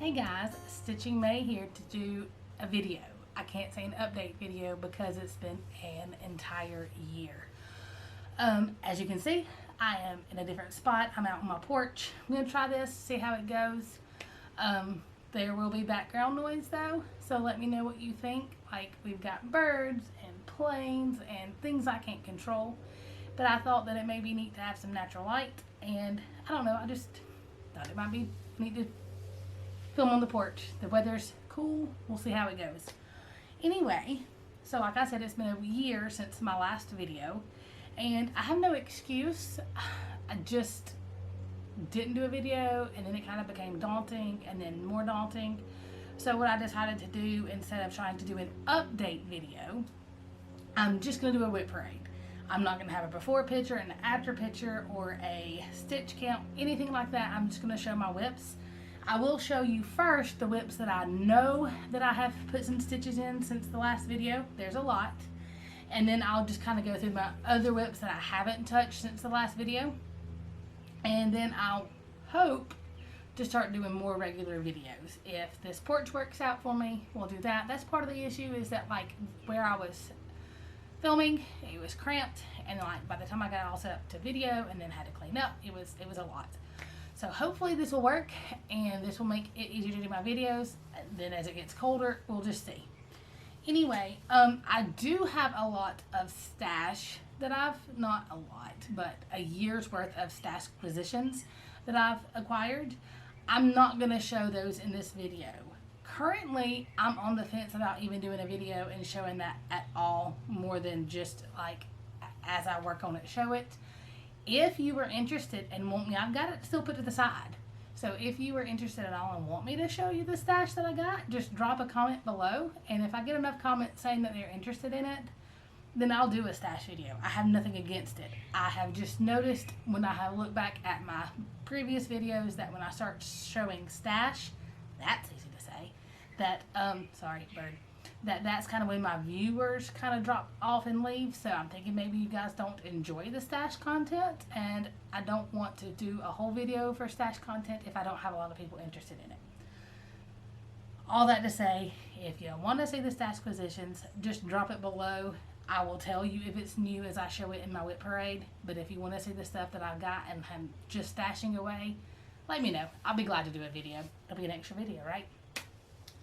Hey guys, Stitching May here to do a video. I can't say an update video because it's been an entire year. As you can see, I am in a different spot. I'm out on my porch. I'm going to try this, see how it goes. There will be background noise though, so let me know what you think. Like, we've got birds and planes and things I can't control, but I thought that it may be neat to have some natural light, and I don't know, I just thought it might be neat to film on the porch. The weather's cool. We'll see how it goes. Anyway, so like I said, it's been a year since my last video, and I have no excuse. I just didn't do a video, and then it kind of became daunting, and then more daunting. So what I decided to do, instead of trying to do an update video, I'm just going to do a WIP parade. I'm not going to have a before picture, an after picture, or a stitch count, anything like that. I'm just going to show my WIPs. I will show you first the WIPs that I know that I have put some stitches in since the last video. There's a lot. And then I'll just kind of go through my other WIPs that I haven't touched since the last video. And then I'll hope to start doing more regular videos. If this porch works out for me, we'll do that. That's part of the issue, is that like where I was filming, it was cramped, and like by the time I got it all set up to video and then had to clean up, it was a lot. So hopefully this will work, and this will make it easier to do my videos. Then as it gets colder, we'll just see. Anyway, I do have a lot of stash that not a lot, but a year's worth of stash positions that I've acquired. I'm not going to show those in this video. Currently, I'm on the fence about even doing a video and showing that at all, more than just like as I work on it, show it. If you were interested and want me, I've got it still put to the side. So if you were interested at all and want me to show you the stash that I got, just drop a comment below. And if I get enough comments saying that they're interested in it, then I'll do a stash video. I have nothing against it. I have just noticed when I have looked back at my previous videos that when I start showing stash, that's easy to say, that, sorry, bird. That's kind of when my viewers kind of drop off and leave. So I'm thinking maybe you guys don't enjoy the stash content, and I don't want to do a whole video for stash content if I don't have a lot of people interested in it. All that to say, if you want to see the stash positions, just drop it below. I will tell you if it's new as I show it in my WIP parade, but if you want to see the stuff that I've got and I'm just stashing away, let me know. I'll be glad to do a video. It'll be an extra video, right?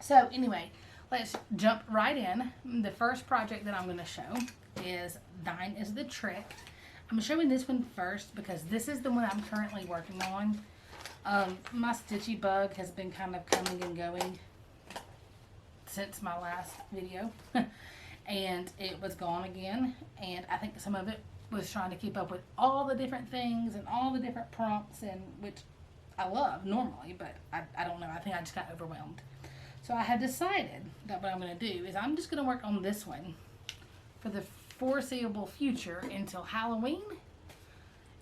So anyway, let's jump right in. The first project that I'm going to show is Thine is the Trick. I'm showing this one first because this is the one I'm currently working on. My stitchy bug has been kind of coming and going since my last video. And it was gone again. And I think some of it was trying to keep up with all the different things and all the different prompts, and which I love normally, but I don't know. I think I just got overwhelmed. So I have decided that what I'm going to do is I'm just going to work on this one for the foreseeable future until Halloween.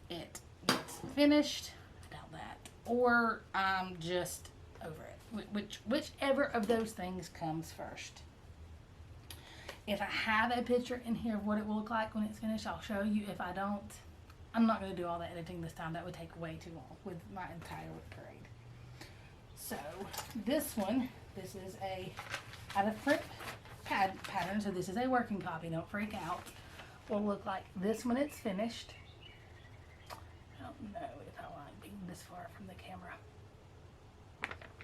It gets finished. I doubt that. Or I'm just over it. Whichever of those things comes first. If I have a picture in here of what it will look like when it's finished, I'll show you. If I don't, I'm not going to do all the editing this time. That would take way too long with my entire parade. So this one, this is a out of print pattern, so this is a working copy, don't freak out. Will look like this when it's finished. I don't know if I like being this far from the camera.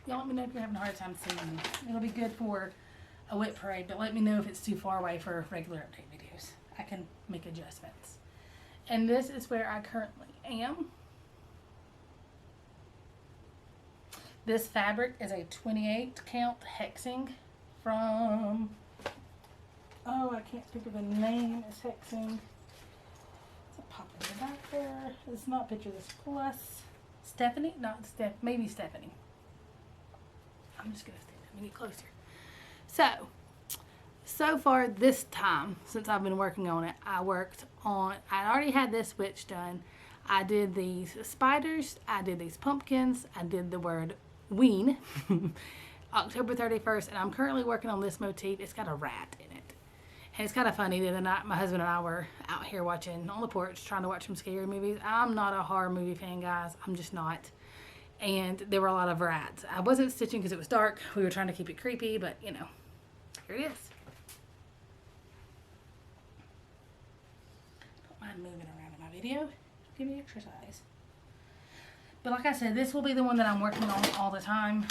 Y'all let me know if you're having a hard time seeing me. It'll be good for a WIP parade, but let me know if it's too far away for regular update videos. I can make adjustments. And this is where I currently am. This fabric is a 28 count hexing from, oh, I can't think of the name. It's hexing. It's a pop in the back there. It's not Picture This Plus. Stephanie? Not Steph. Maybe Stephanie. I'm just going to stand up and get closer. So far this time, since I've been working on it, I already had this witch done. I did these spiders. I did these pumpkins. I did the word ween. October 31st, and I'm currently working on this motif. It's got a rat in it. And it's kind of funny. The other night, my husband and I were out here watching on the porch, trying to watch some scary movies. I'm not a horror movie fan, guys. I'm just not. and there were a lot of rats. I wasn't stitching because it was dark. We were trying to keep it creepy, but you know, here it is. Don't mind moving around in my video. Give me exercise. But like I said, this will be the one that I'm working on all the time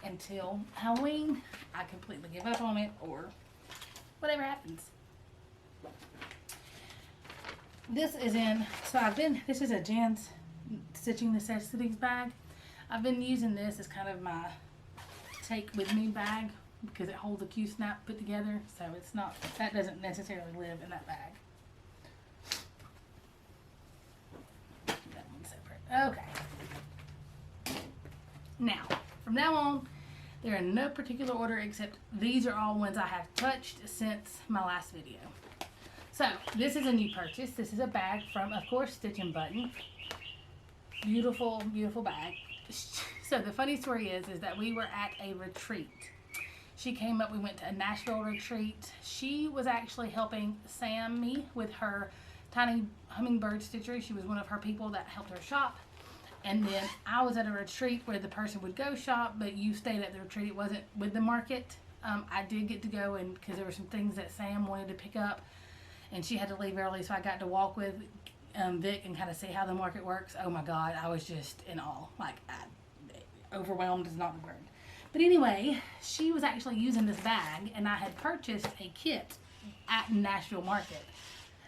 until Halloween. I completely give up on it or whatever happens. This is in, this is a Jen's Stitching Necessities bag. I've been using this as kind of my take with me bag because it holds a Q-snap put together, so it's not, that doesn't necessarily live in that bag. That one's separate. Okay. Now, from now on, they're in no particular order except these are all ones I have touched since my last video. So, this is a new purchase. This is a bag from, of course, Stitchnbutton. Beautiful, beautiful bag. So, the funny story is that we were at a retreat. She came up, we went to a Nashville retreat. She was actually helping Sammy with her tiny Hummingbird Stitchery. She was one of her people that helped her shop. And then I was at a retreat where the person would go shop, but you stayed at the retreat. It wasn't with the market. I did get to go and because there were some things that Sam wanted to pick up. And she had to leave early, so I got to walk with Vic and kind of see how the market works. Oh my God, I was just in awe. Like, overwhelmed is not the word. But anyway, she was actually using this bag, and I had purchased a kit at Nashville Market.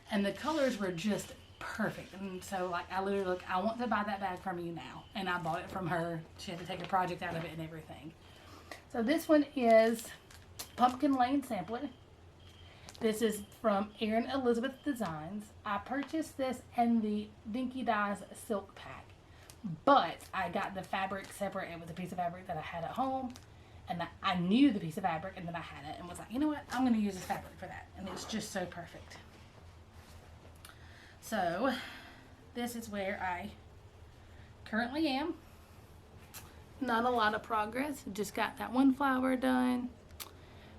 And the colors were just perfect. And so, like, I literally looked, I want to buy that bag from you now. And I bought it from her. She had to take a project out of it and everything. So this one is Pumpkin Lane Sampler. This is from Erin Elizabeth Designs. I purchased this in the Dinky Dyes silk pack, but I got the fabric separate. It was a piece of fabric that I had at home, and I knew the piece of fabric, and then I had it and was like, you know what, I'm going to use this fabric for that, and it's just so perfect. So this is where I currently am. Not a lot of progress. Just got that one flower done.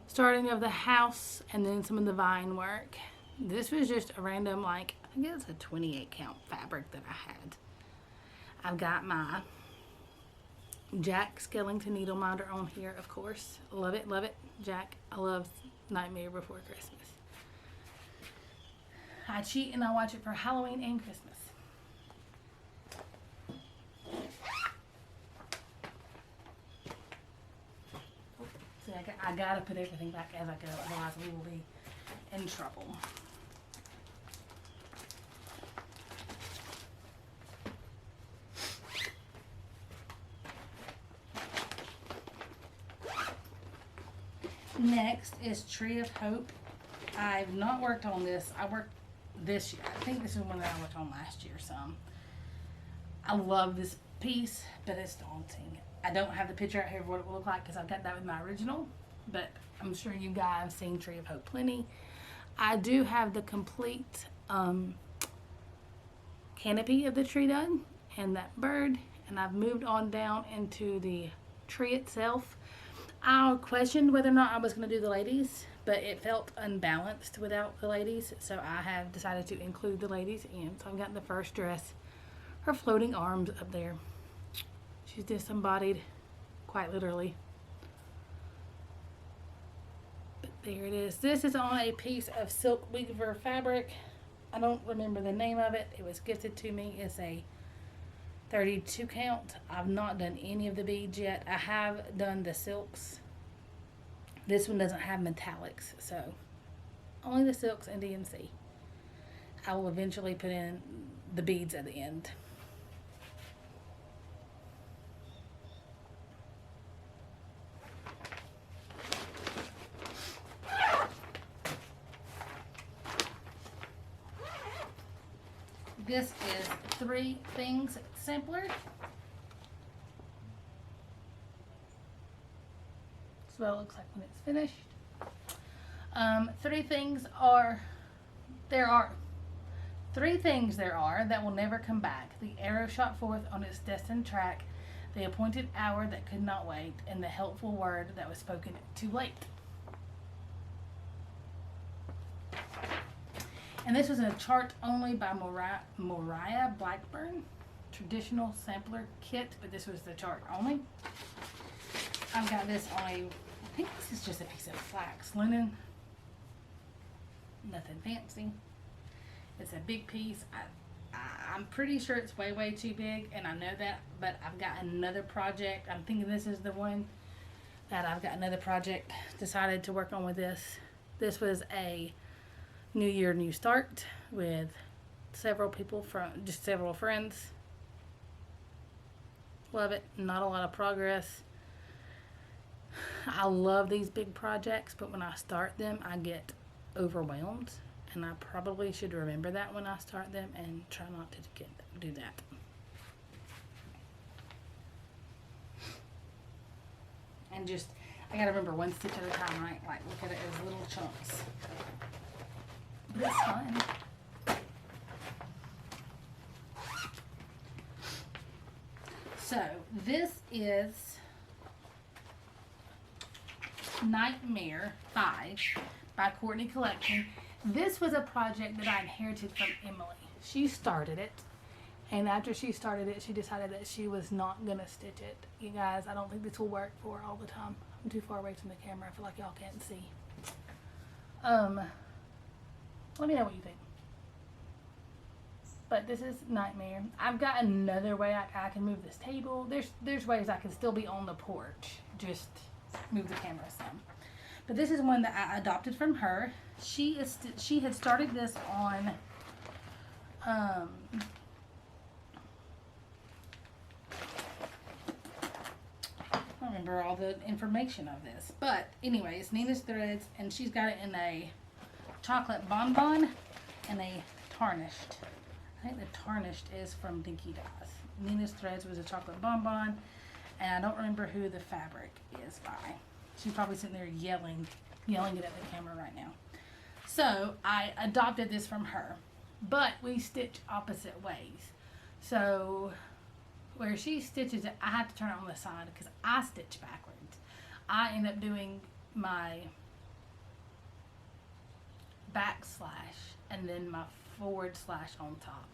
Starting of the house and then some of the vine work. This was just a random, like, I think it was a 28 count fabric that I had. I've got my Jack Skellington needle minder on here, of course. Love it, Jack. I love Nightmare Before Christmas. I cheat and I watch it for Halloween and Christmas. See, I gotta put everything back as I go, otherwise we will be in trouble. Next is Tree of Hope. I've not worked on this. I worked this year. I think this is one that I worked on last year some. I love this piece, but it's daunting. I don't have the picture out here of what it will look like because I've got that with my original, but I'm sure you guys have seen Tree of Hope plenty. I do have the complete canopy of the tree done and that bird, and I've moved on down into the tree itself. I questioned whether or not I was going to do the ladies, but it felt unbalanced without the ladies, so I have decided to include the ladies in. So I've got the first dress, her floating arms up there. She's disembodied, quite literally. But there it is. This is on a piece of silk weaver fabric. I don't remember the name of it. It was gifted to me. It's a 32 count. I've not done any of the beads yet. I have done the silks. This one doesn't have metallics, so only the silks and DMC. I will eventually put in the beads at the end. This is 3 Things Sampler. That's what it looks like when it's finished. 3 things there are 3 things that will never come back. The arrow shot forth on its destined track, the appointed hour that could not wait, and the helpful word that was spoken too late. And this was in a chart only by Moriah Blackburn. traditional sampler kit, but this was the chart only. I've got this on I think this is just a piece of flax linen. Nothing fancy. It's a big piece. I'm pretty sure it's way too big, and I know that, but I've got another project. I'm thinking this is the one that I've got another project decided to work on with this. This was a New Year, New Start with several people from, just several friends. Love it. Not a lot of progress. I love these big projects, but when I start them, I get overwhelmed. And I probably should remember that when I start them and try not to do that. And just, I gotta remember one stitch at a time, right? Like, look at it as little chunks. But it's fun. So, this is Nightmare 5 by Courtney Collection. This was a project that I inherited from Emily. She started it, and after she started it, she decided that she was not going to stitch it. You guys, I don't think this will work for her all the time. I'm too far away from the camera. I feel like y'all can't see. Let me know what you think. But this is Nightmare. I've got another way I can move this table. There's ways I can still be on the porch. Just move the camera some. But this is one that I adopted from her. She had started this on I don't remember all the information of this, but anyways, Nena's Threads, and she's got it in a chocolate bonbon and a tarnished. I think the tarnished is from Dinky Dye. Nena's Threads was a chocolate bonbon, and I don't remember who the fabric is by. She's probably sitting there yelling it at the camera right now. So I adopted this from her, but we stitch opposite ways. So where she stitches it, I have to turn it on the side because I stitch backwards. I end up doing my backslash and then my forward slash on top.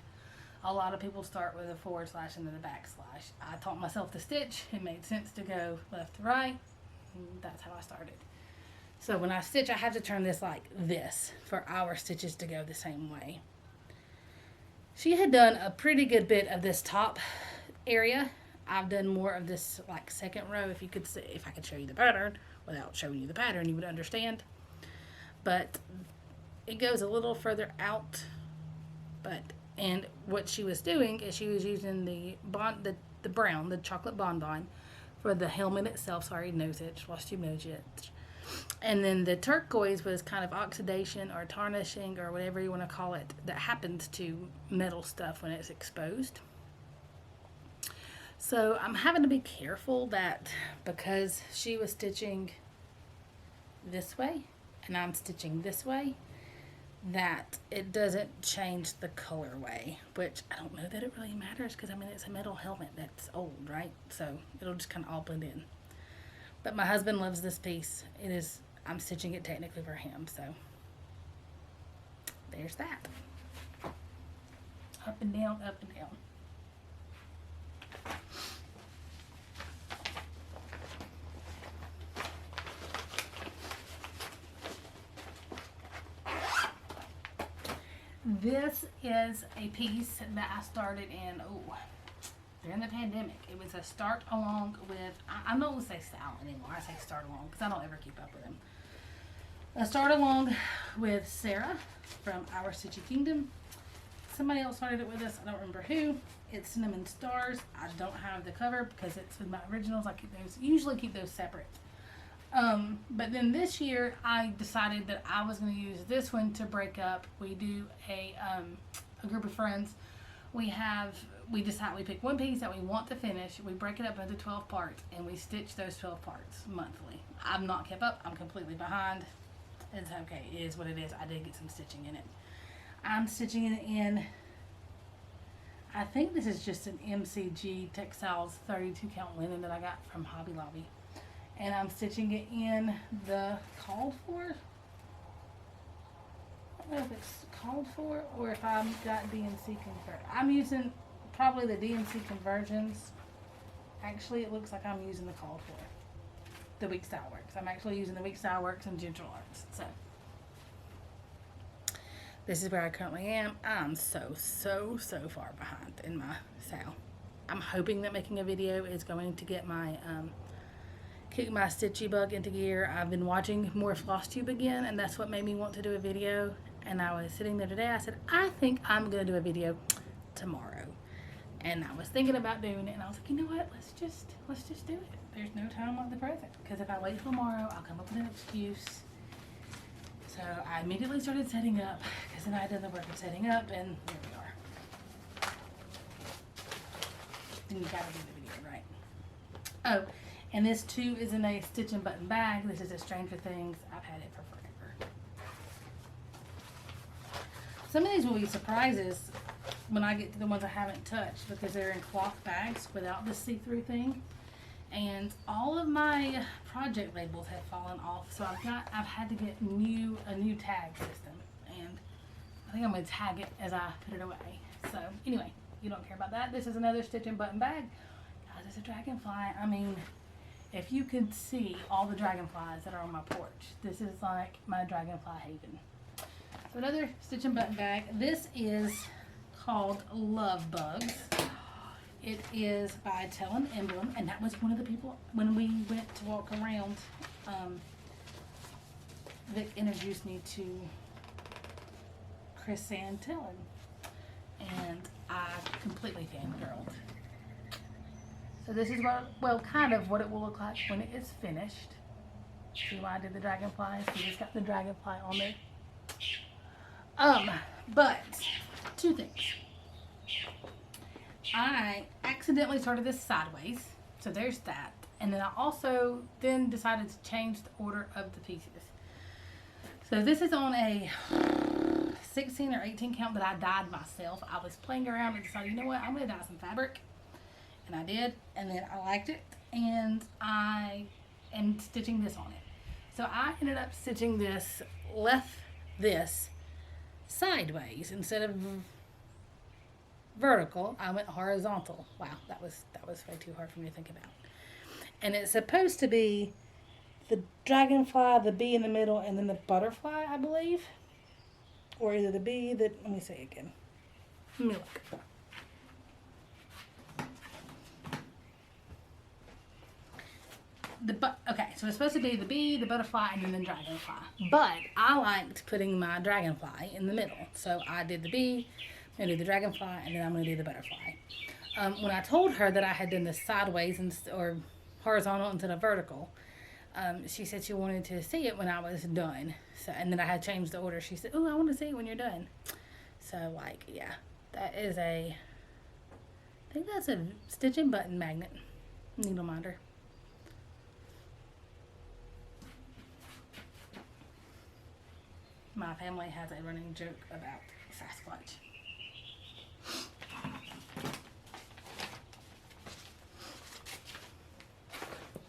A lot of people start with a forward slash and then a backslash. I taught myself to stitch. It made sense to go left to right. And that's how I started. So when I stitch, I have to turn this like this for our stitches to go the same way. She had done a pretty good bit of this top area. I've done more of this like second row. If you could see, if I could show you the pattern without showing you the pattern, you would understand. But it goes a little further out. And what she was doing is she was using the brown, the chocolate bonbon for the helmet itself. Sorry, nose itch, Flosstube nose itch. And then the turquoise was kind of oxidation or tarnishing or whatever you want to call it that happens to metal stuff when it's exposed. So I'm having to be careful that because she was stitching this way and I'm stitching this way, that it doesn't change the colorway, which I don't know that it really matters because I mean it's a metal helmet that's old, right? So it'll just kind of all blend in. But my husband loves this piece. It is, I'm stitching it technically for him, so there's that. Up and down, up and down. This is a piece that I started in, during the pandemic. It was a start along with, I'm not going to say style anymore. I say start along because I don't ever keep up with them. A start along with Sarah from Our Stitchy Kingdom. Somebody else started it with us. I don't remember who. It's Cinnamon Stars. I don't have the cover because it's with my originals. I keep those, usually keep those separate. But then this year I decided that I was going to use this one to break up. We do a group of friends. We pick one piece that we want to finish. We break it up into 12 parts and we stitch those 12 parts monthly. I've not kept up. I'm completely behind. It's okay. It is what it is. I did get some stitching in it. I'm stitching it in, I think this is just an MCG Textiles 32 count linen that I got from Hobby Lobby. And I'm stitching it in the called for. I don't know if it's called for or if I've got DMC convert. I'm using probably the DMC conversions. Actually, it looks like I'm using the called for. The Week Style Works. I'm actually using the Week Style Works and Gentle Arts. So, this is where I currently am. I'm so far behind in my sale. I'm hoping that making a video is going to get my, kick my stitchy bug into gear. I've been watching more Flosstube again, and that's what made me want to do a video. And I was sitting there today, I said, I think I'm going to do a video tomorrow. And I was thinking about doing it, and I was like, you know what, let's just do it. There's no time like the present, because if I wait till tomorrow, I'll come up with an excuse. So I immediately started setting up, because then I did the work of setting up, and here we are. Then you gotta do the video, right? Oh, and this too is in a Stitchnbutton bag. This is a Stranger Things. I've had it for forever. Some of these will be surprises when I get to the ones I haven't touched, because they're in cloth bags without the see-through thing. And all of my project labels have fallen off, so I've had to get a new tag system, and I think I'm going to tag it as I put it away. So anyway, you don't care about that. This is another Stitchnbutton bag. Guys, it's a dragonfly. I mean, if you could see all the dragonflies that are on my porch, this is like my dragonfly haven. So another Stitchnbutton bag. This is called Love Bugs. It is by Tell an Emblem, and that was one of the people when we went to walk around. Vic introduced me to Chris and Tellin, and I completely fangirled. So this is kind of what it will look like when it is finished. See why I did the dragonflies? We just got the dragonfly on there. But two things. I accidentally started this sideways, so there's that. And then I also then decided to change the order of the pieces. So this is on a 16 or 18 count that I dyed myself. I was playing around and decided, you know what, I'm going to dye some fabric. And I did, and then I liked it, and I am stitching this on it. So I ended up stitching this, left this sideways instead of vertical. I went horizontal. Wow, that was way too hard for me to think about. And it's supposed to be the dragonfly, the bee in the middle, and then the butterfly, I believe. Or either the bee, let me say again. Let me look. Okay, so it's supposed to be the bee, the butterfly, and then the dragonfly. But I liked putting my dragonfly in the middle. So I did the bee, I'm going to do the dragonfly, and then I'm going to do the butterfly. When I told her that I had done this sideways or horizontal instead of vertical, she said she wanted to see it when I was done. So, and then I had changed the order. She said, oh, I want to see it when you're done. So, like, yeah, that is I think that's a Stitchnbutton magnet, needle minder. My family has a running joke about Sasquatch.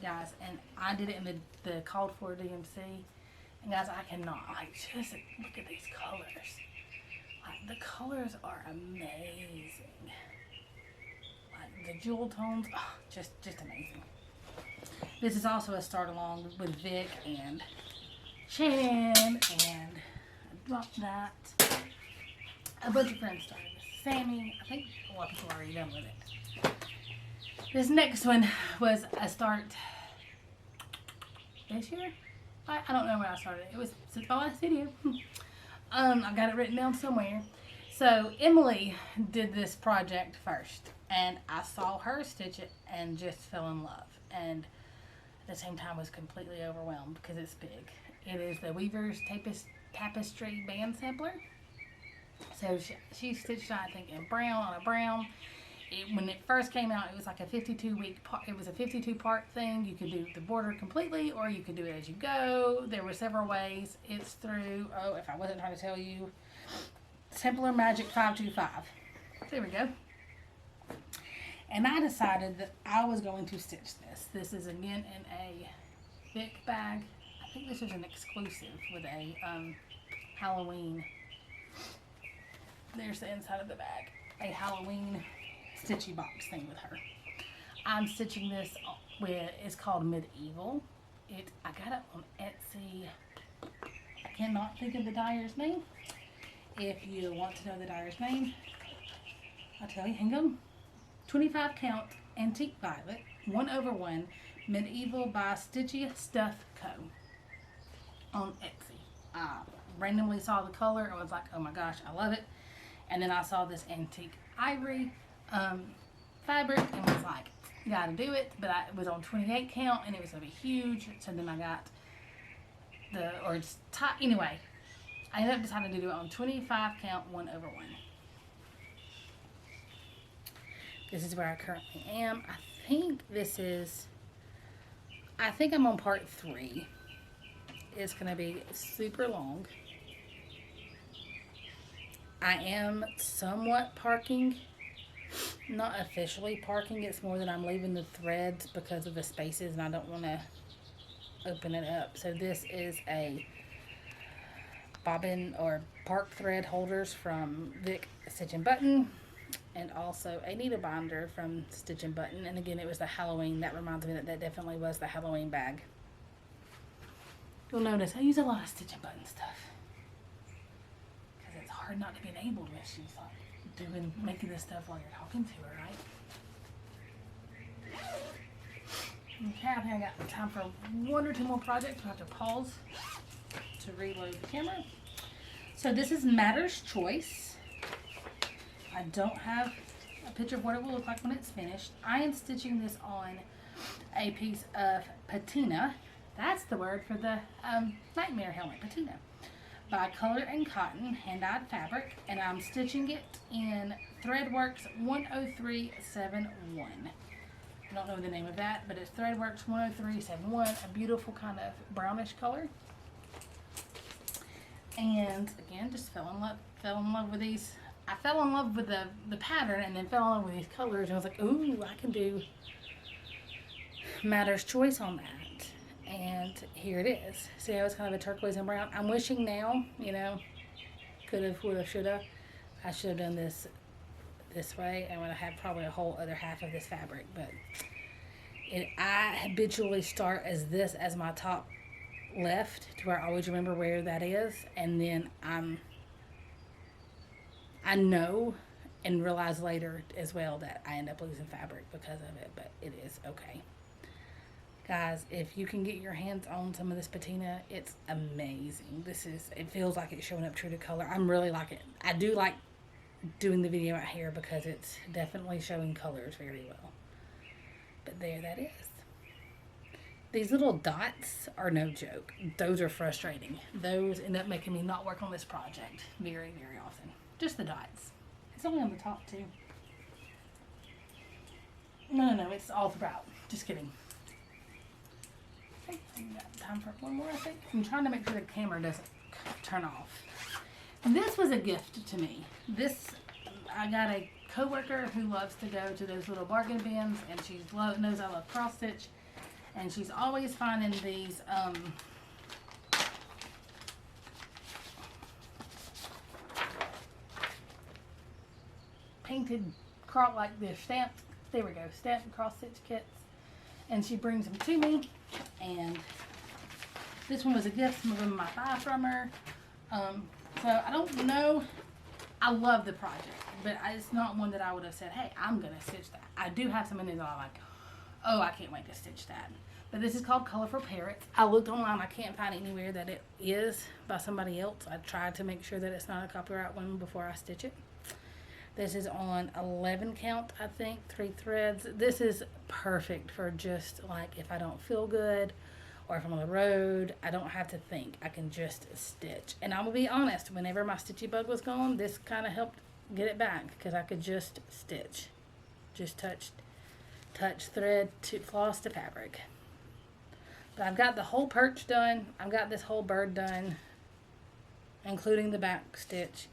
Guys, and I did it in the called for DMC, and guys, I cannot, like, just look at these colors. Like, the colors are amazing. Like, the jewel tones, oh, just amazing. This is also a start along with Vic and Shan, and I dropped that. A bunch of friends started this. Sammy, I think a lot of people are already done with it. This next one was a start this year. I don't know when I started. It was since my last video. I've got it written down somewhere. So Emily did this project first, and I saw her stitch it and just fell in love. And at the same time was completely overwhelmed because it's big. It is the Weaver's Tapestry Band Sampler. So she stitched, I think, in brown on a brown. When it first came out, it was like a 52-week part. It was a 52-part thing. You could do the border completely, or you could do it as you go. There were several ways. It's through, oh, if I wasn't trying to tell you, Simpler Magic 525. There we go. And I decided that I was going to stitch this. This is, again, in a thick bag. I think this is an exclusive with a Halloween. There's the inside of the bag. A Halloween stitchy box thing with her. I'm stitching this with, it's called Medieval. I got it on Etsy. I cannot think of the dyer's name. If you want to know the dyer's name, I'll tell you. Hang on. 25 count Antique Violet 1/1 Medieval by Stitchy Stuff Co. on Etsy. I randomly saw the color and was like, oh my gosh, I love it. And then I saw this antique ivory fabric and was like, gotta do it. But it was on 28 count and it was gonna be huge. So then I got anyway, I ended up deciding to do it on 25 count 1/1. This is where I currently am. I think I'm on part 3. It's gonna be super long. I am somewhat parking, not officially parking. It's more that I'm leaving the threads because of the spaces and I don't want to open it up. So this is a bobbin or park thread holders from Stitchnbutton, and also a needle binder from Stitchnbutton. And again, it was the Halloween. That reminds me that definitely was the Halloween bag. You'll notice I use a lot of Stitchnbutton stuff because it's hard not to be enabled when she's like making this stuff while you're talking to her, right? Okay, I think I got time for 1 or 2 more projects. We'll have to pause to reload the camera. So this is Matter's Choice. I don't have a picture of what it will look like when it's finished. I am stitching this on a piece of patina. That's the word for the nightmare helmet, patina, by Color and Cotton hand-dyed fabric, and I'm stitching it in Threadworks 10371. I don't know the name of that, but it's Threadworks 10371, a beautiful kind of brownish color. And again, just fell in love with these. I fell in love with the pattern and then fell in love with these colors, and I was like, ooh, I can do Matter's Choice on that. And here it is. See how it's kind of a turquoise and brown? I'm wishing now, you know, coulda, woulda, shoulda. I should have done this way. I would have probably a whole other half of this fabric. But I habitually start as my top left to where I always remember where that is. And then I know and realize later as well that I end up losing fabric because of it. But it is okay. Guys, if you can get your hands on some of this patina, it's amazing. It feels like it's showing up true to color. I'm really liking it. I do like doing the video out here because it's definitely showing colors very well. But there that is. These little dots are no joke. Those are frustrating. Those end up making me not work on this project very, very often. Just the dots. It's only on the top too. No, it's all throughout. Just kidding. I got time for one more, I think. I'm trying to make sure the camera doesn't turn off. This was a gift to me. I got a coworker who loves to go to those little bargain bins, and she knows I love cross stitch, and she's always finding these painted like this stamped. There we go, stamped cross stitch kits, and she brings them to me. And this one was a gift. Some of them I buy from her. So I don't know. I love the project, but it's not one that I would have said, hey, I'm going to stitch that. I do have some in there that I'm like, oh, I can't wait to stitch that. But this is called Colorful Parrots. I looked online. I can't find anywhere that it is by somebody else. I tried to make sure that it's not a copyright one before I stitch it. This is on 11 count, I think, 3 threads. This is perfect for just like if I don't feel good or if I'm on the road, I don't have to think. I can just stitch. And I'm going to be honest, whenever my stitchy bug was gone, this kind of helped get it back because I could just stitch. Just touch thread to floss to fabric. But I've got the whole perch done. I've got this whole bird done, including the back stitch.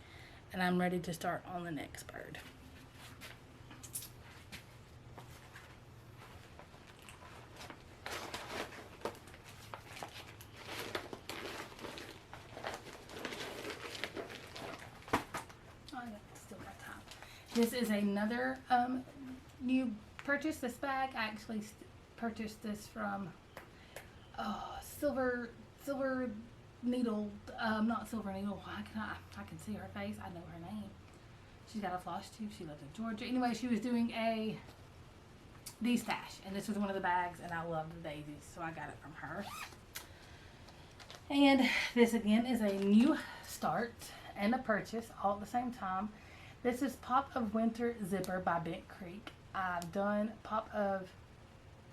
And I'm ready to start on the next bird. Oh, I still got time. This is another you purchase this bag, I actually purchased this from Silver Needle, not Silver Needle. I can see her face. I know her name. She's got a floss tube. She lives in Georgia. Anyway, she was doing a D-stash, and this was one of the bags, and I love the daisies, so I got it from her. And this again is a new start and a purchase all at the same time. This is Pop of Winter Zipper by Bent Creek. I've done Pop of,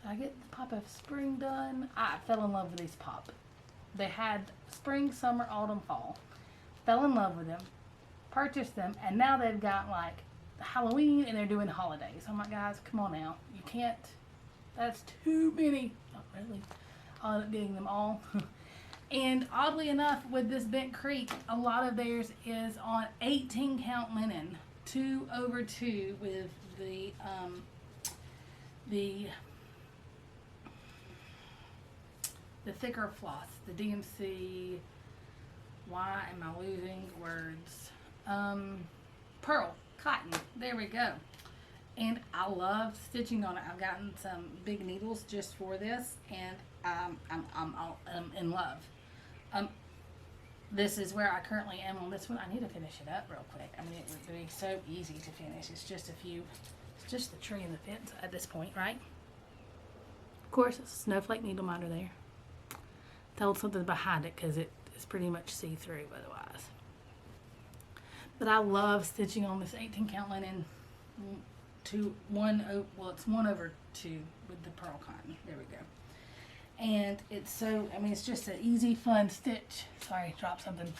did I get the Pop of Spring done? I fell in love with these Pop. They had spring, summer, autumn, fall. Fell in love with them, purchased them, and now they've got like Halloween and they're doing holidays. I'm like, guys, come on now. You can't, that's too many. Not really. I'll end up getting them all. And oddly enough, with this Bent Creek, a lot of theirs is on 18 count linen, 2/2 with the thicker floss, the DMC. Why am I losing words? Pearl cotton. There we go. And I love stitching on it. I've gotten some big needles just for this, and I'm in love. This is where I currently am on this one. I need to finish it up real quick. I mean, it would be so easy to finish. It's just it's just the tree and the fence at this point, right? Of course, it's a snowflake needle minder there. Told something behind it because it is pretty much see-through otherwise. But I love stitching on this 18 count linen it's 1/2 with the pearl cotton. There we go. And it's so, I mean, it's just an easy, fun stitch. Sorry, dropped something.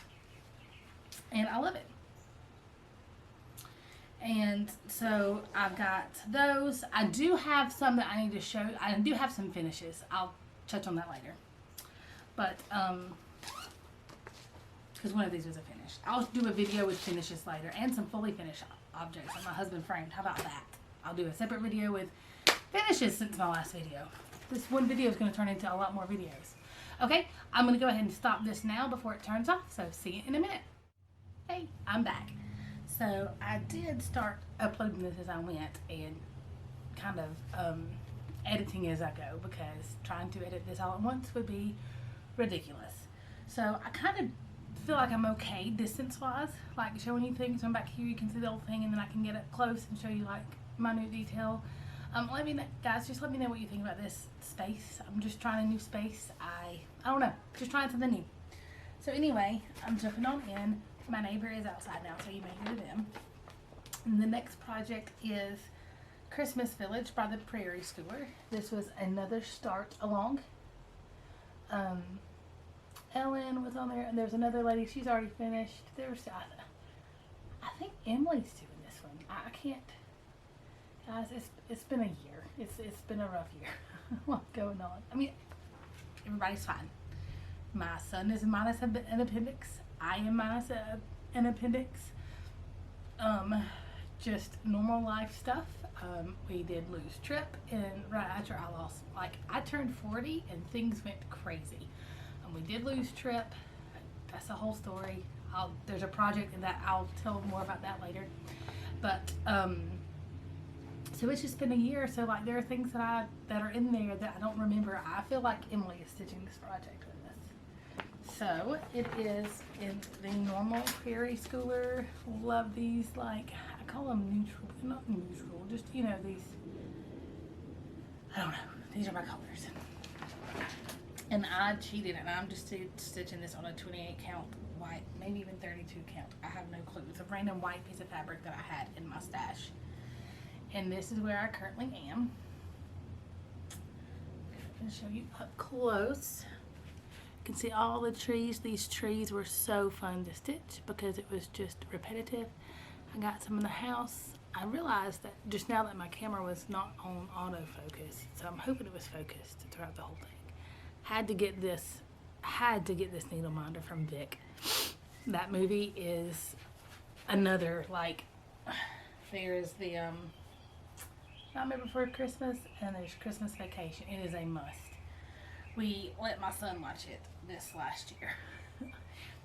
And I love it. And so I've got those. I do have some that I need to show. I do have some finishes. I'll touch on that later. But, because one of these was a finish. I'll do a video with finishes later and some fully finished objects that my husband framed. How about that? I'll do a separate video with finishes since my last video. This one video is going to turn into a lot more videos. Okay, I'm going to go ahead and stop this now before it turns off, so see you in a minute. Hey, I'm back. So I did start uploading this as I went and kind of editing as I go, because trying to edit this all at once would be ridiculous. So I kind of feel like I'm okay distance-wise, like showing you things. I'm back here, you can see the whole thing, and then I can get up close and show you like minute detail. Let me know, guys, just let me know what you think about this space. I'm just trying a new space. I don't know, just trying something new. So anyway, I'm jumping on in. My neighbor is outside now, so you may hear them. And the next project is Christmas Village by the Prairie Schooler. This was another start along. Ellen was on there, and there's another lady. She's already finished. There's, I think Emily's doing this one. I can't. Guys, it's been a year. It's been a rough year. What's going on? I mean, everybody's fine. My son is minus an appendix. I am minus an appendix. Just normal life stuff. We did lose Trip, and right after I lost, like, I turned 40 and things went crazy. We did lose Trip. That's the whole story. There's a project in that. I'll tell more about that later. But so it's just been a year. So like there are things that are in there that I don't remember. I feel like Emily is stitching this project with us. So it is in the normal Prairie Schooler. Love these. Like I call them neutral, but not neutral. Just these. I don't know. These are my colors. And I cheated, and I'm just stitching this on a 28 count white, maybe even 32 count. I have no clue. It's a random white piece of fabric that I had in my stash. And this is where I currently am. I'm going to show you up close. You can see all the trees. These trees were so fun to stitch because it was just repetitive. I got some in the house. I realized that just now that my camera was not on autofocus, so I'm hoping it was focused throughout the whole thing. Had to get this needle minder from Vic. That movie is another, like, there's the Nightmare Before Christmas and there's Christmas Vacation. It is a must. We let my son watch it this last year.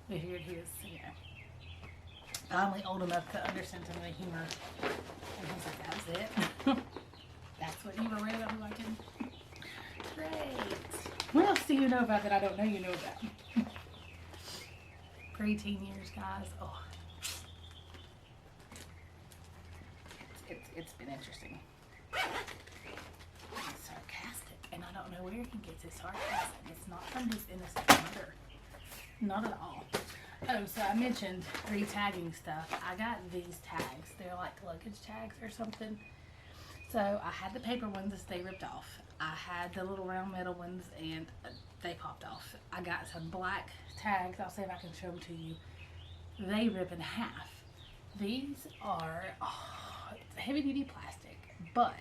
But here it is, I'm only old enough to understand some of the humor. And he's like, that's it. That's what you were worried about me liking. Great. What else do you know about that I don't know you know about? Preteen years, guys. Oh. It's been interesting. He's sarcastic, and I don't know where he gets his sarcasm. It's not from his innocent mother. Not at all. Oh, so I mentioned re-tagging stuff. I got these tags. They're like luggage tags or something. So I had the paper ones that they ripped off. I had the little round metal ones and they popped off. I got some black tags. I'll see if I can show them to you. They rip in half. These are heavy duty plastic, but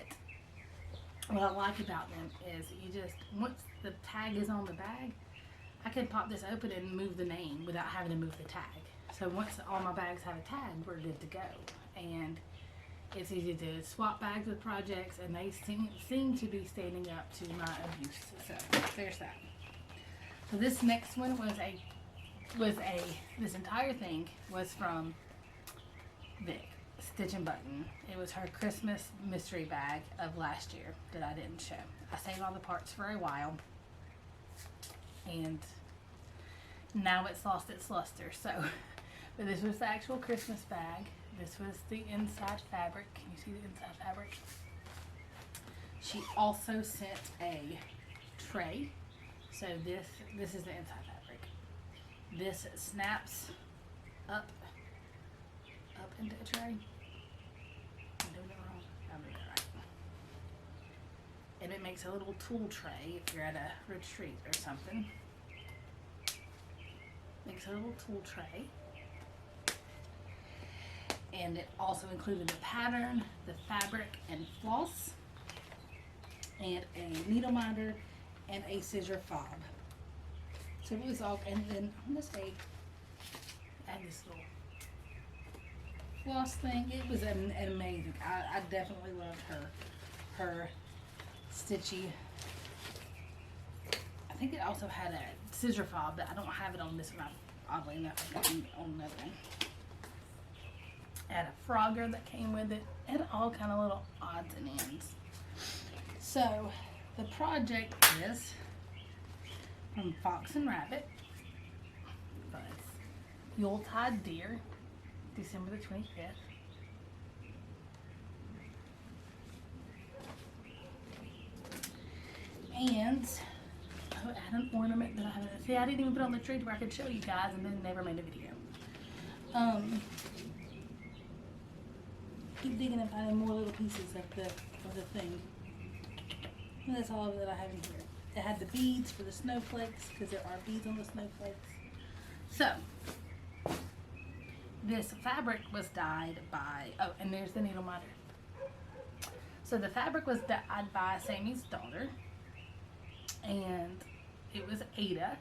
what I like about them is you just, once the tag is on the bag, I can pop this open and move the name without having to move the tag. So once all my bags have a tag, we're good to go. And it's easy to swap bags with projects, and they seem to be standing up to my abuse. So there's that. So this next one this entire thing was from Vic, Stitchnbutton. It was her Christmas mystery bag of last year that I didn't show. I saved all the parts for a while, and now it's lost its luster. So, but this was the actual Christmas bag. This was the inside fabric. Can you see the inside fabric? She also sent a tray. So this is the inside fabric. This snaps up into a tray. I'm doing it wrong. I'm doing it right. And it makes a little tool tray if you're at a retreat or something. Makes a little tool tray. And it also included the pattern, the fabric, and floss, and a needle minder, and a scissor fob. So it was all, and then I'm gonna say, add this little floss thing. It was an amazing. I definitely loved her stitchy. I think it also had a scissor fob, but I don't have it on this one. Oddly enough, I got it on another one. Had a frogger that came with it, and all kind of little odds and ends. So the project is from Fox and Rabbit. But it's Yuletide Deer, December the 25th. And I had an ornament that I haven't. See, I didn't even put on the tree where I could show you guys, and then never made a video. Keep digging and finding more little pieces of the thing. And that's all that I have in here. It had the beads for the snowflakes, because there are beads on the snowflakes. So this fabric was dyed by, oh, and there's the needle minder. So the fabric was dyed by Sammy's daughter, and it was Ada.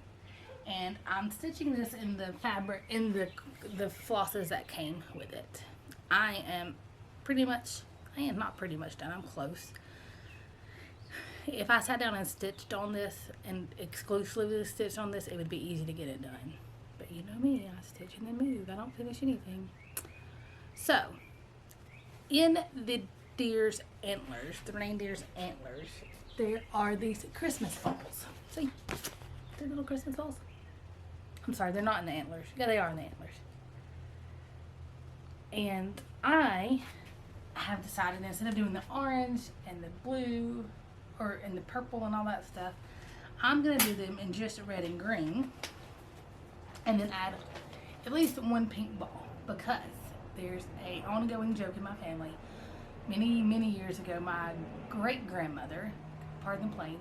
And I'm stitching this in the fabric, in the flosses that came with it. I am not pretty much done. I'm close. If I sat down and stitched on this and exclusively stitched on this, it would be easy to get it done. But you know me, I stitch and then move. I don't finish anything. So, in the deer's antlers, the reindeer's antlers, there are these Christmas balls. See? They're little Christmas balls. I'm sorry, they're not in the antlers. Yeah, they are in the antlers. And I have decided, instead of doing the orange and the blue and the purple and all that stuff, I'm going to do them in just red and green, and then add at least one pink ball, because there's a ongoing joke in my family. Many years ago, my great grandmother, pardon the plane,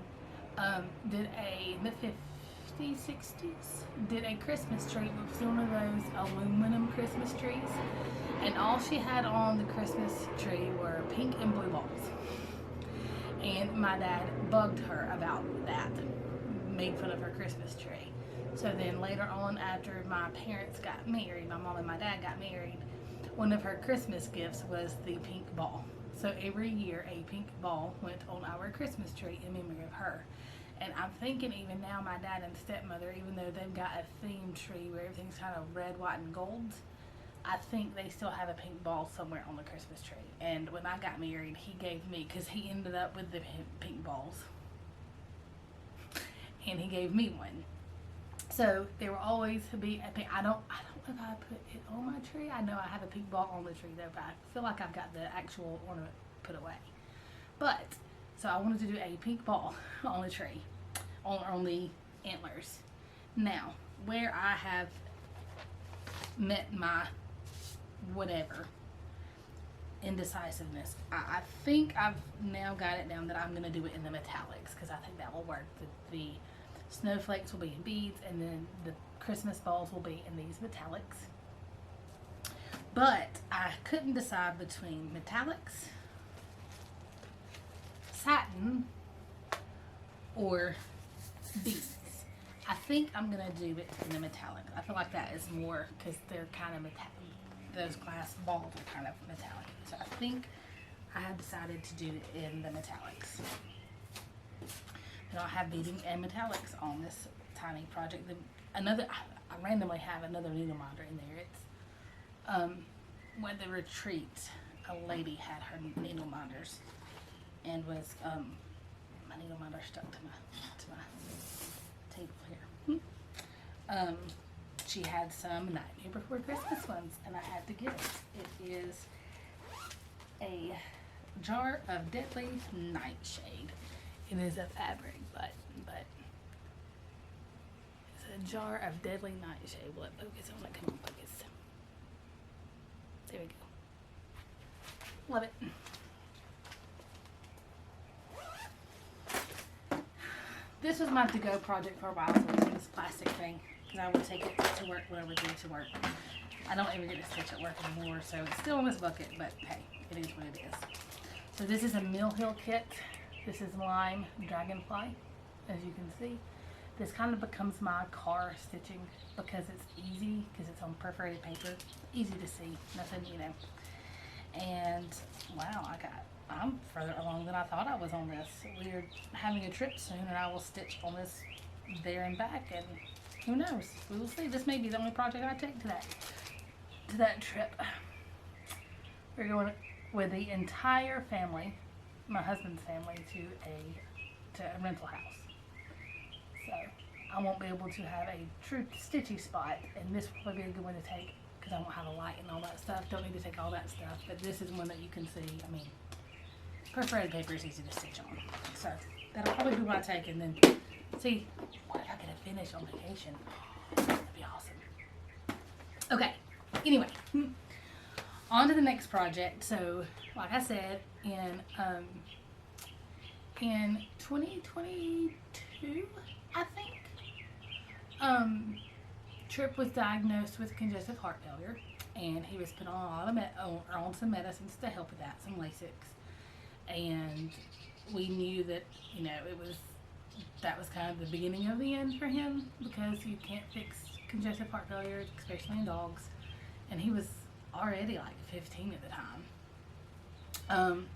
did in the 50s, 60s, did a Christmas tree. It was one of those aluminum Christmas trees, and all she had on the Christmas tree were pink and blue balls. And my dad bugged her about that, made fun of her Christmas tree. So then later on, after my parents got married, my mom and my dad got married, one of her Christmas gifts was the pink ball. So every year a pink ball went on our Christmas tree in memory of her. And I'm thinking even now, my dad and stepmother, even though they've got a themed tree where everything's kind of red, white, and gold, I think they still have a pink ball somewhere on the Christmas tree. And when I got married, he gave me, because he ended up with the pink balls, and he gave me one. So there will always be a pink. I don't know if I put it on my tree. I know I have a pink ball on the tree though, but I feel like I've got the actual ornament put away. But so I wanted to do a pink ball on the tree, on the antlers. Now, where I have met my whatever indecisiveness, I think I've now got it down that I'm going to do it in the metallics, because I think that will work. The snowflakes will be in beads, and then the Christmas balls will be in these metallics. But I couldn't decide between metallics, satin, or beads. I think I'm going to do it in the metallic. I feel like that is more, because they're kind of metallic. Those glass balls are kind of metallic. So I think I have decided to do it in the metallics. And I'll have beading and metallics on this tiny project. I randomly have another needle minder in there. It's when the retreat, a lady had her needle minders, and was my needle minder stuck to my table here. She had some Nightmare Before Christmas ones, and I had to get it. It is a jar of Deadly Nightshade. It is a fabric, but it's a jar of Deadly Nightshade. Will it focus on it? Come on, focus. There we go. Love it. This was my to-go project for a while, so it was this plastic thing, because I would take it to work when I would do to work. I don't ever get to stitch at work anymore, so it's still in this bucket, but hey, it is what it is. So this is a Mill Hill kit. This is Lime Dragonfly, as you can see. This kind of becomes my car stitching, because it's easy, because it's on perforated paper, easy to see, nothing, you know. And wow, I'm further along than I thought I was on this. We're having a trip soon, and I will stitch on this there and back, and who knows? We will see. This may be the only project I take to that trip. We're going with the entire family, my husband's family, to a rental house. So I won't be able to have a true stitchy spot, and this will probably be a good one to take, because I won't have a light and all that stuff. Don't need to take all that stuff, but this is one that you can see. I mean, perforated paper is easy to stitch on. So that'll probably be what I take, and then see what if I get a finish on vacation. That'd be awesome. Okay, anyway, on to the next project. So like I said, in 2022, I think, Trip was diagnosed with congestive heart failure, and he was put on a lot of on some medicines to help with that, some Lasix. And we knew that, you know, that was kind of the beginning of the end for him, because you can't fix congestive heart failure, especially in dogs. And he was already like 15 at the time.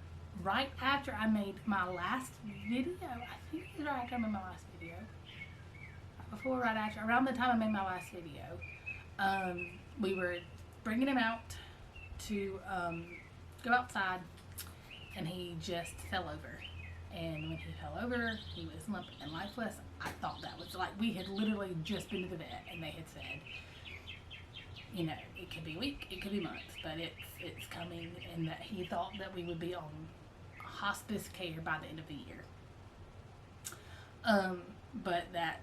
Right after I made my last video, I think it was right after I made my last video. Right after, around the time I made my last video, we were bringing him out to go outside, and he just fell over. And when he fell over, he was limp and lifeless. I thought that was like, we had literally just been to the vet, and they had said, you know, it could be a week, it could be months, but it's coming, and that he thought that we would be on hospice care by the end of the year. But that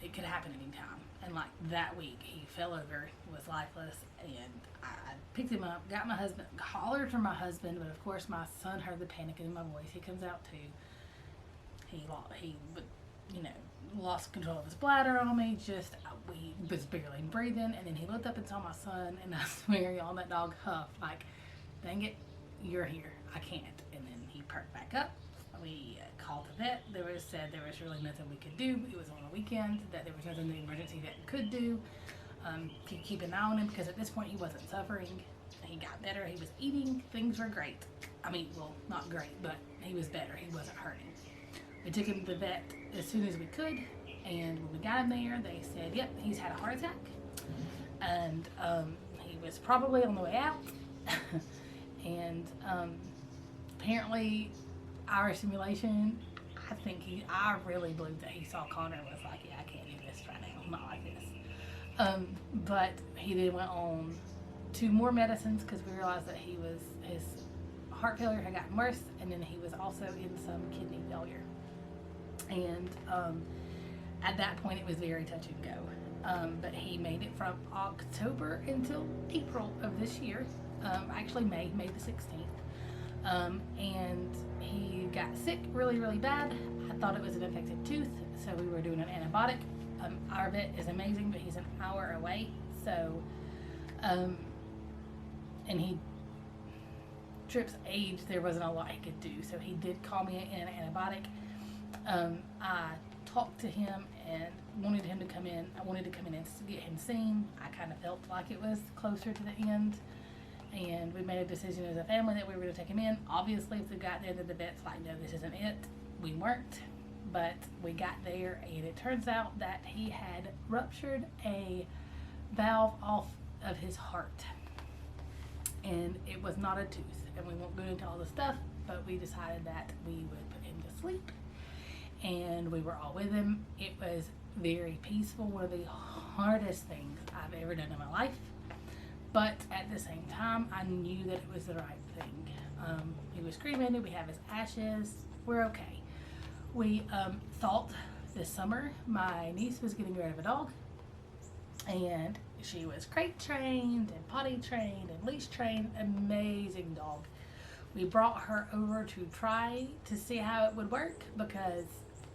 it could happen anytime. And like that week, he fell over, was lifeless, and I picked him up, got my husband, hollered for my husband, but of course my son heard the panic in my voice. He comes out too. He you know, lost control of his bladder on me. We was barely breathing, and then he looked up and saw my son, and I swear, y'all, that dog huffed like, dang it, you're here, I can't. And then he perked back up. We called the vet. Said there was really nothing we could do. It was on a weekend, that there was nothing the emergency vet could do. Keep an eye on him, because at this point he wasn't suffering. He got better. He was eating. Things were great. I mean, well, not great, but he was better. He wasn't hurting. We took him to the vet as soon as we could, and when we got him there, they said, yep, he's had a heart attack, and he was probably on the way out. And apparently our simulation, I really believe that he saw Connor and was like, yeah, I can't do this right now, not like this. But he then went on 2 more medicines because we realized that his heart failure had gotten worse, and then he was also in some kidney failure. And at that point it was very touch and go. But he made it from October until April of this year. Actually May the 16th. And he got sick really, really bad. I thought it was an infected tooth, so we were doing an antibiotic. Our vet is amazing, but he's an hour away. So, and Trip's age, there wasn't a lot he could do. So he did call me in an antibiotic. I talked to him and wanted him to come in. I wanted to come in and get him seen. I kind of felt like it was closer to the end. And we made a decision as a family that we were going to take him in. Obviously, if we got there, that the vet's like, no, this isn't it. We weren't. But we got there, and it turns out that he had ruptured a valve off of his heart. And it was not a tooth. And we won't go into all the stuff, but we decided that we would put him to sleep. And we were all with him. It was very peaceful. One of the hardest things I've ever done in my life. But at the same time, I knew that it was the right thing. He was cremated. We have his ashes. We're okay. We thought this summer my niece was getting rid of a dog. And she was crate trained and potty trained and leash trained. Amazing dog. We brought her over to try to see how it would work because,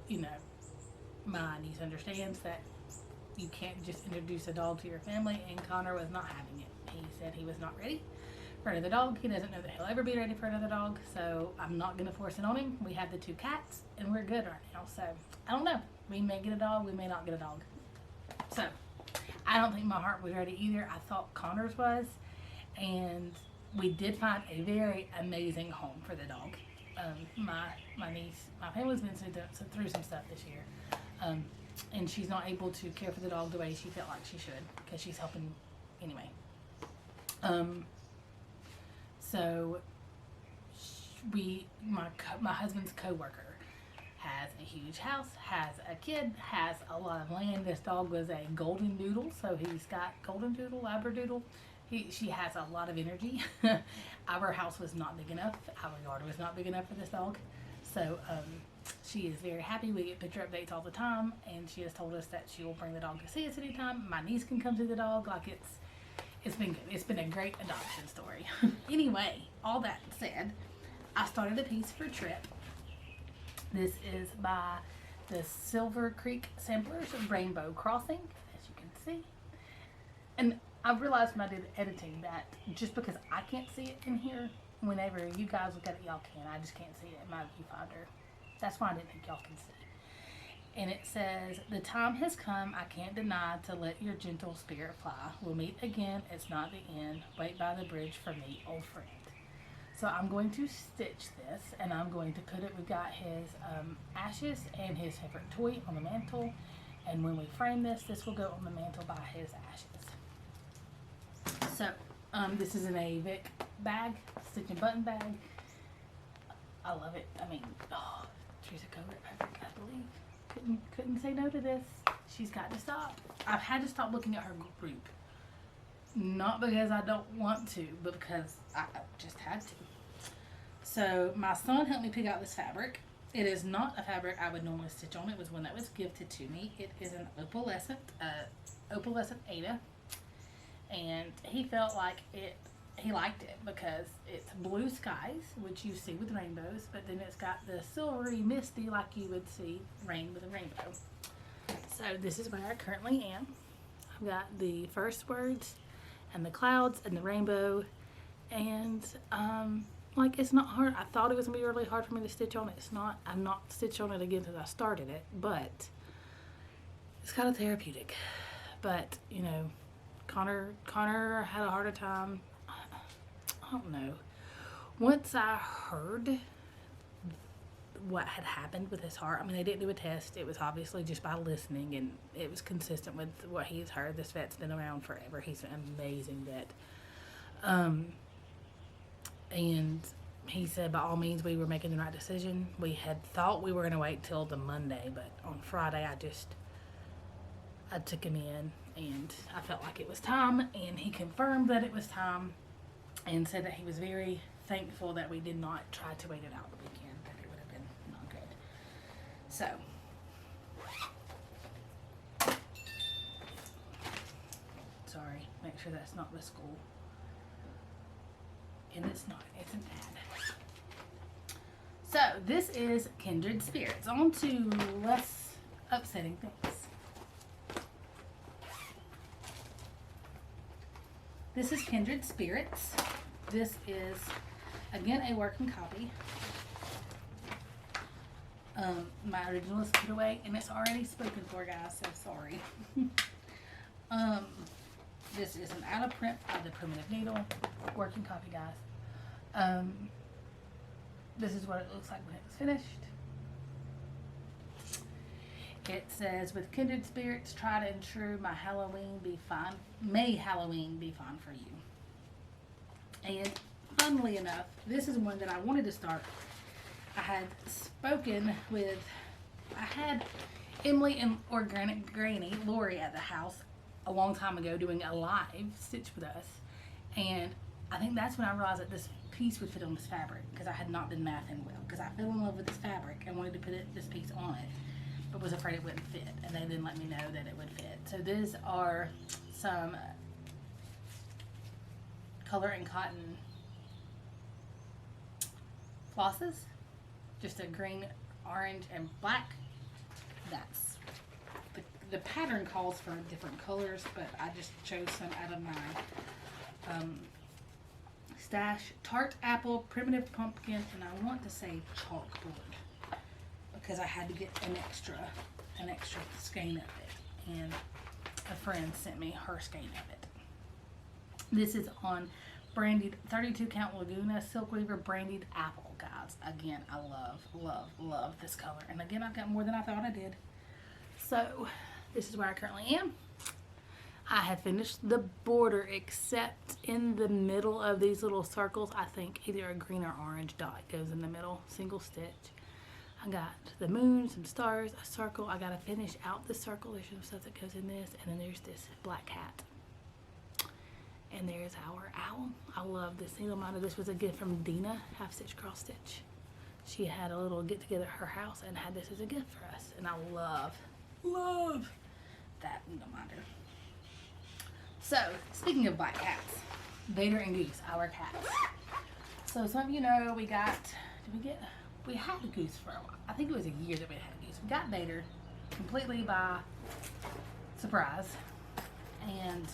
you know, my niece understands that you can't just introduce a dog to your family, and Connor was not having it. He said he was not ready for another dog. He doesn't know that he'll ever be ready for another dog, so I'm not going to force it on him. We have the 2 cats, and we're good right now, so I don't know. We may get a dog, we may not get a dog. So, I don't think my heart was ready either. I thought Connor's was, and we did find a very amazing home for the dog. My niece, my family's been through some stuff this year, and she's not able to care for the dog the way she felt like she should because she's helping anyway. So my husband's co-worker has a huge house, has a kid, has a lot of land. This dog was a golden doodle, so he's got golden doodle, labradoodle. She has a lot of energy. Our house was not big enough. Our yard was not big enough for this dog. So she is very happy. We get picture updates all the time, and she has told us that she will bring the dog to see us anytime. My niece can come see the dog. Like it's been good. It's been a great adoption story. Anyway, all that said, I started a piece for Trip. This is by the Silver Creek Samplers Rainbow Crossing, as you can see. And I realized when I did editing that just because I can't see it in here, whenever you guys look at it, y'all can. I just can't see it in my viewfinder. That's why I didn't think y'all can see. And it says, the time has come, I can't deny, to let your gentle spirit fly. We'll meet again, it's not the end. Wait by the bridge for me, old friend. So I'm going to stitch this, and I'm going to put it, we got his ashes and his favorite toy on the mantle. And when we frame this, this will go on the mantle by his ashes. So, this is in a Vic bag, Stitchnbutton bag. I love it. I mean, oh, Teresa Covert, perfect, I believe. Couldn't say no to this. She's got to stop. I've had to stop looking at her group. Not because I don't want to, but because I just had to. So, my son helped me pick out this fabric. It is not a fabric I would normally stitch on. It was one that was gifted to me. It is an opalescent Ada. And he felt like he liked it because it's blue skies, which you see with rainbows, but then it's got the silvery misty like you would see rain with a rainbow. So this is where I currently am. I've got the first words and the clouds and the rainbow, and like it's not hard. I thought it was gonna be really hard for me to stitch on it. It's not. I'm not stitched on it again since I started it, but it's kind of therapeutic. But you know, Connor had a harder time. I don't know. Once I heard what had happened with his heart. I mean, they didn't do a test. It was obviously just by listening, and it was consistent with what he's heard. This vet's been around forever. He's an amazing vet. And he said by all means we were making the right decision. We had thought we were going to wait till the Monday, but on Friday I took him in and I felt like it was time, and he confirmed that it was time and said that he was very thankful that we did not try to wait it out the weekend, that it would have been not good. So sorry, make sure that's not the school. And it's not, it's an ad. So this is Kindred Spirits. On to less upsetting things. This is Kindred Spirits. This is, again, a working copy. My original is put away, and it's already spoken for, guys, so sorry. This is an out of print of the Primitive Needle. Working copy, guys. This is what it looks like when it's finished. It says, with Kindred Spirits, try to ensure my Halloween be fine. May Halloween be fine for you. And funnily enough, this is one that I wanted to start. I had spoken with, I had Emily and Granny Lori at the house a long time ago doing a live stitch with us, and I think that's when I realized that this piece would fit on this fabric, because I had not been mathing well, because I fell in love with this fabric and wanted to put this piece on it, but was afraid it wouldn't fit, and they didn't let me know that it would fit. So these are some color and cotton flosses, just a green, orange, and black. That's the pattern calls for different colors, but I just chose some out of my stash. Tart apple, primitive pumpkin, and I want to say chalkboard, because I had to get an extra skein of it, and a friend sent me her skein of it. This is on brandied 32 count Laguna Silk Weaver brandied apple, guys. Again, I love this color, and again, I've got more than I thought I did. So this is where I currently am. I have finished the border, except in the middle of these little circles, I think either a green or orange dot goes in the middle, single stitch. I got the moon, some stars, a circle. I got to finish out the circle. There's some stuff that goes in this, and then there's this black cat. And there's our owl. I love this needle minder. This was a gift from Dena, half stitch cross stitch. She had a little get together at her house and had this as a gift for us, and I love that needle minder. So, speaking of black cats, Vader and Goose, our cats. So some of you know we had a Goose for a while. I think it was a year that we had a Goose. We got Vader completely by surprise, and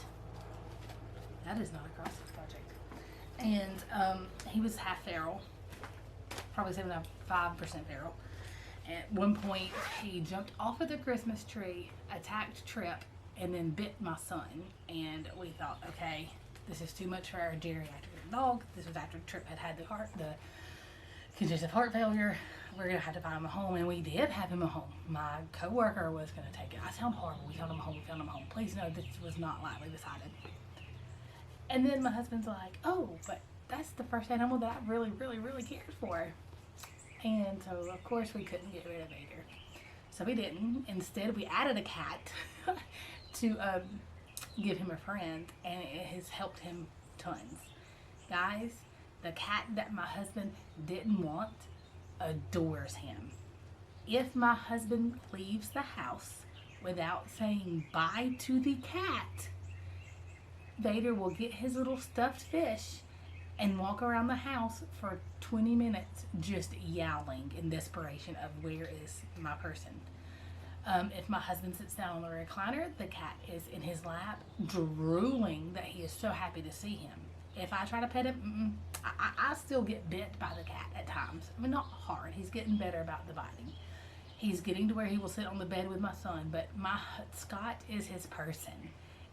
that is not a cross stitch project. And he was half feral, probably 75% feral. At one point, he jumped off of the Christmas tree, attacked Trip, and then bit my son. And we thought, okay, this is too much for our geriatric dog. This was after Trip had the congestive heart failure. We're gonna have to find him a home, and we did have him a home. My coworker was gonna take it. I sound horrible. We found him a home. Please know this was not lightly decided. And then my husband's like, oh, but that's the first animal that I really cared for. And so, of course, we couldn't get rid of Vader. So we didn't. Instead, we added a cat to give him a friend, and it has helped him tons. Guys, the cat that my husband didn't want adores him. If my husband leaves the house without saying bye to the cat, Vader will get his little stuffed fish and walk around the house for 20 minutes just yowling in desperation of where is my person. If my husband sits down on the recliner, the cat is in his lap drooling that he is so happy to see him. If I try to pet him, I still get bit by the cat at times. I mean, not hard. He's getting better about the biting. He's getting to where he will sit on the bed with my son, but Scott is his person.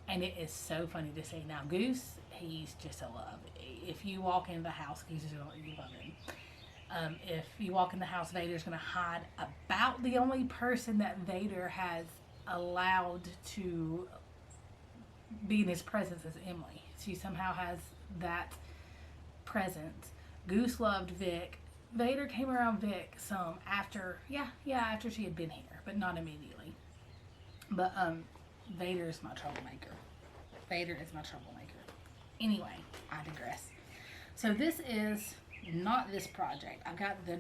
And it is so funny to see. Now, Goose, he's just a love. If you walk into the house, Goose is going to love If you walk in the house, Vader's going to hide. About the only person that Vader has allowed to be in his presence is Emily. She somehow has that presence. Goose loved Vic. Vader came around Vic some after, after she had been here, but not immediately. But Vader is my troublemaker. Vader is my troublemaker. Anyway, I digress. So this is not this project. I've got the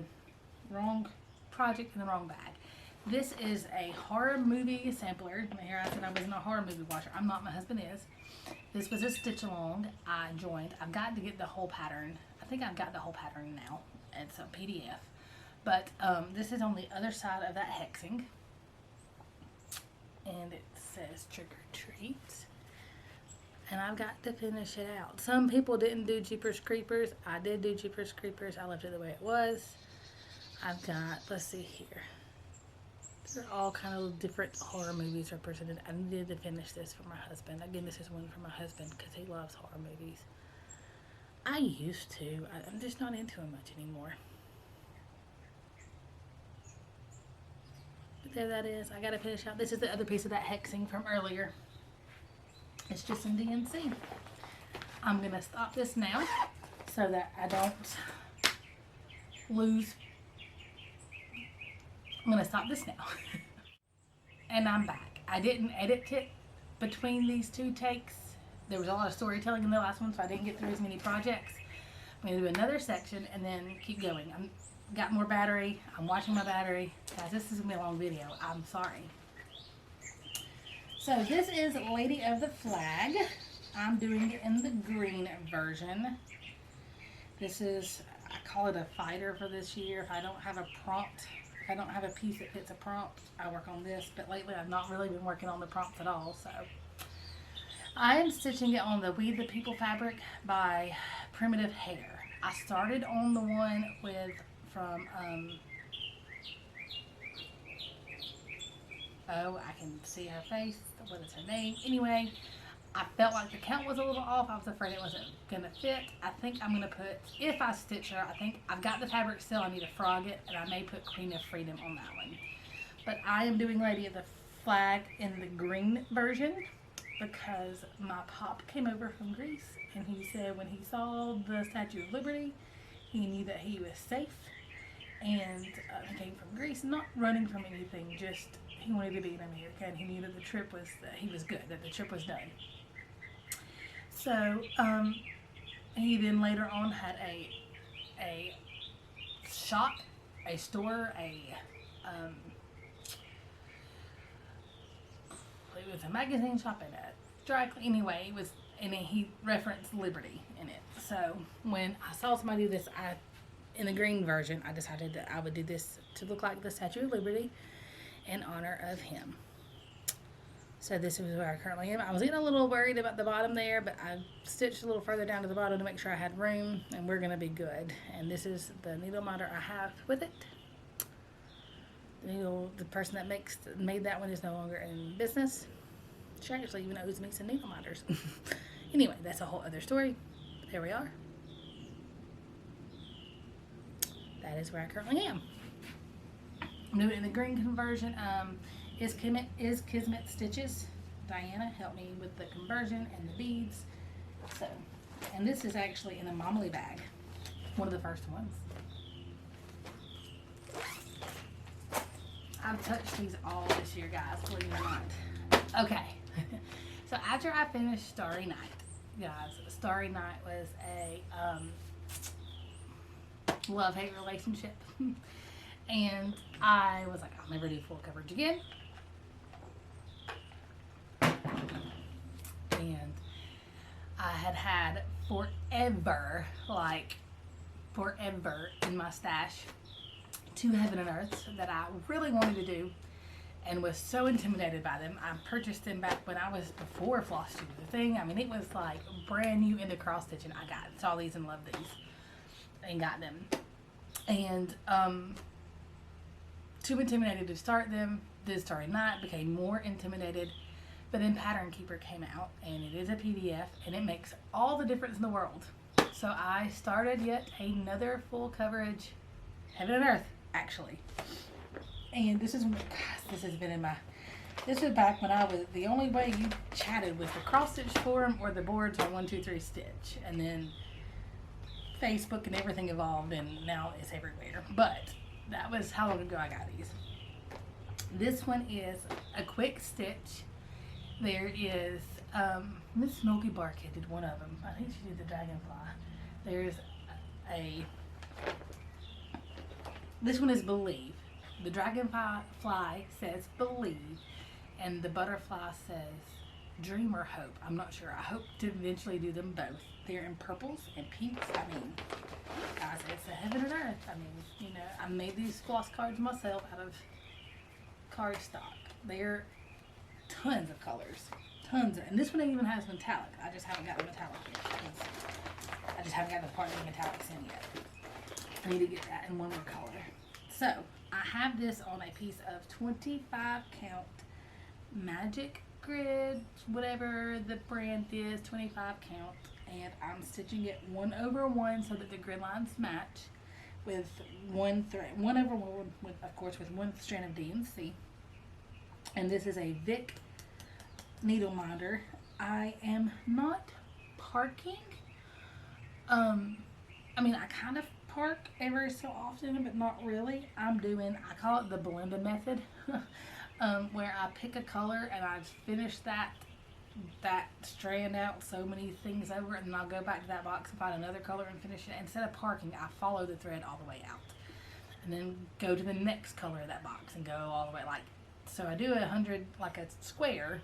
wrong project in the wrong bag. This is a horror movie sampler. Here I said I wasn't a horror movie watcher. I'm not. My husband is. This was a stitch along I joined. I've got to get the whole pattern. I think I've got the whole pattern now. It's a PDF. But this is on the other side of that hexing. And it says trick or treat. And I've got to finish it out. Some people didn't do Jeepers Creepers. I did do Jeepers Creepers. I left it the way it was. I've got, let's see here. These are all kind of different horror movies represented. I needed to finish this for my husband. Again, this is one for my husband because he loves horror movies. I used to. I'm just not into them much anymore. But there that is. I got to finish out. This is the other piece of that hexing from earlier. It's just in DNC. I'm going to stop this now so that I don't lose. I'm going to stop this now. And I'm back. I didn't edit it between these two takes. There was a lot of storytelling in the last one, so I didn't get through as many projects. I'm going to do another section and then keep going. I've got more battery. I'm watching my battery. Guys, this is going to be a long video. I'm sorry. So this is Lady of the Flag. I'm doing it in the green version. This is, I call it a fighter for this year. If I don't have a prompt, if I don't have a piece that fits a prompt, I work on this. But lately I've not really been working on the prompts at all. So I am stitching it on the We the People fabric by Primitive Hair. I started on the one from oh, I can see her face. What is her name? Anyway, I felt like the count was a little off. I was afraid it wasn't going to fit. I think I'm going to put, if I stitch her, I think I've got the fabric still. I need to frog it, and I may put Queen of Freedom on that one. But I am doing Lady of the Flag in the green version because my pop came over from Greece, and he said when he saw the Statue of Liberty, he knew that he was safe. And he came from Greece, not running from anything, just he wanted to be in America, and he knew that the trip was, that he was good, that the trip was done. So, he then later on had a shop, a store, it was a magazine shop and a dry clean. Anyway, it was, and he referenced Liberty in it. So, when I saw somebody do this, in the green version, I decided that I would do this to look like the Statue of Liberty in honor of him. So this is where I currently am. I was getting a little worried about the bottom there, but I stitched a little further down to the bottom to make sure I had room, and we're going to be good. And this is the needle minder I have with it. The person that made that one is no longer in business. She actually even owes me some needle minders. Anyway, that's a whole other story. There we are. That is where I currently am. I'm doing it in the green conversion. Is Kismet Stitches. Diana helped me with the conversion and the beads. So, and this is actually in a Momly bag. One of the first ones. I've touched these all this year, guys, believe it or not. Okay. So after I finished Starry Night, guys, Starry Night was a love-hate relationship. And I was like, I'll never do full coverage again. And I had forever, like forever in my stash, 2 Heaven and Earths that I really wanted to do and was so intimidated by them. I purchased them back when I was before Flosstube was a thing. I mean, it was like brand new into cross stitching. I saw these and loved these and got them. And too intimidated to start them. Did Starry Night, became more intimidated. But then Pattern Keeper came out, and it is a PDF, and it makes all the difference in the world. So I started yet another full coverage heaven and earth, actually. And this is, gosh, this has been in my, this was back when I was, the only way you chatted was the cross stitch forum or the boards on 123 Stitch. And then Facebook and everything evolved, and now it's everywhere. But that was how long ago I got these. This one is a quick stitch. There is, Miss Milky Barkhead did one of them. I think she did the dragonfly. There's this one is Believe. The dragonfly says Believe, and the butterfly says Dream or Hope. I'm not sure. I hope to eventually do them both. They're in purples and pinks. I mean, guys, it's a heaven and earth. I mean, you know, I made these floss cards myself out of cardstock. They're tons of colors. Tons of, and this one even has metallic. I just haven't got the metallic yet. I just haven't got the part of the metallics in yet. I need to get that in one more color. So, I have this on a piece of 25 count magic grid, whatever the brand is, 25 count, and I'm stitching it 1/1 so that the grid lines match with one thread, 1/1 with, of course, with one strand of DNC. And this is a Vic needle minder. I am not parking. I mean, I kind of park every so often, but not really. I'm doing, I call it the Belinda method, where I pick a color and I finish that strand out so many things over, and then I'll go back to that box and find another color and finish it. Instead of parking, I follow the thread all the way out, and then go to the next color of that box and go all the way, like, so I do 100 like a square,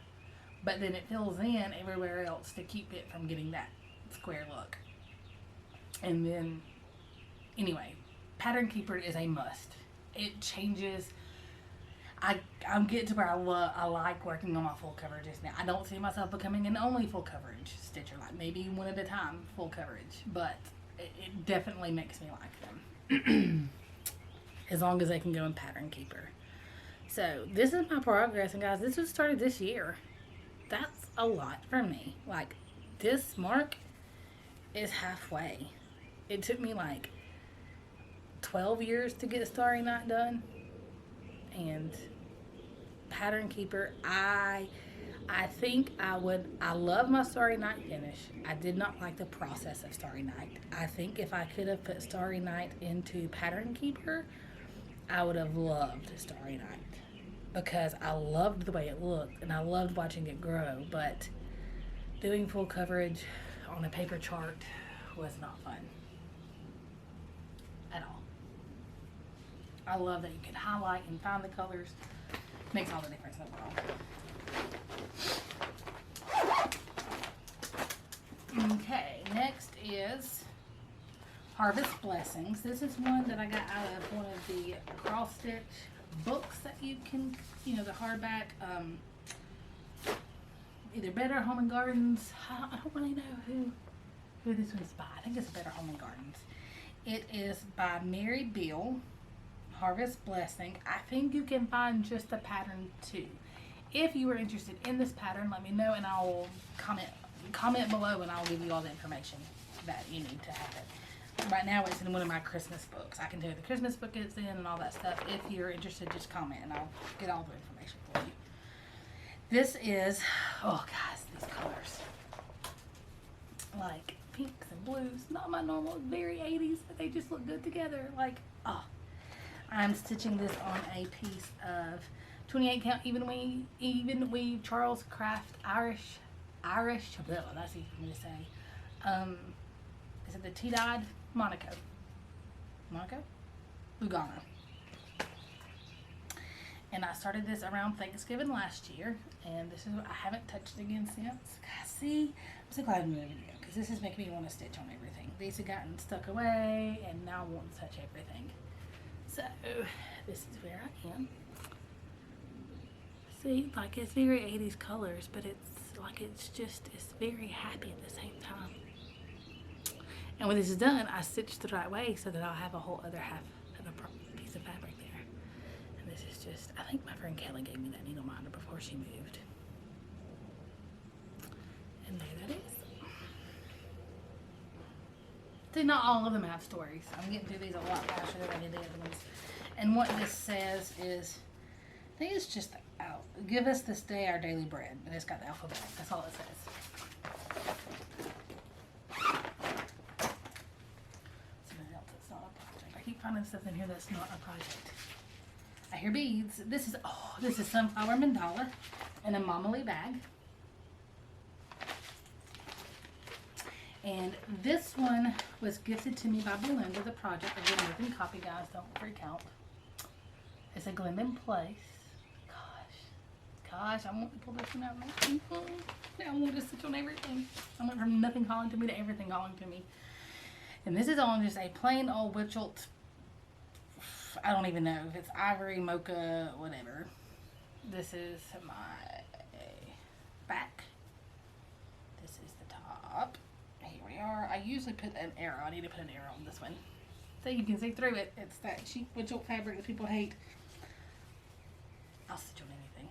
but then it fills in everywhere else to keep it from getting that square look. And then, anyway, Pattern Keeper is a must. It changes. I'm getting to where I like working on my full coverages now. I don't see myself becoming an only full coverage stitcher, like maybe one at a time full coverage, but it definitely makes me like them. As long as they can go in Pattern Keeper. So this is my progress, and guys, this was started this year. That's a lot for me. Like, this mark is halfway. It took me like 12 years to get Starry Night done, and Pattern Keeper, I think I love my Starry Night finish. I did not like the process of Starry Night. I think if I could have put Starry Night into Pattern Keeper, I would have loved Starry Night, because I loved the way it looked and I loved watching it grow, but doing full coverage on a paper chart was not fun at all. I love that you can highlight and find the colors. Makes all the difference in the world. Okay, next is Harvest Blessings. This is one that I got out of one of the cross stitch books that you can, you know, the hardback, either Better Home and Gardens. I don't really know who this one's by. I think it's Better Home and Gardens. It is by Mary Beale, Harvest Blessing. I think you can find just the pattern too. If you are interested in this pattern, let me know, and I'll comment below, and I'll give you all the information that you need to have it. Right now it's in one of my Christmas books. I can tell you the Christmas book it's in and all that stuff. If you're interested, just comment and I'll get all the information for you. This is, oh guys, these colors. Like pinks and blues. Not my normal, very 80s, but they just look good together. Like, oh. I'm stitching this on a piece of 28 count even weave Charles Craft Irish, blah, that's easy for me to say. Is it the tea-dyed Monaco? Lugano. And I started this around Thanksgiving last year, and this is what I haven't touched again since. God, see, I'm so glad I'm doing a video, because this is making me want to stitch on everything. These have gotten stuck away, and now I want to touch everything. So, this is where I am. See, like, it's very 80s colors, but it's like, it's very happy at the same time. And when this is done, I stitch the right way so that I'll have a whole other half of a piece of fabric there. And this is just, I think my friend Kelly gave me that needle minder before she moved. And there that is. See, not all of them have stories. I'm getting through these a lot faster than I did the other ones. And what this says is, I think it's just out. Give us this day our daily bread. And it's got the alphabet. That's all it says. Something else that's not a project. I keep finding stuff in here that's not a project. I hear beads. This is sunflower mandala in a Mama Lee bag. And this one was gifted to me by Belinda, the project. Again, written copy, guys, don't freak out. It's a Glendon Place. Gosh, I want to pull this one out now. I want to stitch on everything. I went from nothing calling to me to everything calling to me. And this is on just a plain old Witchelt. I don't even know if it's ivory, mocha, whatever. This is my back. This is the top. Here we are. I usually put an arrow. I need to put an arrow on this one so you can see through it. It's that cheap Witchelt fabric that people hate. I'll stitch on anything.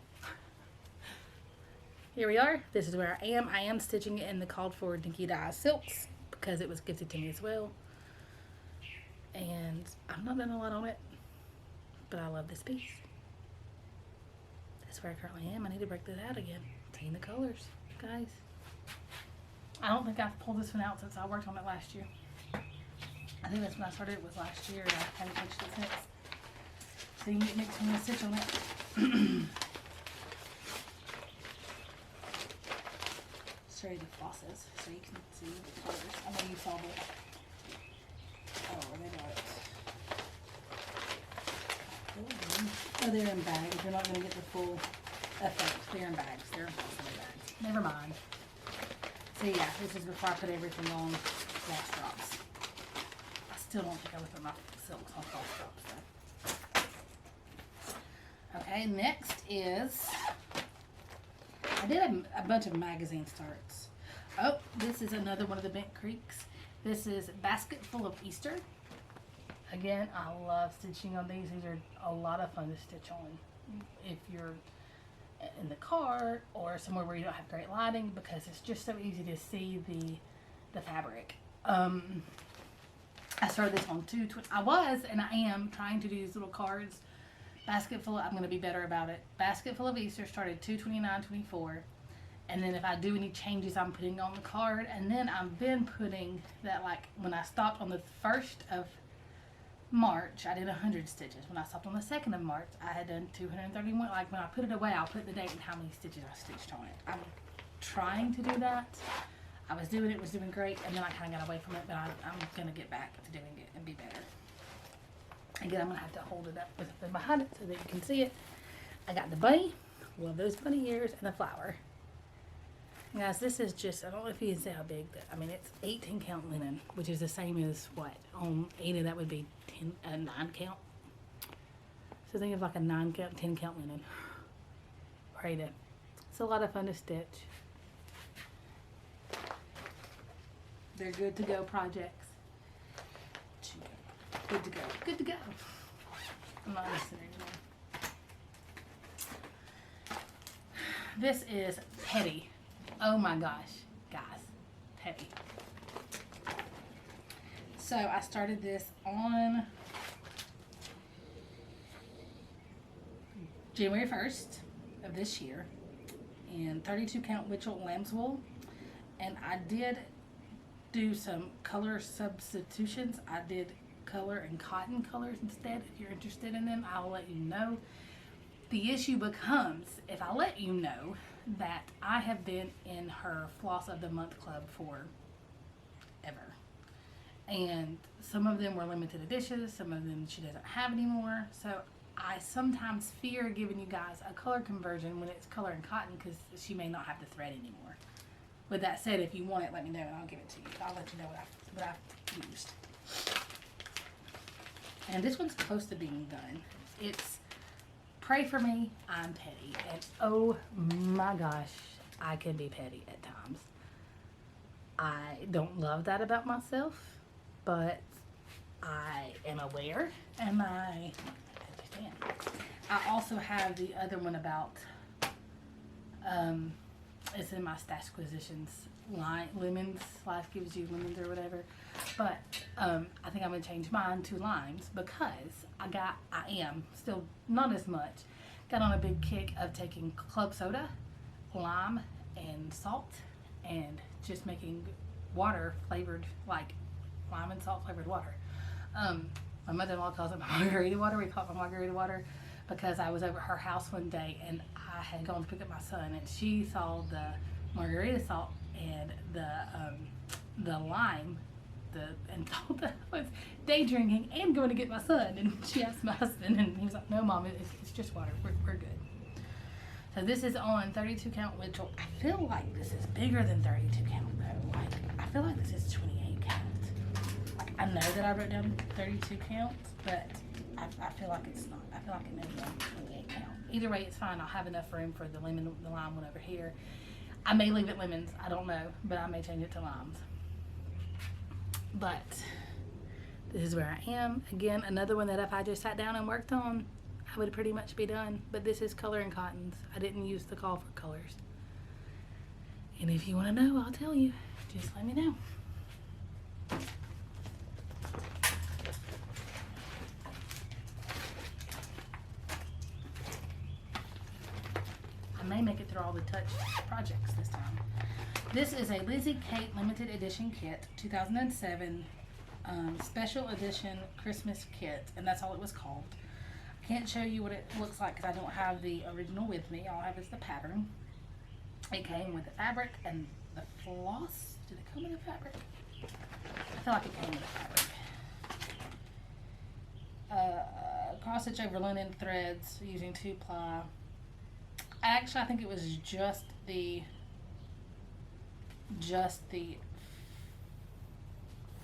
Here we are. This is where I am. I am stitching it in the called for Dinky Dye silks because it was gifted to me as well. And I've not done a lot on it, but I love this piece. That's where I currently am. I need to break this out again. Seeing the colors, guys. I don't think I've pulled this one out since I worked on it last year. I think that's when I started. It was last year, and I haven't touched it since. So you can make me stitch on it. Show you the flosses so you can see the colors. I know you saw the. Oh, they got it. Oh, they're in bags. You're not going to get the full effect. They're in bags. They're in flossable bags. Never mind. So yeah, this is before I put everything on floss drops. I still don't think I would put my silks on floss drops though. Okay, next is, I did a bunch of magazine starts. Oh, this is another one of the Bent Creeks. This is Basket Full of Easter. Again, I love stitching on these. These are a lot of fun to stitch on if you're in the car or somewhere where you don't have great lighting, because it's just so easy to see the fabric. I started this on I was and I am trying to do these little cards. Basket full. I'm going to be better about it. Basket Full of Easter started 2/29/24, and then if I do any changes, I'm putting on the card. And then I've been putting that, like when I stopped on the 1st of March, I did 100 stitches. When I stopped on the 2nd of March, I had done 231. Like when I put it away, I'll put the date and how many stitches I stitched on it. I'm trying to do that. I was doing it, was doing great, and then I kind of got away from it, but I'm going to get back to doing it and be better. Again, I'm going to have to hold it up with something behind it so that you can see it. I got the bunny. Love those bunny ears and the flower. Guys, this is just, I don't know if you can see how big that, I mean, it's 18 count linen, which is the same as what? On Ada, that would be 9 count. So think of like a 9 count, 10 count linen. Or Ada. It's a lot of fun to stitch. They're good to go projects. Good to go. Good to go. I'm not listening anymore. This is Petty. Oh my gosh, guys. Petty. So I started this on January 1st of this year in 32 count Witchelt lamb's wool. And I did do some color substitutions. I did color and cotton colors instead. If you're interested in them, I'll let you know. The issue becomes if I let you know that I have been in her Floss of the Month club for ever, and some of them were limited editions, some of them she doesn't have anymore. So I sometimes fear giving you guys a color conversion when it's color and cotton because she may not have the thread anymore. With that said, if you want it, let me know and I'll give it to you. I'll let you know what I've used. And this one's close to being done. It's Pray For Me, I'm Petty. And oh my gosh, I can be petty at times. I don't love that about myself, but I am aware and I understand. I also have the other one about It's in my Stashquisitions line, lemons, life gives you lemons or whatever. But I think I'm gonna change mine to limes because I am still not as much. Got on a big kick of taking club soda, lime, and salt, and just making water flavored, like lime and salt flavored water. My mother-in-law calls it margarita water. We call it my margarita water because I was over at her house one day and I had gone to pick up my son and she saw the margarita salt and the lime, and thought that I was day drinking and going to get my son. And she asked my husband and he was like, "No, Mom, it's just water. We're good." So this is on 32 count, which I feel like this is bigger than 32 count though. Like I feel like this is 28 count. Like I know that I wrote down 32 counts, but I feel like it's not. I feel like it may be on 28 count. Either way, it's fine. I'll have enough room for the lime one over here. I may leave it lemons. I don't know, but I may change it to limes. But this is where I am. Again, another one that if I just sat down and worked on, I would pretty much be done. But this is coloring cottons. I didn't use the call for colors. And if you want to know, I'll tell you. Just let me know. I may make it through all the touch projects this time. This is a Lizzie Kate limited edition kit, 2007 special edition Christmas kit, and that's all it was called. I can't show you what it looks like because I don't have the original with me. All I have is the pattern. It came with the fabric and the floss. Did it come with the fabric? I feel like it came with the fabric. Cross stitch over linen threads using 2-ply. Actually, I think it was just the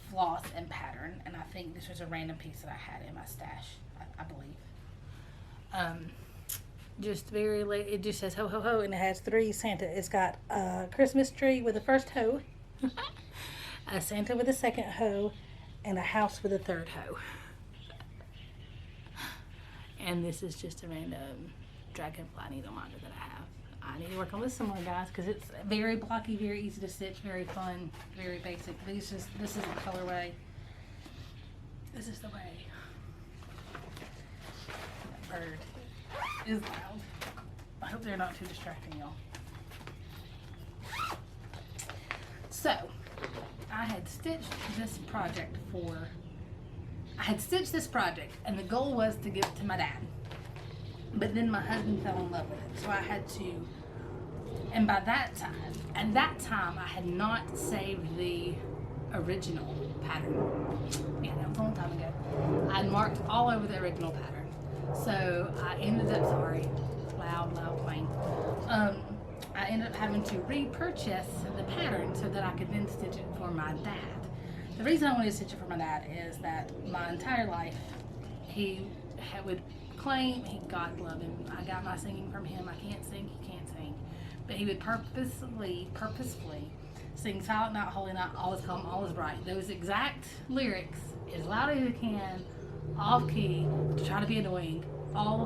floss and pattern, and I think this was a random piece that I had in my stash, I believe. Just very late. It just says ho ho ho, and it has 3 Santa. It's got a Christmas tree with the first hoe, a Santa with the second hoe, and a house with a third hoe. And this is just a random dragonfly needle minder that I have. I need to work on this some more, guys, because it's very blocky, very easy to stitch, very fun, very basic. This is the colorway. This is the way. That bird is loud. I hope they're not too distracting, y'all. So, I had stitched this project and the goal was to give it to my dad. But then my husband fell in love with it, so I had to, and at that time, I had not saved the original pattern. Yeah, that was a long time ago. I marked all over the original pattern. So I ended up, sorry, loud plane. I ended up having to repurchase the pattern so that I could then stitch it for my dad. The reason I wanted to stitch it for my dad is that my entire life, he would claim, God love him, I got my singing from him. I can't sing, he can't sing, but he would purposefully sing Silent Night, Holy Night, all is calm, all is bright. Those exact lyrics, as loud as you can, off key, to try to be annoying, all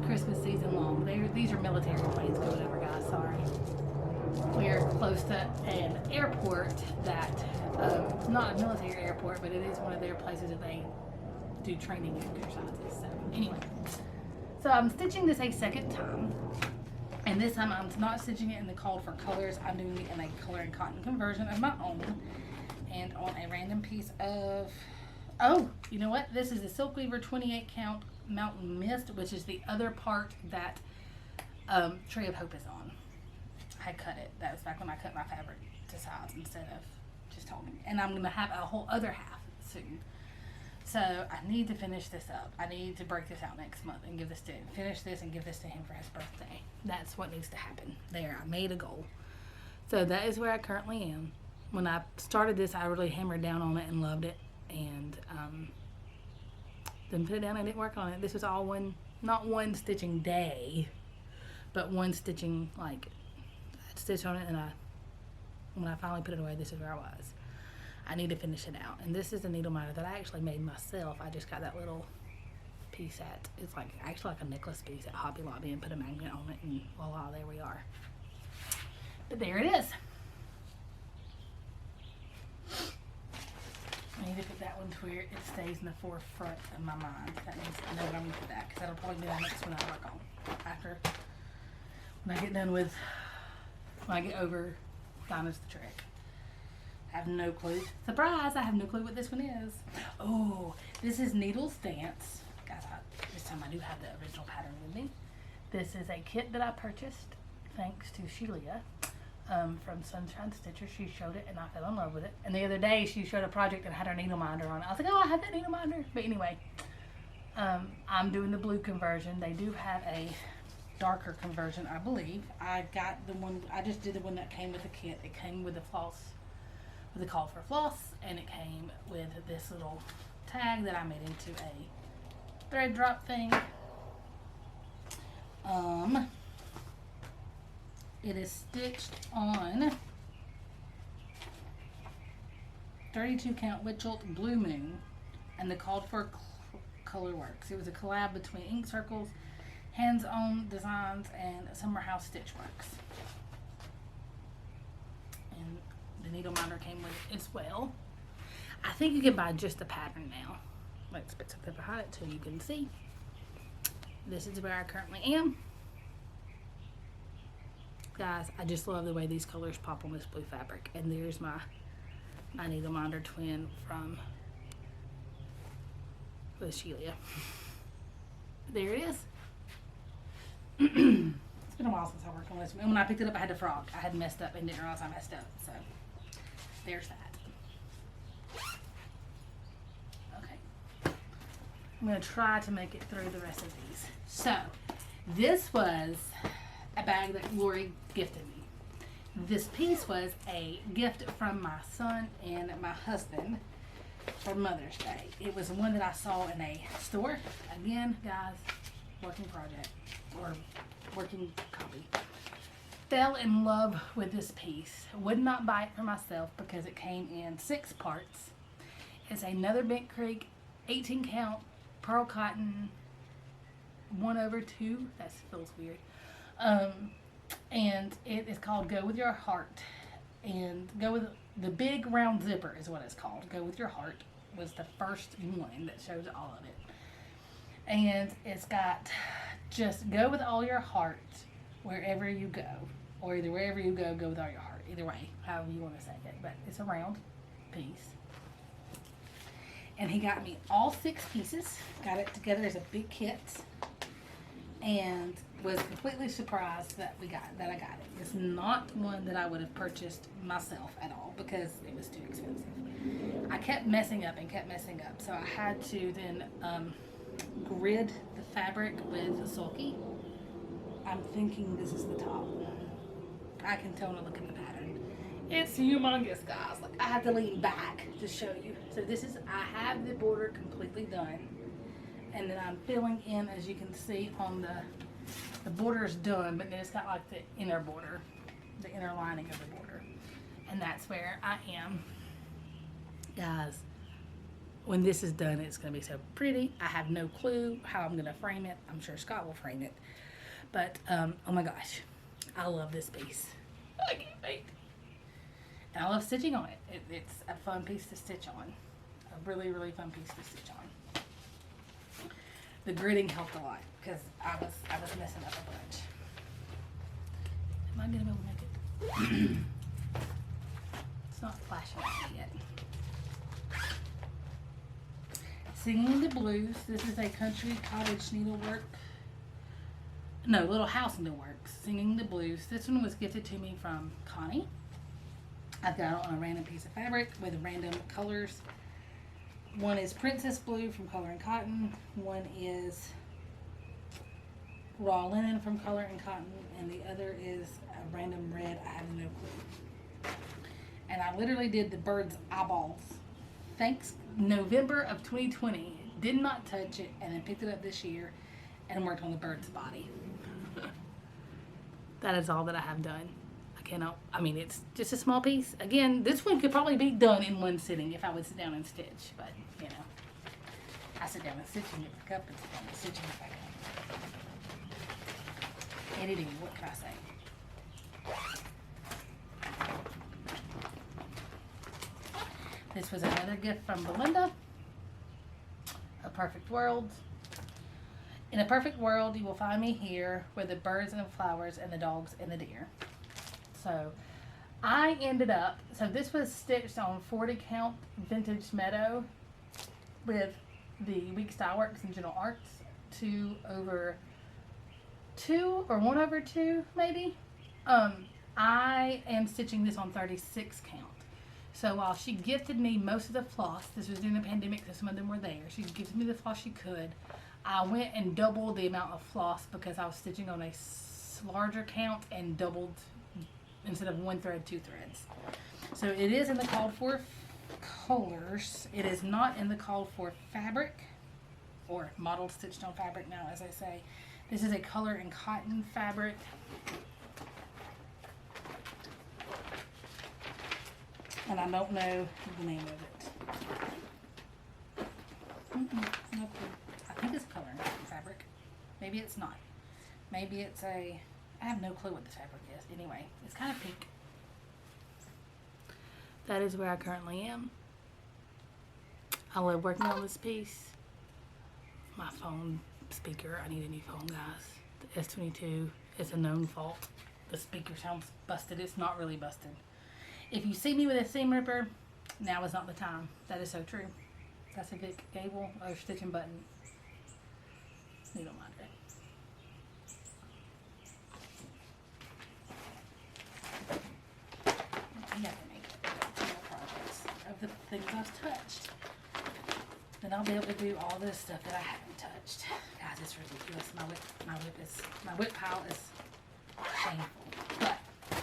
Christmas season long. These are military planes going over, guys, sorry. We're close to an airport that, not a military airport, but it is one of their places that they do training exercises. So anyway, so I'm stitching this a second time, and this time I'm not stitching it in the called for colors. I'm doing it in a color and cotton conversion of my own, and on a random piece of, oh, you know what, this is the Silk Weaver 28 count Mountain Mist, which is the other part that Tree of Hope is on. I cut it. That was back when I cut my fabric to size instead of just holding it, and I'm going to have a whole other half soon. So I need to finish this up. I need to break this out next month and give this to him. Finish this and give this to him for his birthday. That's what needs to happen. There, I made a goal. So that is where I currently am. When I started this, I really hammered down on it and loved it. And then put it down and didn't work on it. This was all not one stitching day, but one stitching, like, I'd stitch on it, and when I finally put it away, this is where I was. I need to finish it out. And this is a needle minder that I actually made myself. I just got that little piece it's actually like a necklace piece at Hobby Lobby and put a magnet on it, and voila, there we are. But there it is. I need to put that one to where it stays in the forefront of my mind. That means I know what I'm going to put that, because that'll probably be the next one I work on after, when I get done with, when I get over Dinah's the Trick. I have no clue. Surprise! I have no clue what this one is. Oh, this is Needles Dance. Guys, this time I do have the original pattern with me. This is a kit that I purchased thanks to Sheila from Sunshine Stitcher. She showed it and I fell in love with it. And the other day she showed a project and had her needle minder on it. I was like, oh, I have that needle minder. But anyway, I'm doing the blue conversion. They do have a darker conversion, I believe. I got the one, I just did the one that came with the kit. It came with the floss, with the call for floss, and it came with this little tag that I made into a thread drop thing. It is stitched on 32 count Witchelt Blue Moon, and the called for color works. It was a collab between Ink Circles, Hands On Designs, and Summer House Stitch Works. And the needle minder came with it as well. I think you can buy just the pattern now. Let's put something behind it so you can see. This is where I currently am. Guys, I just love the way these colors pop on this blue fabric. And there's my needle minder twin from with Sheila. There it is. It's been a while since I worked on this. And when I picked it up, I had a frog. I had messed up and didn't realize I messed up. So there's that. Okay. I'm going to try to make it through the rest of these. So this was a bag that Lori gifted me. This piece was a gift from my son and my husband for Mother's Day. It was one that I saw in a store. Again, guys, working project or working copy. Fell in love with this piece. Would not buy it for myself because it came in 6 parts. It's another Bent Creek 18 count pearl cotton 1/2. That feels weird. And it is called Go With Your Heart. And Go With the Big Round Zipper is what it's called. Go With Your Heart was the first one that shows all of it. And it's got just go with all your heart wherever you go. Or either wherever you go, go with all your heart. Either way, however you want to say it. But it's a round piece. And he got me all 6 pieces. Got it together as a big kit. And was completely surprised that I got it. It's not one that I would have purchased myself at all because it was too expensive. I kept messing up, so I had to then grid the fabric with sulky. I'm thinking this is the top. I can tell when I look at the pattern. It's humongous, guys. Like, I had to lean back to show you. So this is, I have the border completely done. And then I'm filling in, as you can see, on the border is done, but then it's got like the inner border, the inner lining of the border. And that's where I am. Guys, when this is done, it's going to be so pretty. I have no clue how I'm going to frame it. I'm sure Scott will frame it. But, oh my gosh, I love this piece. I can't wait. And I love stitching on it. It's a fun piece to stitch on. A really, really fun piece to stitch on. The gridding helped a lot because I was messing up a bunch. Am I going to be able to make it? It's not flashing at me yet. Singing the Blues. This is a country cottage needlework. No, Little House Needleworks. Singing the Blues. This one was gifted to me from Connie. I've got it on a random piece of fabric with random colors. One is Princess Blue from Color and Cotton. One is Raw Linen from Color and Cotton. And the other is a random red. I have no clue. And I literally did the bird's eyeballs. Thanks November of 2020. Did not touch it. And then picked it up this year and worked on the bird's body. That is all that I have done. I mean, it's just a small piece. Again, this one could probably be done in one sitting if I would sit down and stitch. But, you know, I sit down and stitch and get back up and sit down and stitch and get back up. Editing, what can I say? This was another gift from Belinda. A Perfect World. In a perfect world, you will find me here with the birds and the flowers and the dogs and the deer. So I ended up, so this was stitched on 40 count vintage meadow with the Week Style Works and Gentle Arts 2/2 or 1/2 maybe. I am stitching this on 36 count. So while she gifted me most of the floss, this was during the pandemic, so some of them were there. She gifted me the floss she could. I went and doubled the amount of floss because I was stitching on a larger count and doubled, instead of 1 thread, 2 threads. So it is in the called for colors. It is not in the called for fabric, or modeled stitched on fabric now, as I say. This is a color and cotton fabric. And I don't know the name of it. No clue. I think it's color and cotton fabric. Maybe it's not. Maybe it's I have no clue what this fabric is. Anyway, it's kind of pink. That is where I currently am. I love working on this piece. My phone speaker, I need a new phone, guys. The S22, it's a known fault. The speaker sounds busted. It's not really busted. If you see me with a seam ripper, now is not the time. That is so true. That's a Vic Gable or Stitchnbutton needle minder. I never make progress of the things I've touched. Then I'll be able to do all this stuff that I haven't touched. Guys, it's ridiculous. My whip pile is shameful. But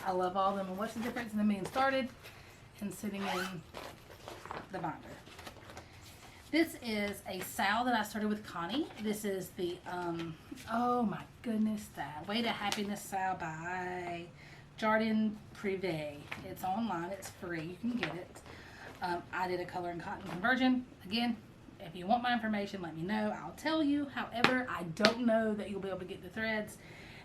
I love all of them. And what's the difference in them being started and sitting in the binder? This is a sow that I started with Connie. This is the, oh my goodness, the Way to Happiness sow by Jardin Privé. It's online. It's free. You can get it. I did a color and cotton conversion. Again, if you want my information, let me know. I'll tell you. However, I don't know that you'll be able to get the threads.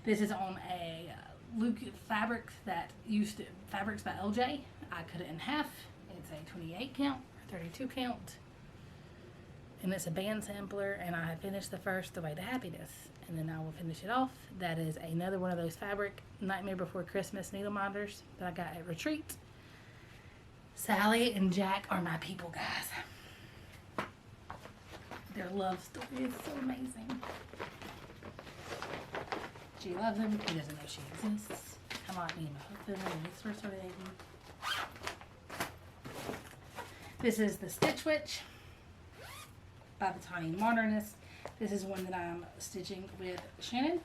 This is on a Luke fabric that used to, Fabrics by LJ. I cut it in half. It's a 28 count or 32 count. And it's a band sampler, and I finished the first, The Way to Happiness. And then I will finish it off. That is another one of those fabric Nightmare Before Christmas needle minders that I got at Retreat. Sally and Jack are my people, guys. Their love story is so amazing. She loves him. He doesn't know she exists. Kind of like me and my husband when we first started dating. This is the Stitch Witch by the Tiny Modernist. This is one that I'm stitching with Shannon.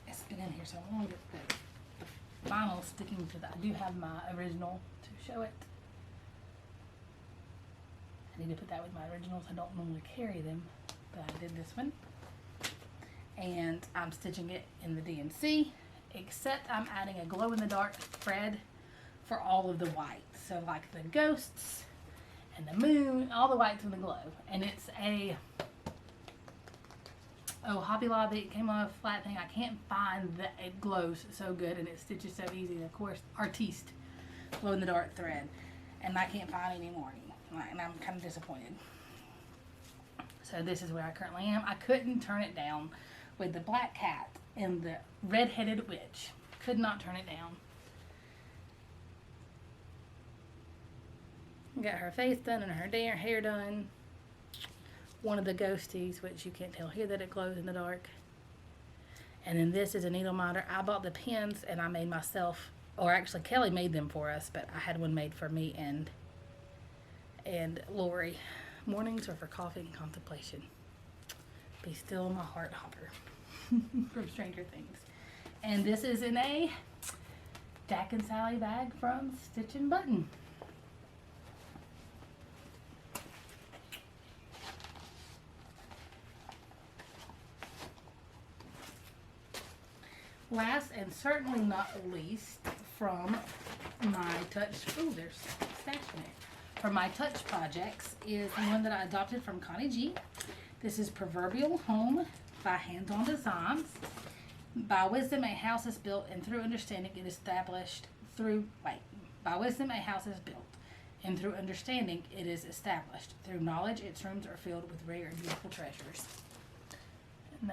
It's been in here so long that the vinyl sticking to that. I do have my original to show it. I need to put that with my originals. I don't normally carry them, but I did this one. And I'm stitching it in the DNC, except I'm adding a glow-in-the-dark thread for all of the whites. So like the ghosts and the moon, all the whites and the glow. And it's a, oh, Hobby Lobby, it came on a flat thing. I can't find that it glows so good and it stitches so easy. And of course, Artiste glow-in-the-dark thread. And I can't find any more. And I'm kind of disappointed. So this is where I currently am. I couldn't turn it down with the black cat and the red-headed witch. Could not turn it down. Got her face done and her hair done. One of the ghosties, which you can't tell here that it glows in the dark. And then this is a needle minder. I bought the pins and I made myself, or actually Kelly made them for us, but I had one made for me and Lori. Mornings are for coffee and contemplation. Be still my heart hopper from Stranger Things. And this is in a Jack and Sally bag from Stitchnbutton. Last and certainly not least, from my touch, oh, there's stash in it. For my touch projects is the one that I adopted from Connie G. This is Proverbial Home by Hands On Designs. By wisdom, a house is built, and through understanding, it is established through, By wisdom a house is built, and through understanding it is established. Through knowledge its rooms are filled with rare and beautiful treasures. And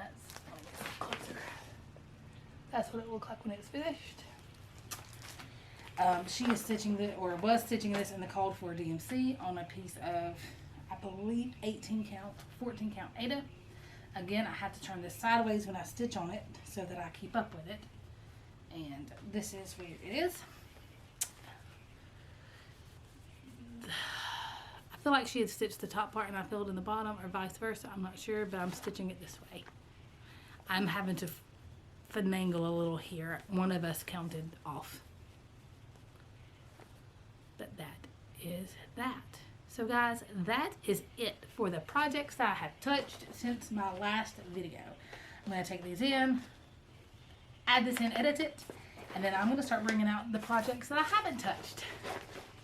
that's what it looked like when it's finished. She is stitching was stitching this in the called for DMC on a piece of, I believe, 14 count Ada. Again, I have to turn this sideways when I stitch on it so that I keep up with it. And this is where it is. I feel like she had stitched the top part and I filled in the bottom, or vice versa. I'm not sure, but I'm stitching it this way. I'm having to finagle a little here. One of us counted off. But that is that. So guys, that is it for the projects that I have touched since my last video. I'm going to take these in, add this in, edit it, and then I'm going to start bringing out the projects that I haven't touched.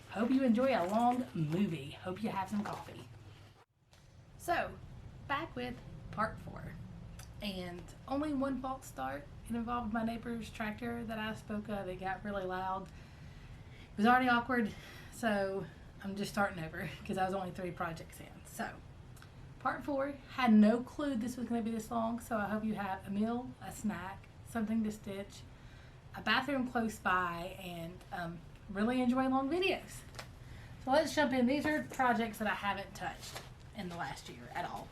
Hope you enjoy a long movie. Hope you have some coffee. So, back with part 4. And only one false start. It involved my neighbor's tractor that I spoke of. It got really loud. It was already awkward, so I'm just starting over because I was only 3 projects in. So, part 4, had no clue this was going to be this long, so I hope you have a meal, a snack, something to stitch, a bathroom close by, and really enjoy long videos. So let's jump in. These are projects that I haven't touched in the last year at all.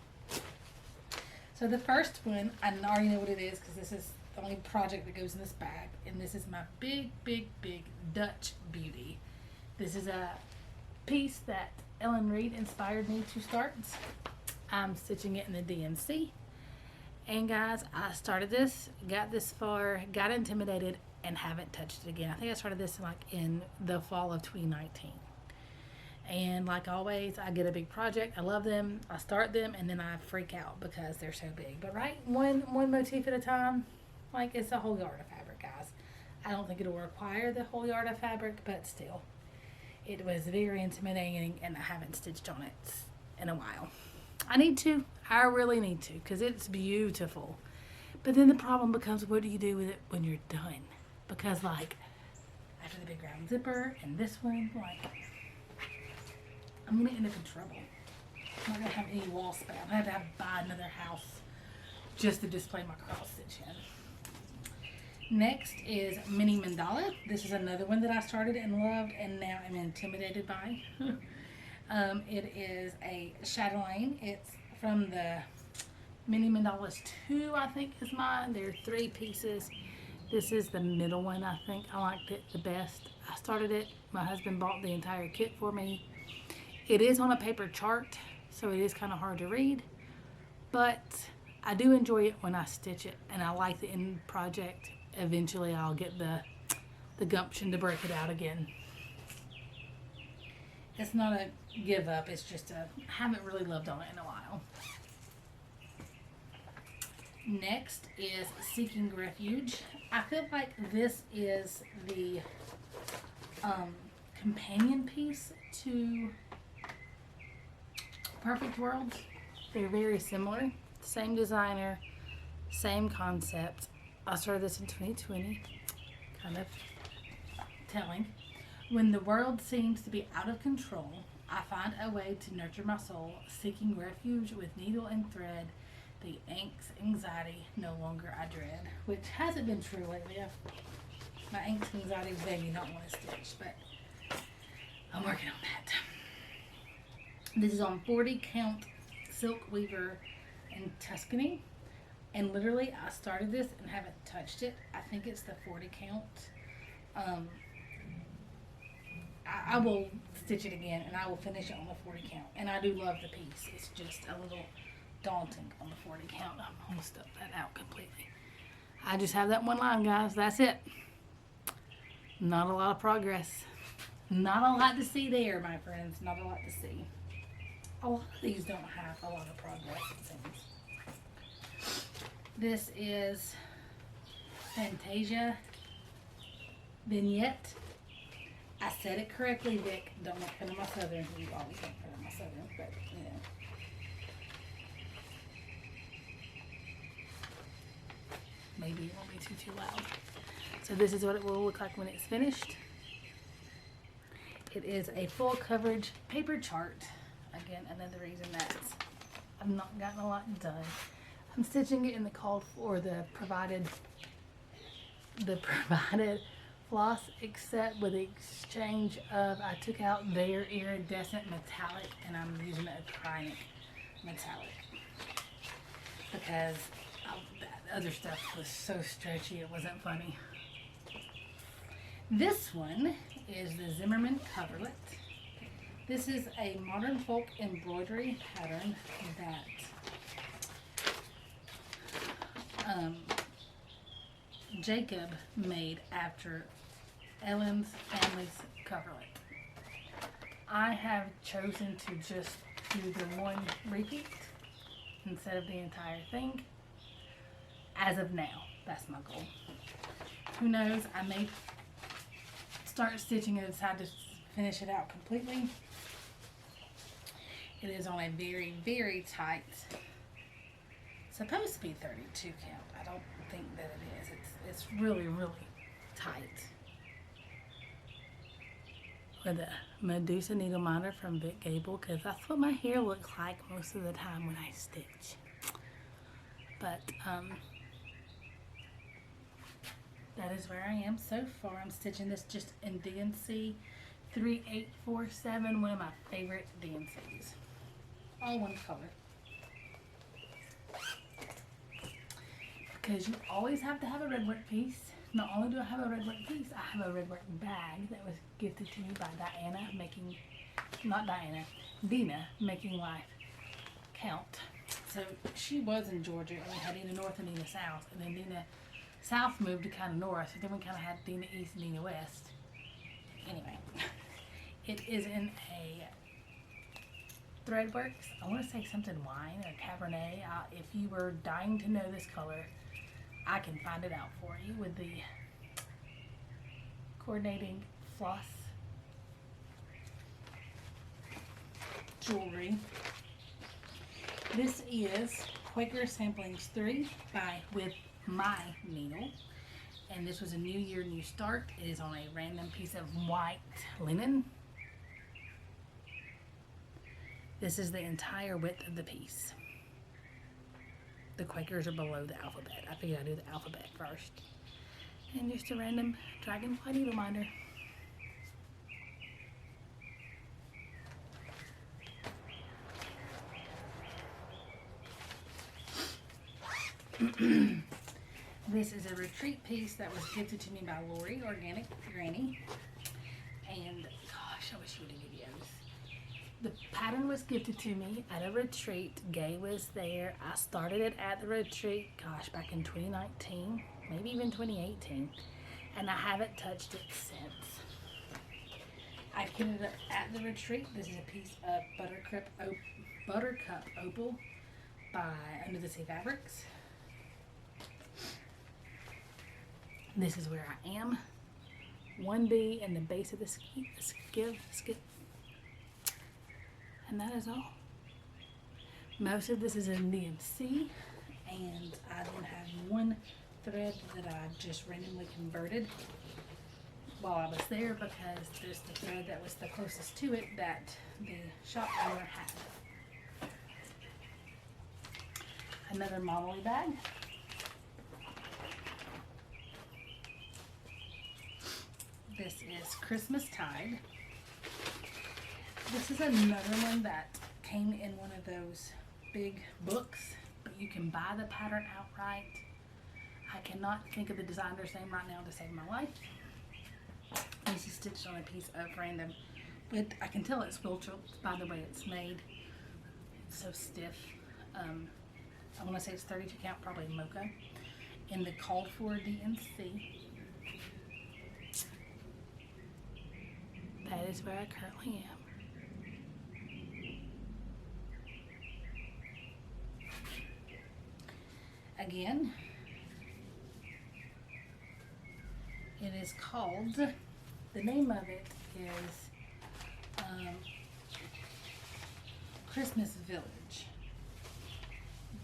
So the first one, I already know what it is because this is the only project that goes in this bag, and this is my big, big, big Dutch beauty. This is a piece that Ellen Reed inspired me to start. I'm stitching it in the DMC. And guys, I started this, got this far, got intimidated, and haven't touched it again. I think I started this in the fall of 2019. And like always, I get a big project. I love them. I start them, and then I freak out because they're so big. But right, one motif at a time. Like, it's a whole yard of fabric, guys. I don't think it'll require the whole yard of fabric, but still. It was very intimidating, and I haven't stitched on it in a while. I need to. I really need to, because it's beautiful. But then the problem becomes, what do you do with it when you're done? Because, like, after the big round zipper and this one, like, I'm going to end up in trouble. I'm not going to have any wall space. I'm going to have to buy another house just to display my cross stitch in. Next is Mini Mandala. This is another one that I started and loved and now I'm intimidated by. It is a chatelaine. It's from the Mini Mandalas 2, I think is mine. There are 3 pieces. This is the middle one, I think. I liked it the best. I started it. My husband bought the entire kit for me. It is on a paper chart, so it is kind of hard to read. But I do enjoy it when I stitch it, and I like the end project. Eventually, I'll get the gumption to break it out again. It's not a give up. It's just I haven't really loved on it in a while. Next is Seeking Refuge. I feel like this is the companion piece to Perfect World. They're very similar. Same designer, same concept. I started this in 2020. Kind of telling. When the world seems to be out of control, I find a way to nurture my soul, seeking refuge with needle and thread. The angst, anxiety, no longer I dread. Which hasn't been true lately. My angst, anxiety is making me not want to stitch, but I'm working on that. This is on 40 count silk weaver in Tuscany. And literally, I started this and haven't touched it. I think it's the 40 count. I will stitch it again and I will finish it on the 40 count. And I do love the piece. It's just a little daunting on the 40 count. I'm going to stuff that out completely. I just have that one line, guys. That's it. Not a lot of progress. Not a lot to see there, my friends. Not a lot to see. A lot of these don't have a lot of progress, it seems. This is Fantasia Vignette. I said it correctly, Vic. Don't make fun of my southern. You always make fun of my southern, but you know. Maybe it won't be too loud. So this is what it will look like when it's finished. It is a full coverage paper chart. Again, another reason that I've not gotten a lot done. I'm stitching it in the provided floss, except with the exchange of I took out their iridescent metallic and I'm using acrylic metallic because that other stuff was so stretchy it wasn't funny. This one is the Zimmerman coverlet. This is a modern folk embroidery pattern that Jacob made after Ellen's family's coverlet. I have chosen to just do the one repeat instead of the entire thing. As of now, that's my goal. Who knows, I may start stitching and decide to finish it out completely. It is on a very, very tight, supposed to be 32 count. I don't think that it is. It's really, really tight. With a Medusa needle minder from Vic Gable, because that's what my hair looks like most of the time when I stitch. But that is where I am so far. I'm stitching this just in DNC 3847, one of my favorite DNCs. All one color. Because you always have to have a red work piece. Not only do I have a red work piece, I have a red work bag that was gifted to me by Dena, making life count. So she was in Georgia, and we had Dena North and Dena South, and then Dena South moved to kind of north, so then we kind of had Dena East and Dena West. Anyway, it is in a Threadworks, I want to say something wine or Cabernet. If you were dying to know this color, I can find it out for you with the coordinating floss jewelry. This is Quaker Samplings 3 with my needle. And this was a New Year, New Start. It is on a random piece of white linen. This is the entire width of the piece. The Quakers are below the alphabet. I figured I'd do the alphabet first. And just a random dragonfly needle minder. This is a retreat piece that was gifted to me by Lori, Organic Granny. And gosh, I wish you would have videos. The pattern was gifted to me at a retreat. Gay was there. I started it at the retreat, gosh, back in 2019, maybe even 2018. And I haven't touched it since. I kitted it up at the retreat. This is a piece of Buttercup Opal by Under the Sea Fabrics. This is where I am. 1B in the base of the skip. And that is all. Most of this is in DMC, and I then have one thread that I just randomly converted while I was there because there's the thread that was the closest to it that the shop owner had. Another Molly bag. This is Christmas Tide. This is another one that came in one of those big books, but you can buy the pattern outright. I cannot think of the designer's name right now to save my life. This is stitched on a piece of random, but I can tell it's Quiltril by the way it's made. It's so stiff. I want to say it's 32 count, probably mocha, in the called for DNC. That is where I currently am. Again, it is called, the name of it is Christmas Village.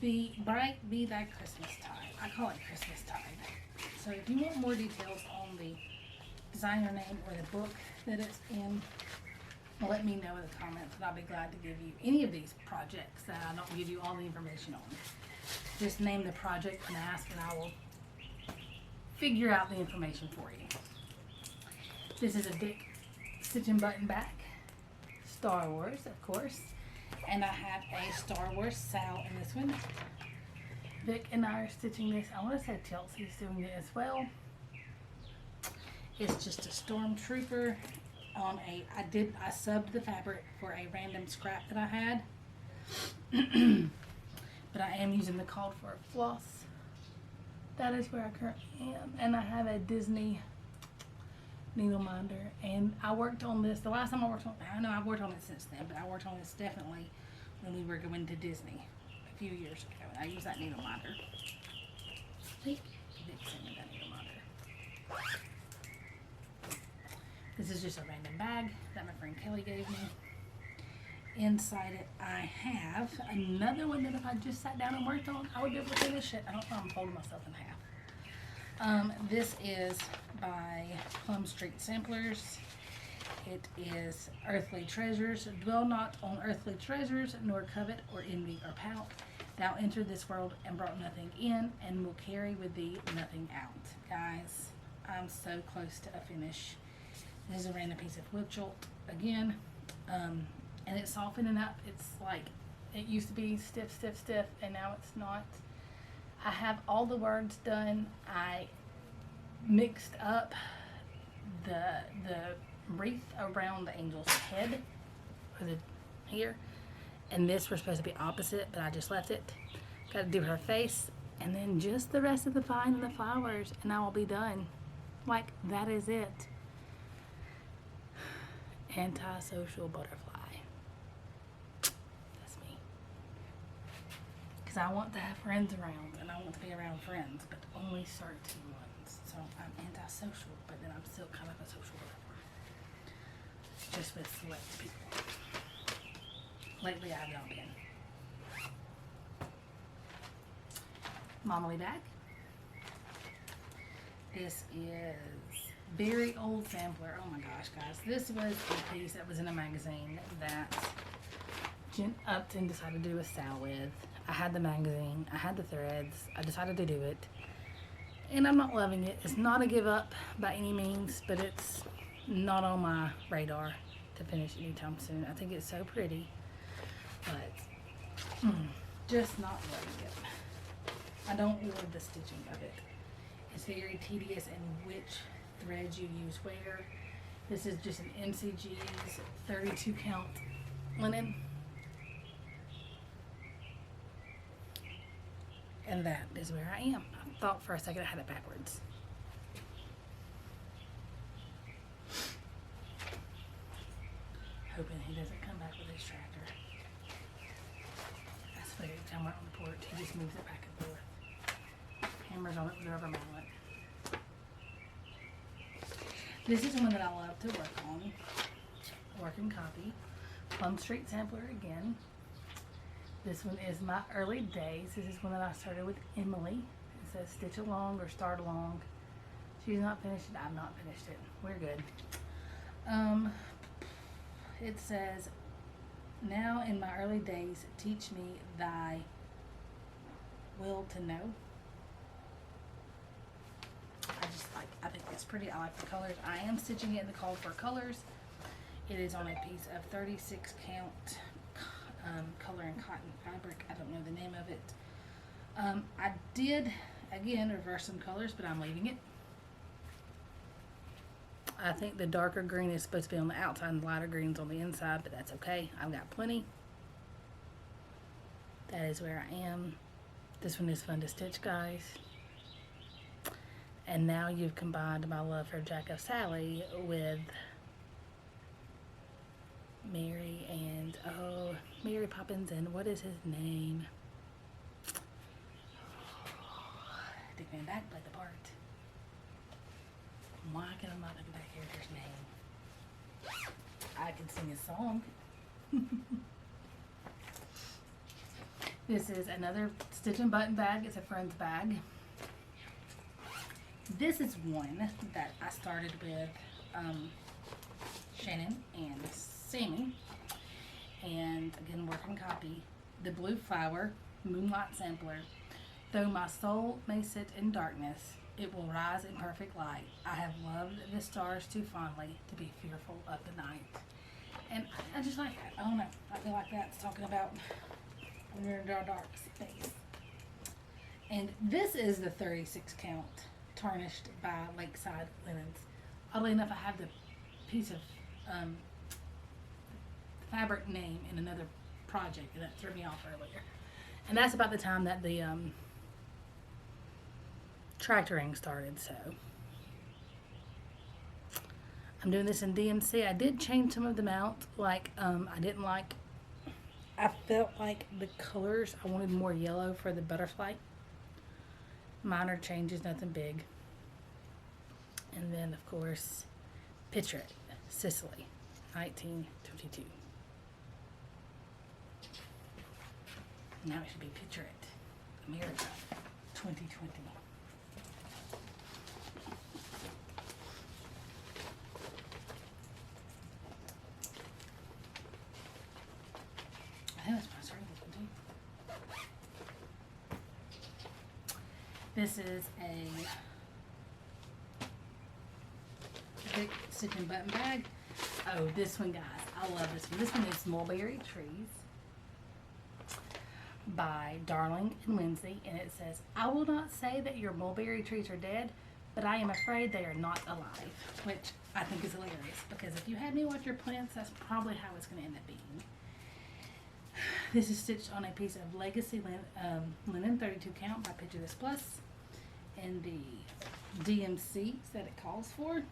Be bright, be thy Christmas tide. I call it Christmas Tide. So if you want more details on the designer name or the book that it's in, let me know in the comments, and I'll be glad to give you any of these projects that I don't give you all the information on. Just name the project and ask, and I will figure out the information for you. This is a big Stitchnbutton bag, Star Wars, of course, and I have a Star Wars Sal in this one. Vic and I are stitching this. I want to say Chelsea's doing it as well. It's just a stormtrooper on a, I subbed the fabric for a random scrap that I had. But I am using the called for floss. That is where I currently am. And I have a Disney needle minder. And I worked on this, the last time I worked on, I know I've worked on it since then, but I worked on this definitely when we were going to Disney a few years ago. And I used that needle minder. See? Vic sent me that needle minder. This is just a random bag that my friend Kelly gave me. Inside it, I have another one that if I just sat down and worked on, I would be able to finish it. I don't know, I'm folding myself in half. This is by Plum Street Samplers. It is Earthly Treasures. Dwell not on earthly treasures, nor covet or envy or pout. Thou entered this world and brought nothing in, and will carry with thee nothing out. Guys, I'm so close to a finish. This is a random piece of Wilchel again, and it's softening up. It's like, it used to be stiff, stiff, stiff, and now it's not. I have all the words done. I mixed up the wreath around the angel's head, or the here, and this was supposed to be opposite, but I just left it. Got to do her face, and then just the rest of the vine and the flowers, and I will be done. Like, that is it. Antisocial butterfly. That's me. Because I want to have friends around, and I want to be around friends, but only certain ones. So I'm antisocial, but then I'm still kind of a social butterfly. Just with select people. Lately I've not been. Marlene bag. This is very old sampler. Oh my gosh, guys. This was a piece that was in a magazine that Jen Upton decided to do a Sal with. I had the magazine. I had the threads. I decided to do it. And I'm not loving it. It's not a give up by any means, but it's not on my radar to finish anytime soon. I think it's so pretty, but just not loving it. I don't love the stitching of it. It's very tedious in which threads you use where. This is just an MCG's 32 count linen. And that is where I am. I thought for a second I had it backwards. Hoping he doesn't come back with his tractor. I swear every time we're on the porch, he just moves it back and forth. Hammers on it with a rubber mallet. This is one that I love to work on. Work and copy. Plum Street Sampler again. This one is My Early Days. This is one that I started with Emily. It says stitch along or start along. She's not finished it. I've not finished it. We're good. It says, now in my early days, teach me thy will to know. I think it's pretty. I like the colors. I am stitching it in the called for colors. It is on a piece of 36 count color and cotton fabric. I don't know the name of it. I did, again, reverse some colors, but I'm leaving it. I think the darker green is supposed to be on the outside and the lighter green's on the inside, but that's okay. I've got plenty. That is where I am. This one is fun to stitch, guys. And now you've combined my love for Jack of Sally with Mary and, oh, Mary Poppins and what is his name? Dick Van Dyke played the part. Why can I not think of that character's name? I can sing his song. This is another Stitchnbutton bag. It's a friend's bag. This is one that I started with Shannon and Sammy, and again working copy. The Blue Flower Moonlight Sampler. Though my soul may sit in darkness, it will rise in perfect light. I have loved the stars too fondly to be fearful of the night. And I just like that. I don't know. I feel like that's talking about when you're in a dark space. And this is the 36 count tarnished by Lakeside Linens. Oddly enough, I have the piece of fabric name in another project, and that threw me off earlier. And that's about the time that the tractoring started, so I'm doing this in DMC. I did change some of them out. Like, I felt like the colors, I wanted more yellow for the butterfly. Minor changes, nothing big. And then, of course, Picture It, Sicily, 1922. Now it should be Picture It, America, 2020. I think that's my starting one too. This is a big Stitchnbutton bag. Oh, this one, guys. I love this one. This one is Mulberry Trees by Darling and Lindsay, and it says, I will not say that your mulberry trees are dead, but I am afraid they are not alive, which I think is hilarious, because if you had me watch your plants, that's probably how it's going to end up being. This is stitched on a piece of Legacy linen 32 count by Picture This Plus, and the DMCs that it calls for.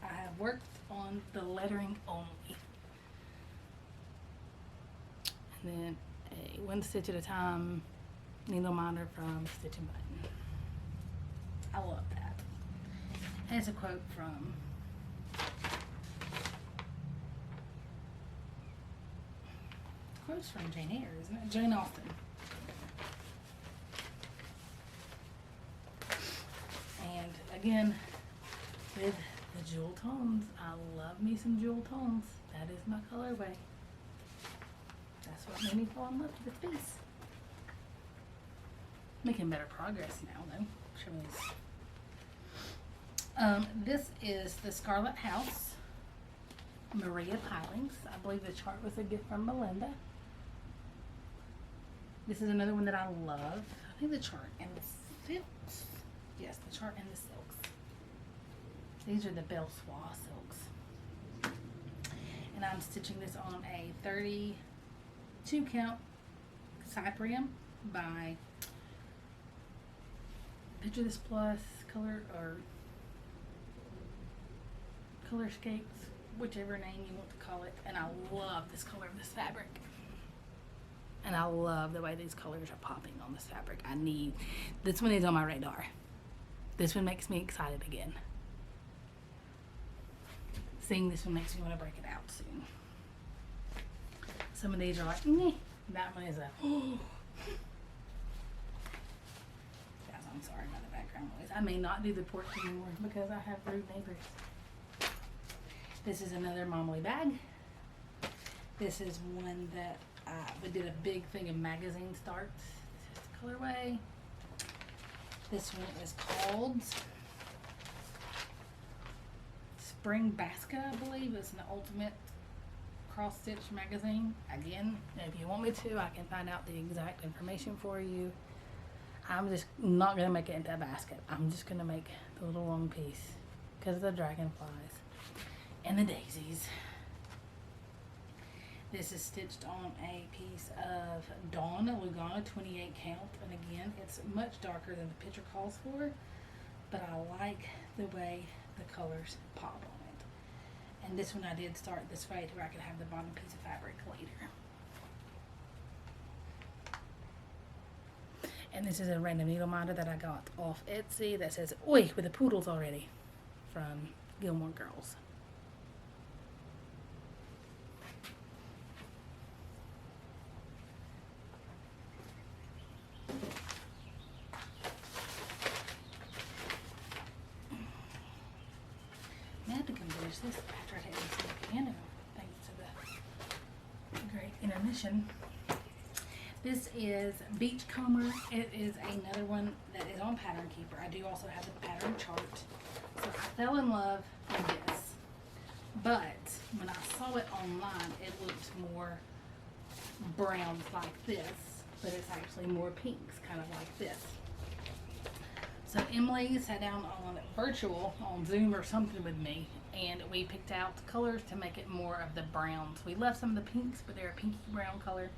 I have worked on the lettering only. And then a one stitch at a time needle minder from Stitchnbutton. I love that. And it's a quote from Jane Eyre, isn't it? Jane Austen. And again, with the jewel tones, I love me some jewel tones. That is my colorway. That's what made me fall in love with this piece. Making better progress now, though. This is the Scarlet House, Maria Pilings. I believe the chart was a gift from Belinda. This is another one that I love. I think the chart and the silks. Yes, the chart and the silks. These are the Belle Soie silks. And I'm stitching this on a 32 count Cyprium by Picture This Plus, Colorscapes, whichever name you want to call it. And I love this color of this fabric. And I love the way these colors are popping on this fabric. This one is on my radar. This one makes me excited again. Seeing this one makes me want to break it out soon. Some of these are like, meh. That one is a, oh. Guys, I'm sorry about the background noise. I may not do the porch anymore because I have rude neighbors. This is another Momly bag. This is one that we did a big thing of magazine starts. This is the colorway. This one is called Spring Basket, I believe. It's an ultimate cross stitch magazine. Again, if you want me to, I can find out the exact information for you. I'm just not going to make it into a basket. I'm just going to make the little long piece because of the dragonflies and the daisies. This is stitched on a piece of Dawn Lugana 28 count, and again, it's much darker than the picture calls for, but I like the way the colors pop on it. And this one I did start this way to where I could have the bottom piece of fabric later. And this is a random needle minder that I got off Etsy that says, "Oi," with the poodles already, from Gilmore Girls. can finish this after I take this to the piano, thanks to the great intermission. This is Beachcomber. It is another one that is on Pattern Keeper. I do also have the pattern chart. So I fell in love with this. But when I saw it online, it looked more browns like this, but it's actually more pinks, kind of like this. So Emily sat down on virtual, on Zoom or something with me, and we picked out colors to make it more of the browns. We left some of the pinks, but they're a pinky brown color.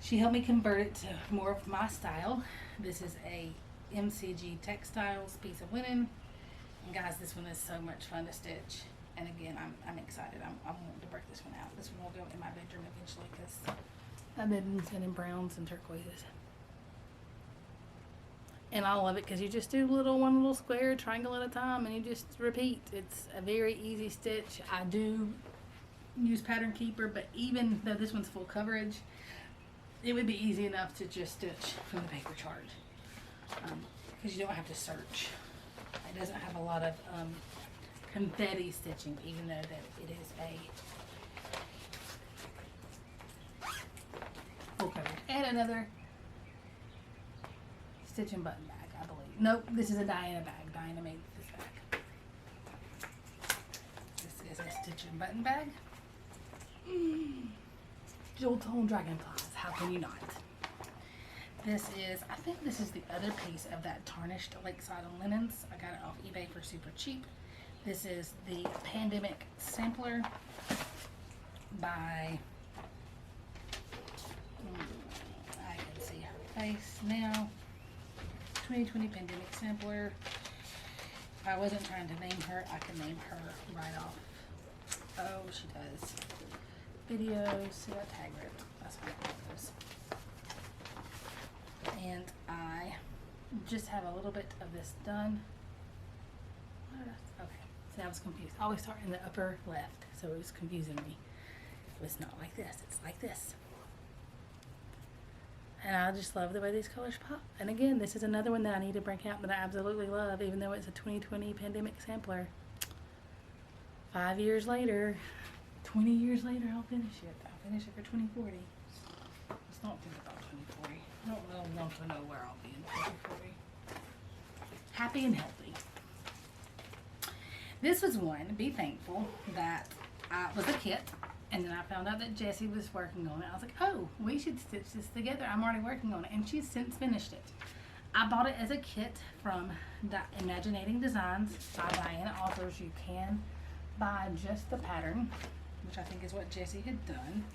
She helped me convert it to more of my style. This is a MCG Textiles piece of linen. And guys, this one is so much fun to stitch. And again, I'm excited. I'm wanting to break this one out. This one will go in my bedroom eventually because I've been sending browns and turquoises. And I love it because you just do one little square triangle at a time and you just repeat. It's a very easy stitch. I do use Pattern Keeper, but even though this one's full coverage, it would be easy enough to just stitch from the paper chart because you don't have to search. It doesn't have a lot of confetti stitching, even though that it is a full coverage. And another Stitchnbutton bag, I believe. Nope, this is a Dena bag. Dena made this bag. This is a Stitchnbutton bag. Jewel Tone Dragonflies, how can you not? This is, I think this is the other piece of that tarnished Lakeside on linens. I got it off eBay for super cheap. This is the Pandemic Sampler by, I can see her face now. 2020 Pandemic Sampler. If I wasn't trying to name her, I could name her right off. Oh, she does. Videos, see I tag her. That's what it is. And I just have a little bit of this done. Okay, see I was confused. I always start in the upper left, so it was confusing me. It was not like this, it's like this. And I just love the way these colors pop. And again, this is another one that I need to break out that I absolutely love, even though it's a 2020 Pandemic Sampler. 5 years later, 20 years later, I'll finish it. I'll finish it for 2040. Let's not think about 2040. I don't really want to know where I'll be in 2040. Happy and healthy. This was one, be thankful, that was a kit. And then I found out that Jessie was working on it. I was like, oh, we should stitch this together. I'm already working on it. And she's since finished it. I bought it as a kit from Imaginating Designs by Diana Authors. You can buy just the pattern, which I think is what Jessie had done.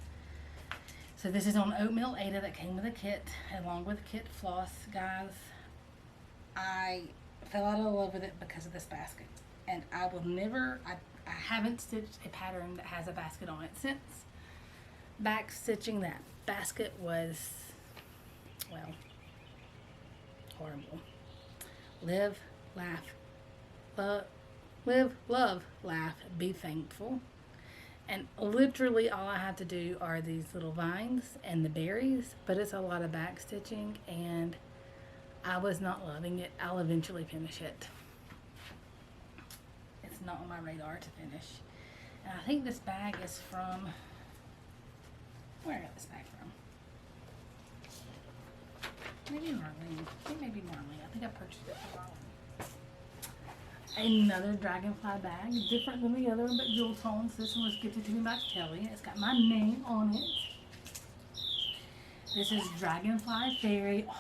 So this is on Oatmeal Ada that came with a kit, along with kit floss. Guys, I fell out of love with it because of this basket. And I will never... I haven't stitched a pattern that has a basket on it since. Back stitching that basket was, well, horrible. Live, love, laugh, be thankful. And literally all I have to do are these little vines and the berries, but it's a lot of back stitching and I was not loving it. I'll eventually finish it. Not on my radar to finish. And I think this bag is from, where I got this bag from? Maybe Marlene. I think maybe Marlene. I think I purchased it from Marlene. Another Dragonfly bag, different than the other one, but jewel tones. This one was gifted to me by Kelly. It's got my name on it. This is Dragonfly Fairy. Oh,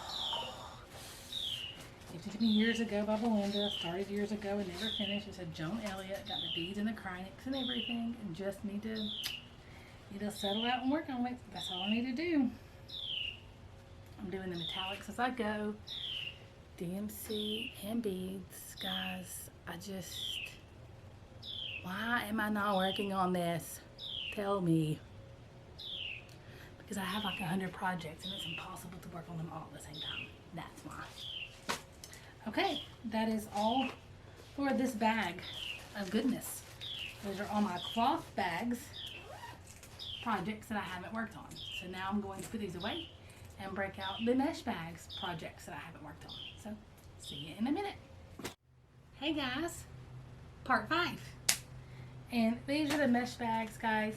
gifted to me years ago by Belinda. Started years ago and never finished. It said Joan Elliott. Got the beads and the cryonics and everything. And just need to settle out and work on it. That's all I need to do. I'm doing the metallics as I go. DMC and beads. Guys, why am I not working on this? Tell me. Because I have like 100 projects and it's impossible to work on them all at the same time. That's why. Okay, that is all for this bag of goodness. Those are all my cloth bags projects that I haven't worked on. So now I'm going to put these away and break out the mesh bags projects that I haven't worked on. So see you in a minute. Hey guys, part 5. And these are the mesh bags, guys.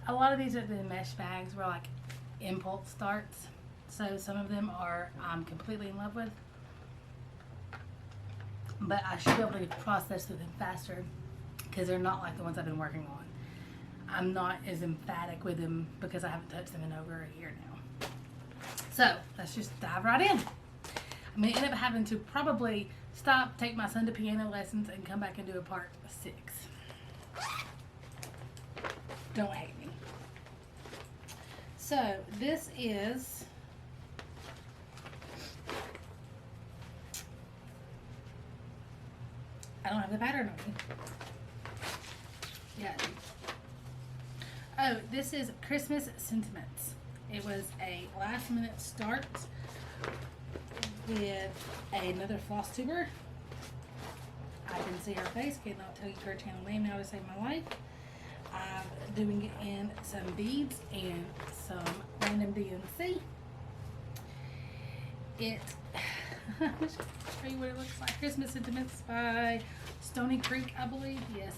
A lot of these are the mesh bags where like impulse starts. So some of them are I'm completely in love with. But I should be able to process through them faster because they're not like the ones I've been working on. I'm not as emphatic with them because I haven't touched them in over a year now. So let's just dive right in. I'm going to end up having to probably stop, take my son to piano lessons, and come back and do a part 6. Don't hate me. So this is I don't have the pattern on me. Yeah. Oh, this is Christmas Sentiments. It was a last minute start with another Flosstuber. I can see her face, cannot tell you her channel name now to save my life. I'm doing it in some beads and some random DMC. I'll show you what it looks like. Christmas Sentiments by Stony Creek, I believe. Yes.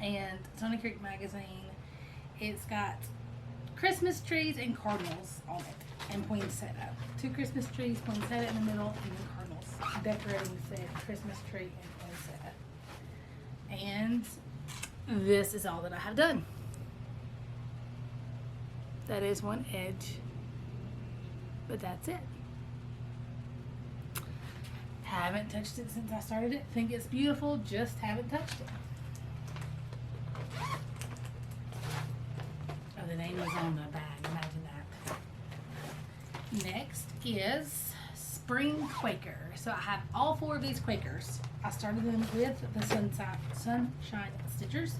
And Stony Creek magazine. It's got Christmas trees and cardinals on it. And poinsettia. 2 Christmas trees, poinsettia in the middle, and then cardinals. Decorating said Christmas tree and poinsettia. And this is all that I have done. That is one edge. But that's it. Haven't touched it since I started it. Think it's beautiful, just haven't touched it. Oh, the name was on the bag. Imagine that. Next is Spring Quaker. So I have all 4 of these Quakers. I started them with the Sunshine Stitchers.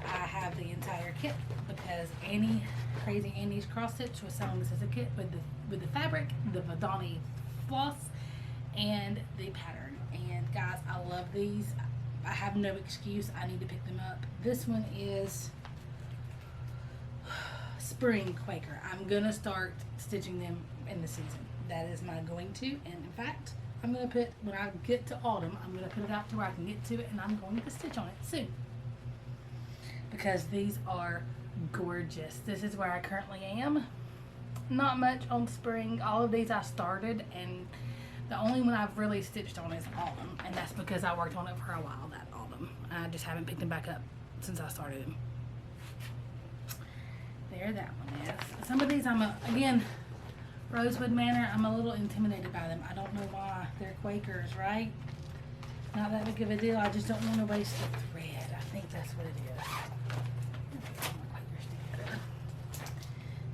I have the entire kit because Crazy Annie's cross stitch was selling this as a kit with the fabric, the Vonna floss, and the pattern. And guys, I love these. I have no excuse. I need to pick them up. This one is Spring Quaker. I'm gonna start stitching them in the season. That is my going to. And in fact, I'm gonna put, when I get to autumn, I'm gonna put it out to where I can get to it, and I'm going to stitch on it soon because these are gorgeous. This is where I currently am. Not much on spring. All of these I started, and the only one I've really stitched on is autumn, and that's because I worked on it for a while that autumn. I just haven't picked them back up since I started them. There, that one is. Some of these again, Rosewood Manor, I'm a little intimidated by them. I don't know why. They're Quakers, right? Not that big of a deal. I just don't want to waste the thread. I think that's what it is.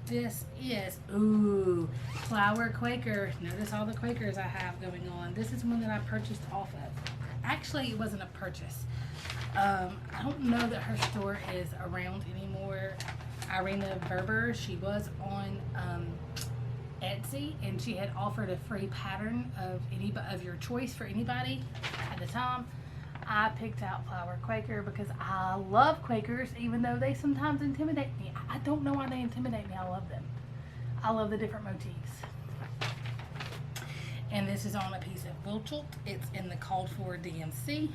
This is, ooh, Flower Quaker. Notice all the Quakers I have going on. This is one that I purchased off of. Actually, it wasn't a purchase. I don't know that her store is around anymore. Irina Berber, she was on Etsy, and she had offered a free pattern of your choice for anybody at the time. I picked out Flower Quaker because I love Quakers, even though they sometimes intimidate me. I don't know why they intimidate me. I love them. I love the different motifs. And this is on a piece of Wilchelt. It's in the called for DMC.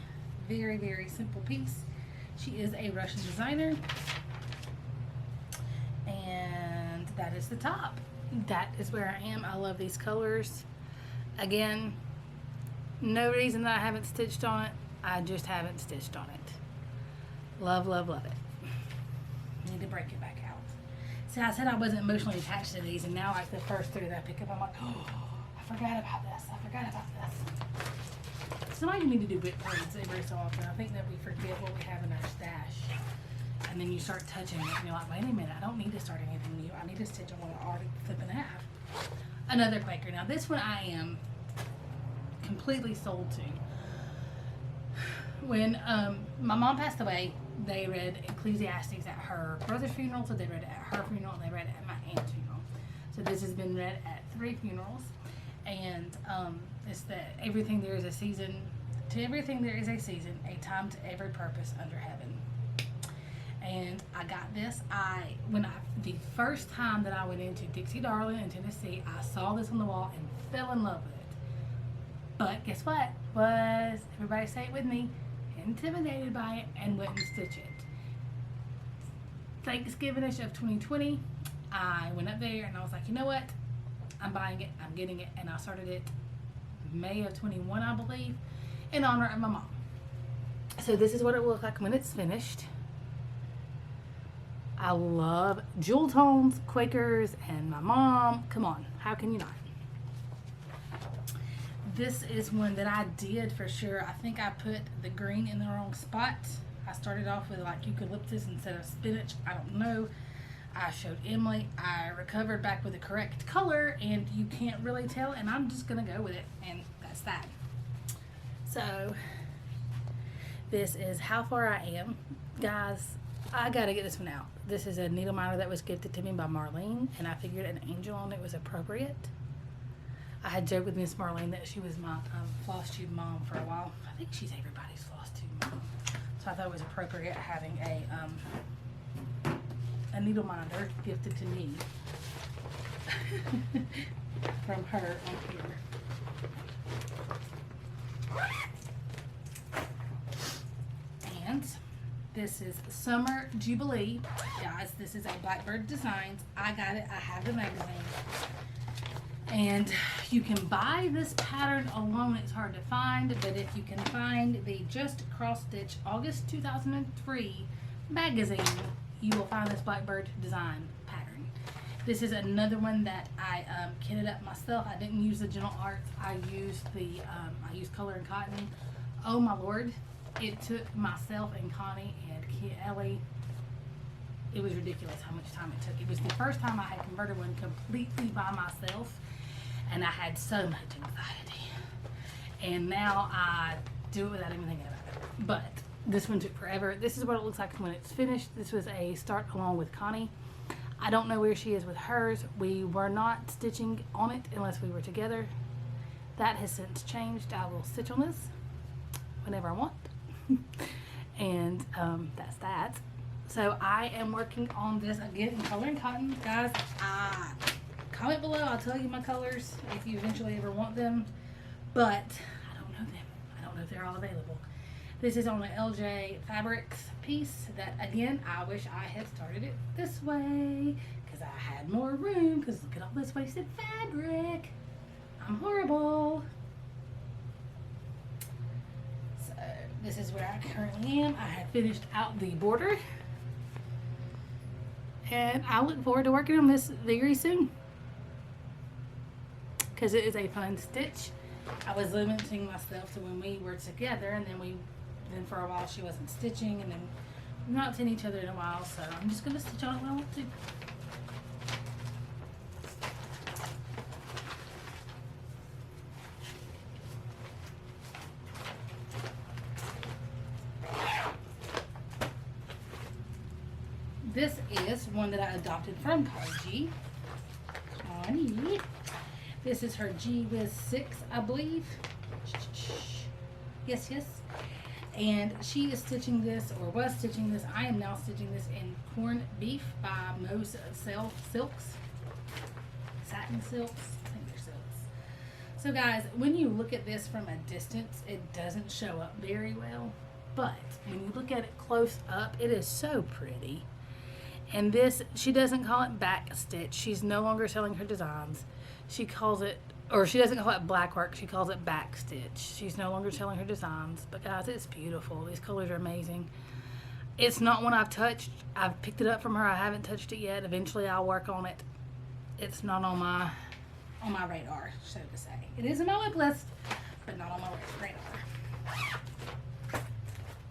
Very, very simple piece. She is a Russian designer. And that is the top. That is where I am. I love these colors. Again, no reason that I haven't stitched on it. I just haven't stitched on it. Love, love, love it. Need to break it back out. See, I said I wasn't emotionally attached to these, and now like the first 3 that I pick up, I'm like, oh, I forgot about this. I forgot about this. Sometimes you need to do WIP braids every so often. I think that we forget what we have in our stash. And then you start touching it, and you're like, wait a minute, I don't need to start anything new. I need to stitch on what I already flip and have. Another Quaker. Now this one I am completely sold to. When my mom passed away, they read Ecclesiastes at her brother's funeral, so they read it at her funeral, and they read it at my aunt's funeral. So this has been read at 3 funerals, and it's that everything there is a season, to everything there is a season, a time to every purpose under heaven. And I got this. The first time that I went into Dixie Darling in Tennessee, I saw this on the wall and fell in love with it. But guess what? Everybody say it with me, intimidated by it and wouldn't stitch it. Thanksgiving-ish of 2020, I went up there and I was like, you know what? I'm buying it, I'm getting it, and I started it May of 21, I believe, in honor of my mom. So this is what it will look like when it's finished. I love jewel tones, Quakers, and my mom. Come on, how can you not? This is one that I did for sure. I think I put the green in the wrong spot. I started off with like eucalyptus instead of spinach. I don't know. I showed Emily. I recovered back with the correct color, and you can't really tell, and I'm just gonna go with it, and that's that. So this is how far I am. Guys, I gotta get this one out. This is a needle miner that was gifted to me by Marlene, and I figured an angel on it was appropriate. I had joked with Miss Marlene that she was my Flosstube mom for a while. I think she's everybody's Flosstube mom. So I thought it was appropriate having a needle miner gifted to me from her on here. And this is Summer Jubilee. Guys, this is a Blackbird Designs. I got it. I have the magazine. And you can buy this pattern alone. It's hard to find, but if you can find the Just Cross Stitch August 2003 magazine, you will find this Blackbird design pattern. This is another one that I kitted up myself. I didn't use the Gentle Arts. I used Color and Cotton. Oh my Lord. It took myself and Connie and Ellie. It was ridiculous how much time it took. It was the first time I had converted one completely by myself, and I had so much anxiety. And now I do it without even thinking about it. But this one took forever. This is what it looks like when it's finished. This was a start along with Connie. I don't know where she is with hers. We were not stitching on it unless we were together. That has since changed. I will stitch on this whenever I want. And that's that. So I am working on this again in Color and Cotton. Guys, comment below. I'll tell you my colors if you eventually ever want them. But I don't know them. I don't know if they're all available. This is on the LJ Fabrics piece that, again, I wish I had started it this way because I had more room, because look at all this wasted fabric. I'm horrible. So this is where I currently am. I have finished out the border, and I look forward to working on this very soon because it is a fun stitch. I was limiting myself to when we were together, and then for a while she wasn't stitching, and then we've not seen each other in a while, so I'm just going to stitch on it when I want to. This is one that I adopted from Connie. This is her G Wiz 6, I believe. Yes, yes. And she is stitching this, or was stitching this. I am now stitching this in Corned Beef by Mo's Silks. Satin Silks. I think they're silks. So guys, when you look at this from a distance, it doesn't show up very well. But when you look at it close up, it is so pretty. And this, she doesn't call it back stitch. She's no longer selling her designs. She calls it, or she doesn't call it black work, she calls it back stitch. She's no longer selling her designs. But guys, it's beautiful. These colors are amazing. It's not one I've touched. I've picked it up from her. I haven't touched it yet. Eventually I'll work on it. It's not on my radar, so to say. It is on my WIP list, but not on my radar.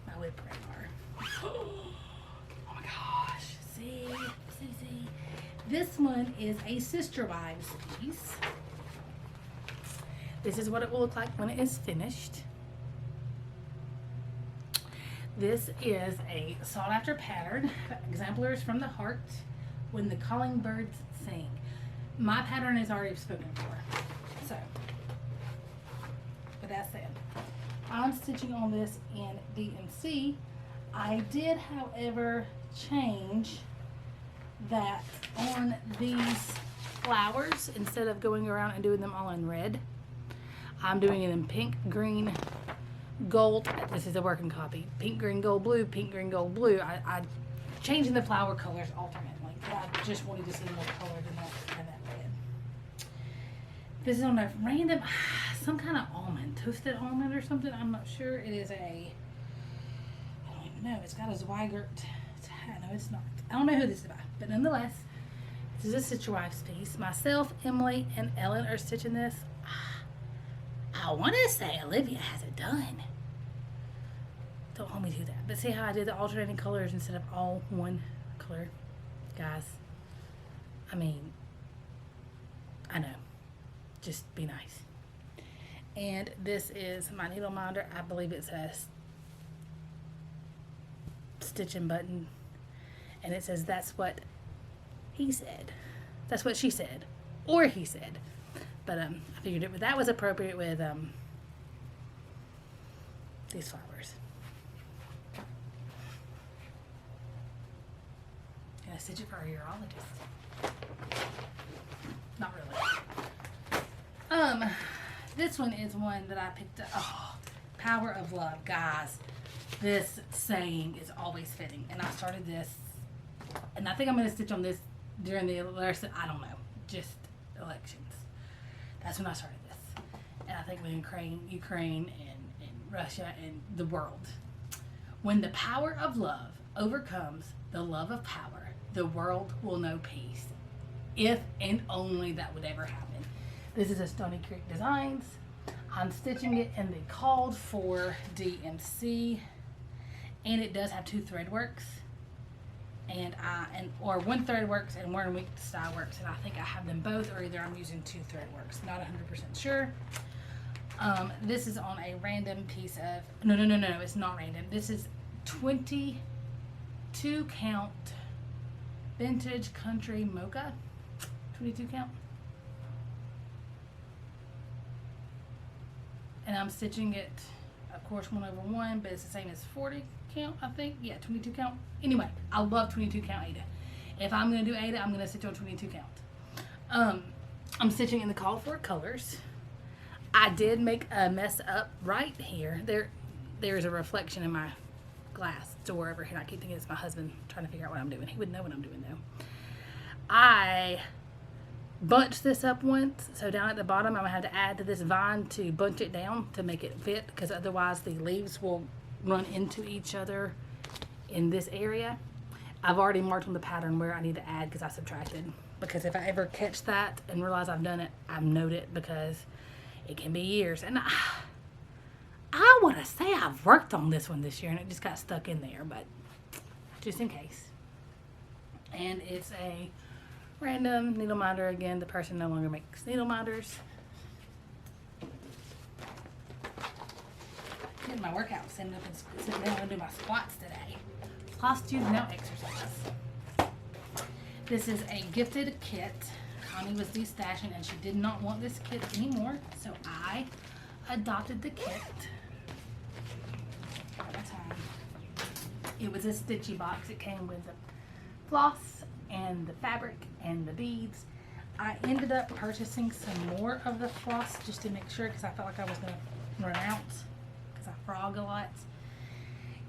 My WIP radar. Oh my gosh. See. This one is a Sister Wives piece. This is what it will look like when it is finished. This is a sought after pattern, Exemplars from the Heart, When the Calling Birds Sing. My pattern is already spoken for. So, with that said, I'm stitching on this in DMC. I did, however, change that on these flowers, instead of going around and doing them all in red, I'm doing it in pink, green, gold. This is a working copy. Pink, green, gold, blue. Pink, green, gold, blue. I changing the flower colors alternately. But I just wanted to see more color than that red. This is on a random, some kind of almond, toasted almond or something. I'm not sure. It is a, I don't even know. It's got a Zweigert. No, it's not. I don't know who this is by, but nonetheless, this is a Stitch Your Wife's piece. Myself, Emily, and Ellen are stitching this. I want to say Olivia has it done. Don't hold me to that. But see how I did the alternating colors instead of all one color? Guys, I mean, I know. Just be nice. And this is my needle minder. I believe it says Stitchnbutton. And it says that's what he said. That's what she said. Or he said. But I figured that was appropriate with these flowers. Can I stitch it for a urologist? Not really. This one is one that I picked up. Oh, Power of Love. Guys, this saying is always fitting. And I started this, and I think I'm going to stitch on this during the election. I don't know. Just elections. That's when I started this. And I think with Ukraine and Russia and the world. When the power of love overcomes the love of power, the world will know peace. If and only that would ever happen. This is a Stony Creek Designs. I'm stitching it in the called for DMC. And it does have 2 thread works. Or 1 thread works and 1 week style works, and I think I have them both, or either I'm using 2 thread works. Not 100% sure. This is on a random piece of no, it's not random. This is 22 count vintage country mocha. 22 count, and I'm stitching it, of course, 1/1, but it's the same as 40 count, I think. Yeah, 22 count. Anyway, I love 22 count Ada. If I'm going to do Ada, I'm going to stitch on 22 count. I'm stitching in the call for colors. I did make a mess up right here. There's a reflection in my glass door over here. I keep thinking it's my husband trying to figure out what I'm doing. He would know what I'm doing though. I bunched this up once, so down at the bottom I'm going to have to add to this vine to bunch it down to make it fit, because otherwise the leaves will run into each other in this area. I've already marked on the pattern where I need to add because I subtracted, because if I ever catch that and realize I've done it, I note it, because it can be years. And I want to say I've worked on this one this year and it just got stuck in there, but just in case. And it's a random needle minder. Again, the person no longer makes needle minders. Getting my workout, sitting down and do my squats today. Flosstube now exercise. This is a gifted kit. Connie was destashing and she did not want this kit anymore, so I adopted the kit. It was a stitchy box. It came with the floss and the fabric and the beads. I ended up purchasing some more of the floss just to make sure, because I felt like I was going to run out, because I frog a lot.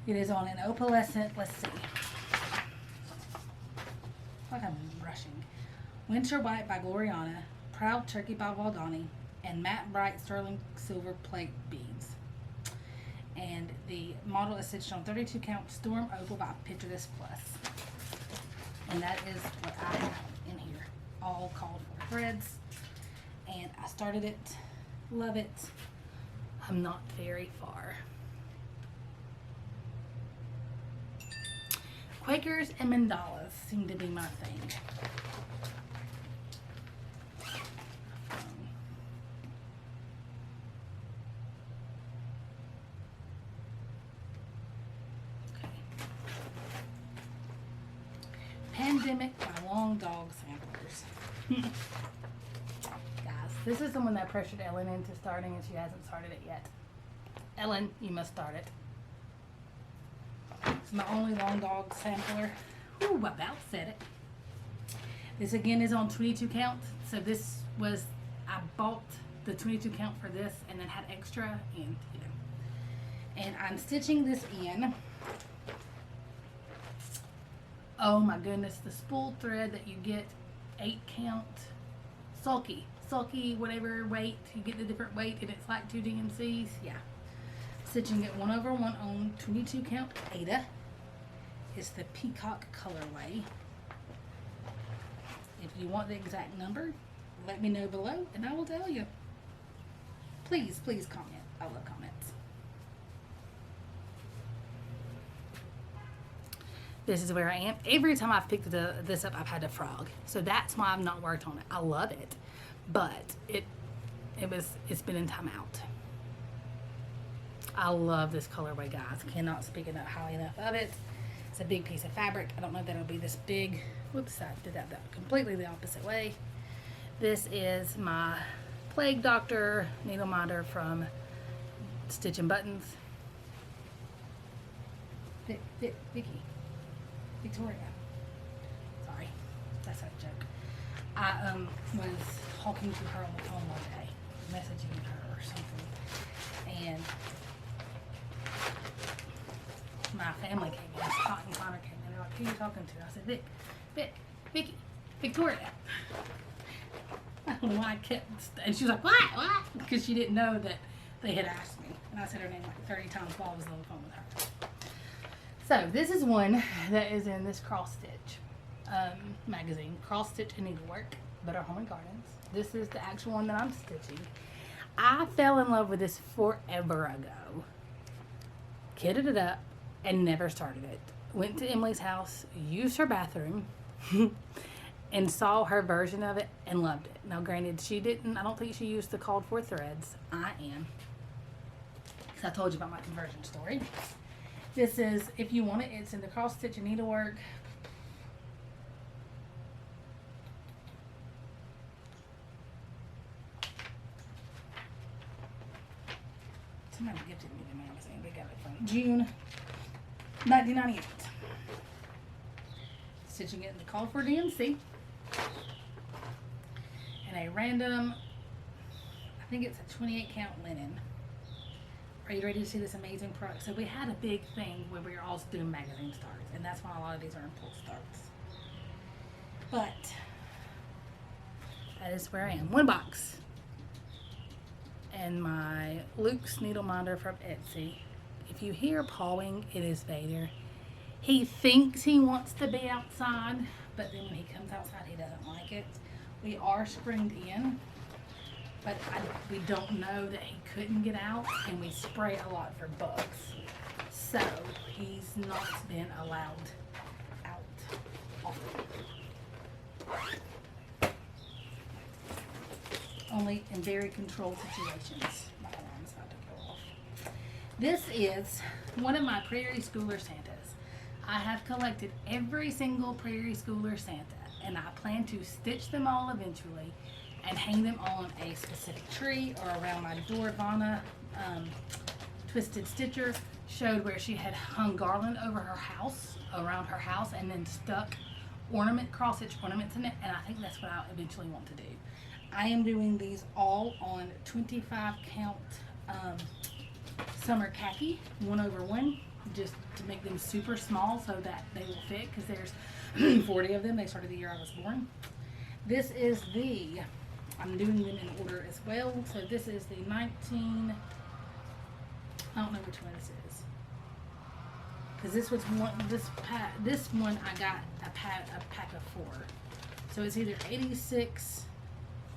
It is on an opalescent, let's see. I feel like I'm rushing. Winter White by Gloriana, Proud Turkey by Valdani, and Matte Bright Sterling Silver Plate Beads. And the model is stitched on 32 count Storm Opal by Picture This Plus. And that is what I have in here. All called for threads. And I started it. Love it. I'm not very far. Quakers and mandalas seem to be my thing. Pandemic by Long Dog Samplers. Guys, this is the one that pressured Ellen into starting, and she hasn't started it yet. Ellen, you must start it. It's my only Long Dog sampler. Ooh, about said it. This again is on 22 count. So this was, I bought the 22 count for this and then had extra, and you know, And I'm stitching this in. Oh my goodness, the spool thread that you get 8 count sulky, whatever weight, you get the different weight and it's like 2 DMCs. Yeah. Stitching it 1/1 on 22 count Ada. It's the peacock colorway. If you want the exact number, let me know below and I will tell you. Please comment. I love comments. This is where I am. Every time I've picked this up, I've had a frog. So that's why I've not worked on it. I love it. But it's been in timeout. I love this colorway, guys. Cannot speak highly enough of it. It's a big piece of fabric. I don't know that it'll be this big. Whoops, I did that completely the opposite way. This is my Plague Doctor needle minder from Stitchnbuttons. Victoria. Sorry, that's a joke. I was talking to her on the phone one day, messaging her or something, and my family came in, Scott and Connor came in, they're like, who are you talking to? I said, Vicky, Victoria. I don't know why I kept, and she was like, what? Because she didn't know that they had asked me, and I said her name like 30 times while I was on the phone with her. So this is one that is in this cross stitch magazine, Cross Stitch and Needlework, Better Home and Gardens. This is the actual one that I'm stitching. I fell in love with this forever ago. Kitted it up and never started it. Went to Emily's house, used her bathroom, and saw her version of it and loved it. Now granted, she didn't, I don't think she used the called for threads. I am. Because I told you about my conversion story. This is, if you want it, it's in the Cross Stitch and Needlework. Somebody gifted me the magazine. They got it from June 1998. Stitching it in the call for DMC. And a random, I think it's a 28 count linen. Are you ready to see this amazing product? So we had a big thing where we were all doing magazine starts, and that's why a lot of these are impulse starts. But that is where I am. One box. And my Luke's needle minder from Etsy. If you hear pawing, it is Vader. He thinks he wants to be outside, but then when he comes outside, he doesn't like it. We are springed in, but we don't know that he couldn't get out, and we spray a lot for bugs. So he's not been allowed out often. Only in very controlled situations. My alarm's about to go off. This is one of my Prairie Schooler Santas. I have collected every single Prairie Schooler Santa, and I plan to stitch them all eventually and hang them on a specific tree or around my door. Vonna, Twisted Stitcher, showed where she had hung garland over her house, around her house, and then stuck cross-stitch ornaments in it, and I think that's what I eventually want to do. I am doing these all on 25 count summer khaki, 1/1, just to make them super small so that they will fit, because there's 40 of them. They started the year I was born. This is I'm doing them in order as well. So this is the 19, I don't know which one this is, because this was one, this one I got a pack of 4. So it's either 86,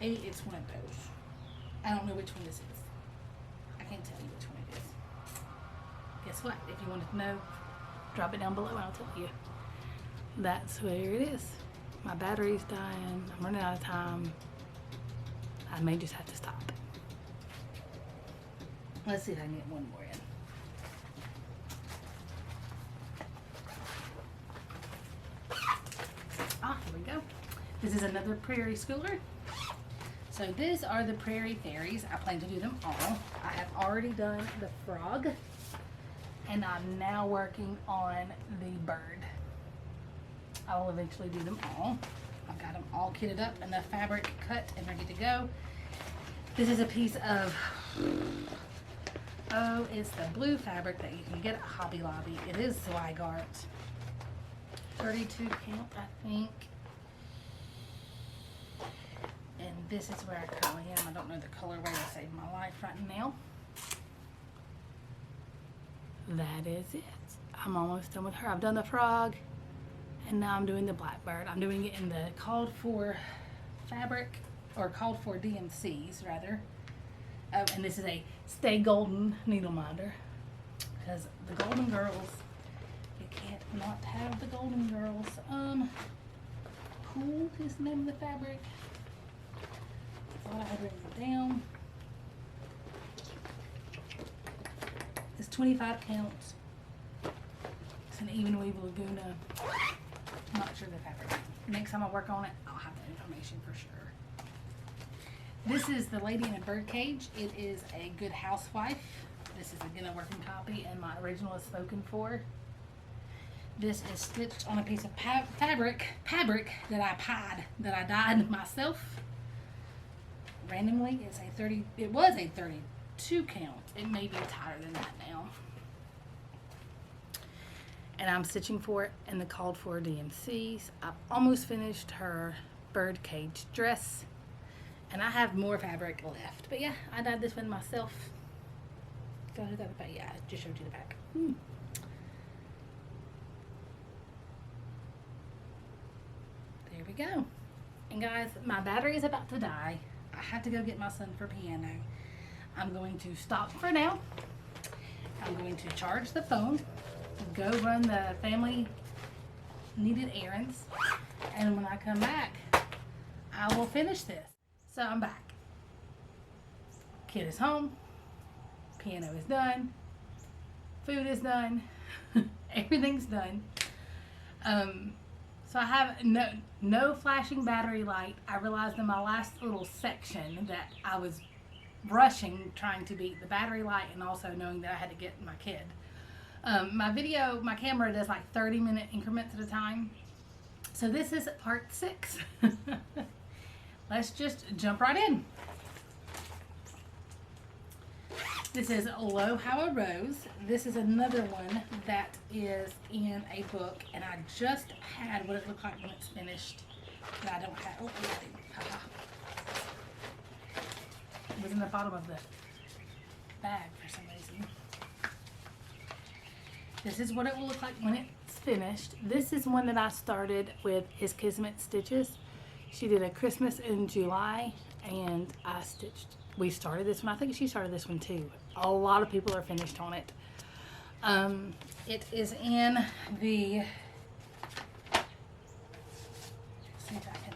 80, it's one of those. I don't know which one this is. I can't tell you which one it is. Guess what? If you wanted to know, drop it down below and I'll tell you. That's where it is. My battery's dying. I'm running out of time. I may just have to stop. Let's see if I can get one more in. Here we go. This is another Prairie Schooler. So these are the Prairie Fairies. I plan to do them all. I have already done the frog, and I'm now working on the bird. I will eventually do them all. I've got them all kitted up, enough fabric cut and ready to go. This is a piece of Oh, it's the blue fabric that you can get at Hobby Lobby. It is Zweigart. 32 count, I think. And this is where I currently am. I don't know the colorway to save my life right now. That is it. I'm almost done with her. I've done the frog, and now I'm doing the blackbird. I'm doing it in the called for fabric, or called for DMCs rather. Oh, and this is a Stay Golden needle minder, because the Golden Girls, you can't not have the Golden Girls. Pool is the name of the fabric. I thought I had written it down. It's 25 counts. It's an even weave Laguna. I'm not sure the fabric. Next time I work on it, I'll have that information for sure. This is the Lady in a Birdcage. It is a Good Housewife. This is again a working copy, and my original is spoken for. This is stitched on a piece of fabric that I dyed myself. Randomly, it's a 30. It was a 32 count. It may be tighter than that now. And I'm stitching for it in the called for DMCs. I've almost finished her birdcage dress, and I have more fabric left. But yeah, I dyed this one myself. Got it out the back. Yeah, I just showed you the back. There we go. And guys, my battery is about to die. I had to go get my son for piano. I'm going to stop for now. I'm going to charge the phone, go run the family needed errands, and when I come back, I will finish this. So I'm back. Kid is home. Piano is done. Food is done. Everything's done. So I have no flashing battery light. I realized in my last little section that I was rushing trying to beat the battery light, and also knowing that I had to get my kid. My camera does like 30-minute increments at a time. So this is part 6. Let's just jump right in. This is Lo How a Rose. This is another one that is in a book, and I just had what it looked like when it's finished, but I don't have. Oh, I do. Haha. It was in the bottom of the bag for some reason. This is what it will look like when it's finished. This is one that I started with His Kismet Stitches. She did a Christmas in July, and we started this one. I think she started this one too. A lot of people are finished on it. It is in the, see if I can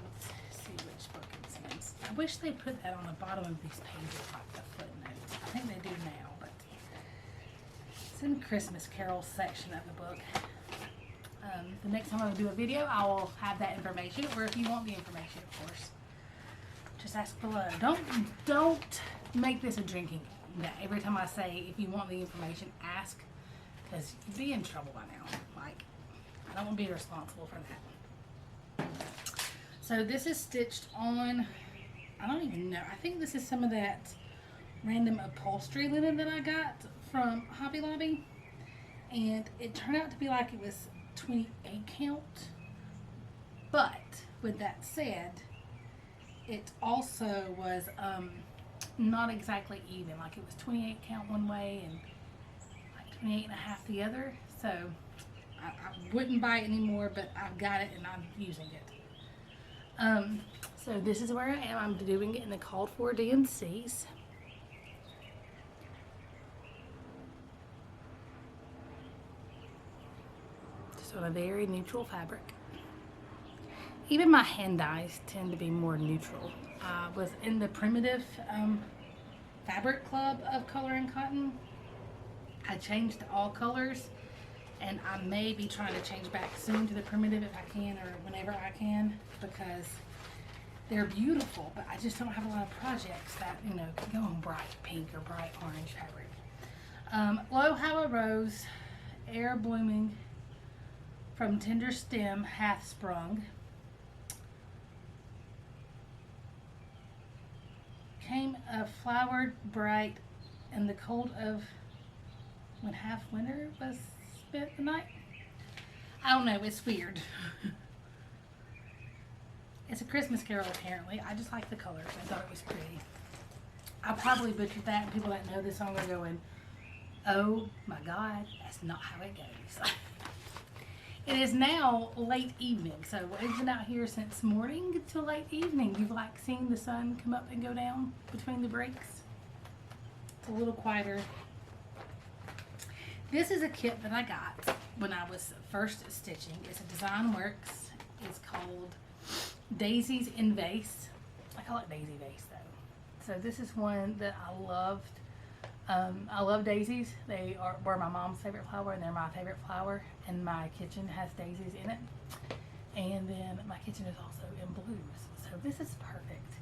see which book it's in. I wish they put that on the bottom of these pages, like the footnotes. I think they do now, but it's in the Christmas Carol section of the book. The next time I do a video, I will have that information, or if you want the information, of course, just ask below. Don't make this a drinking game. Every time I say, if you want the information, ask, because you'd be in trouble by now. Like, I don't want to be responsible for that. So this is stitched on, I don't even know. I think this is some of that random upholstery linen that I got from Hobby Lobby, and it turned out to be like it was 28 count. But with that said, it also was not exactly even. Like it was 28 count one way and like 28 and a half the other. So I wouldn't buy it anymore, but I've got it and I'm using it. So this is where I am. I'm doing it in the called for DMCs. Just on a very neutral fabric. Even my hand dyes tend to be more neutral. I was in the primitive fabric club of Color and Cotton. I changed to all colors, and I may be trying to change back soon to the primitive if I can, or whenever I can, because they're beautiful, but I just don't have a lot of projects that, you know, can go on bright pink or bright orange fabric. Lo How a Rose, Air Blooming, from Tender Stem, Hath Sprung. Came a flowered bright in the cold of when half winter was spent the night. I don't know, it's weird. It's a Christmas Carol apparently. I just like the colors. I thought it was pretty. I probably butchered that, and people that know this song are going, oh my God, that's not how it goes. It is now late evening, so we've been out here since morning till late evening. You've like seen the sun come up and go down between the breaks. It's a little quieter. This is a kit that I got when I was first stitching. It's a Design Works. It's called Daisies in Vase. I call it Daisy Vase though. So this is one that I loved. I love daisies. Were my mom's favorite flower, and they're my favorite flower. And my kitchen has daisies in it. And then my kitchen is also in blues. So this is perfect.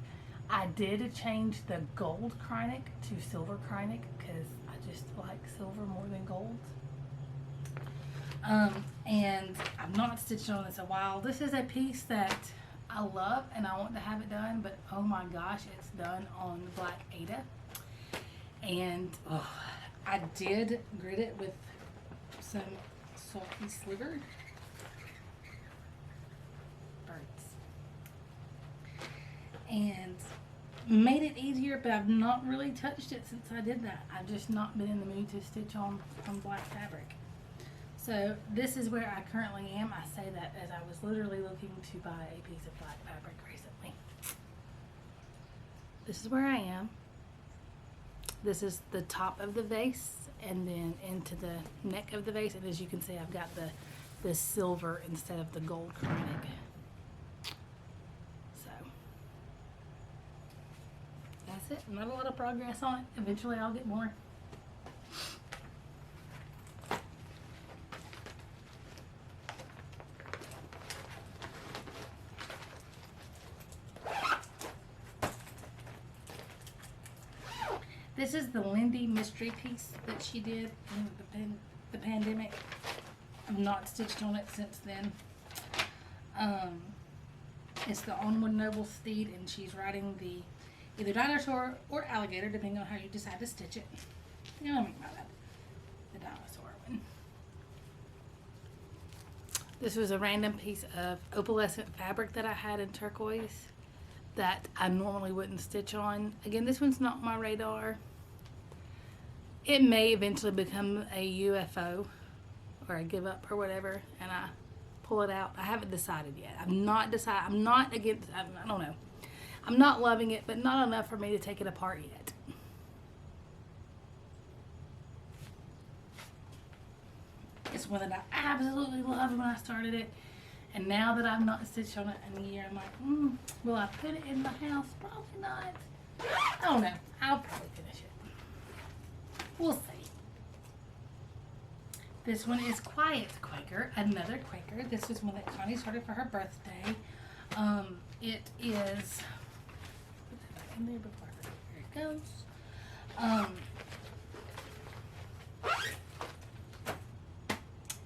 I did change the gold Krynic to silver Krynic because I just like silver more than gold. And I've not stitched on this a while. This is a piece that I love and I want to have it done, but oh my gosh, it's done on black Ada. And oh, I did grit it with some salty sliver birds and made it easier, but I've not really touched it since I did that. I've just not been in the mood to stitch on black fabric. So this is where I currently am. I say that as I was literally looking to buy a piece of black fabric recently. This is where I am. This is the top of the vase and then into the neck of the vase, and as you can see I've got the silver instead of the gold Krynic. So that's it. Not a lot of progress on it. Eventually I'll get more. This is the Lindy mystery piece that she did in the pandemic. I've not stitched on it since then. It's the Onward Noble Steed, and she's riding the either dinosaur or alligator, depending on how you decide to stitch it. You know what I mean by that. The dinosaur one. This was a random piece of opalescent fabric that I had in turquoise that I normally wouldn't stitch on. Again, this one's not on my radar. It may eventually become a UFO or a give up or whatever, and I pull it out. I haven't decided yet. I'm not against, I don't know. I'm not loving it, but not enough for me to take it apart yet. It's one that I absolutely loved when I started it. And now that I've not stitched on it in a year, I'm like, will I put it in the house? Probably not. I don't know. I'll probably finish it. We'll see. This one is Quiet Quaker, another Quaker. This is one that Connie started for her birthday. It is, put that back in there before I forget where it goes.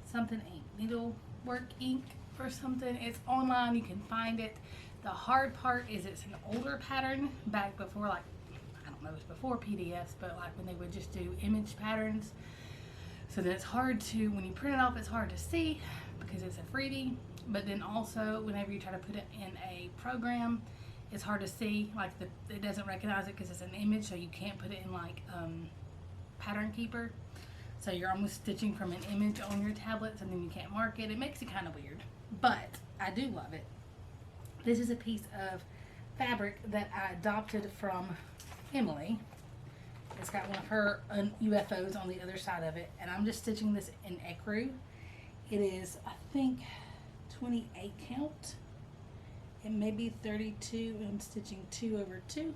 Something ink, needlework ink or something. It's online, you can find it. The hard part is it's an older pattern back before, like, I don't know, it was before PDFs, but like when they would just do image patterns. So then it's hard to, when you print it off, it's hard to see because it's a freebie. But then also whenever you try to put it in a program, it's hard to see, like it doesn't recognize it because it's an image, so you can't put it in like Pattern Keeper. So you're almost stitching from an image on your tablets and then you can't mark it. It makes it kind of weird, but I do love it. This is a piece of fabric that I adopted from Emily. It's got one of her UFOs on the other side of it, and I'm just stitching this in ecru. It is, I think, 28 count. It may be 32, and I'm stitching 2 over 2.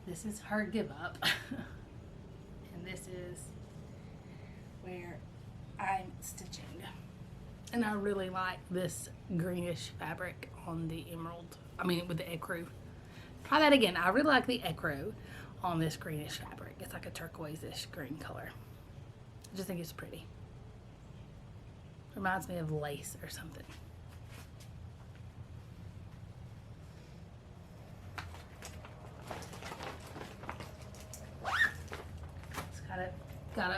This is her give up. And this is where I'm stitching. And I really like this greenish fabric on the emerald, with the ecru. Try that again. I really like the ecru on this greenish fabric. It's like a turquoise-ish green color. I just think it's pretty. Reminds me of lace or something. It's got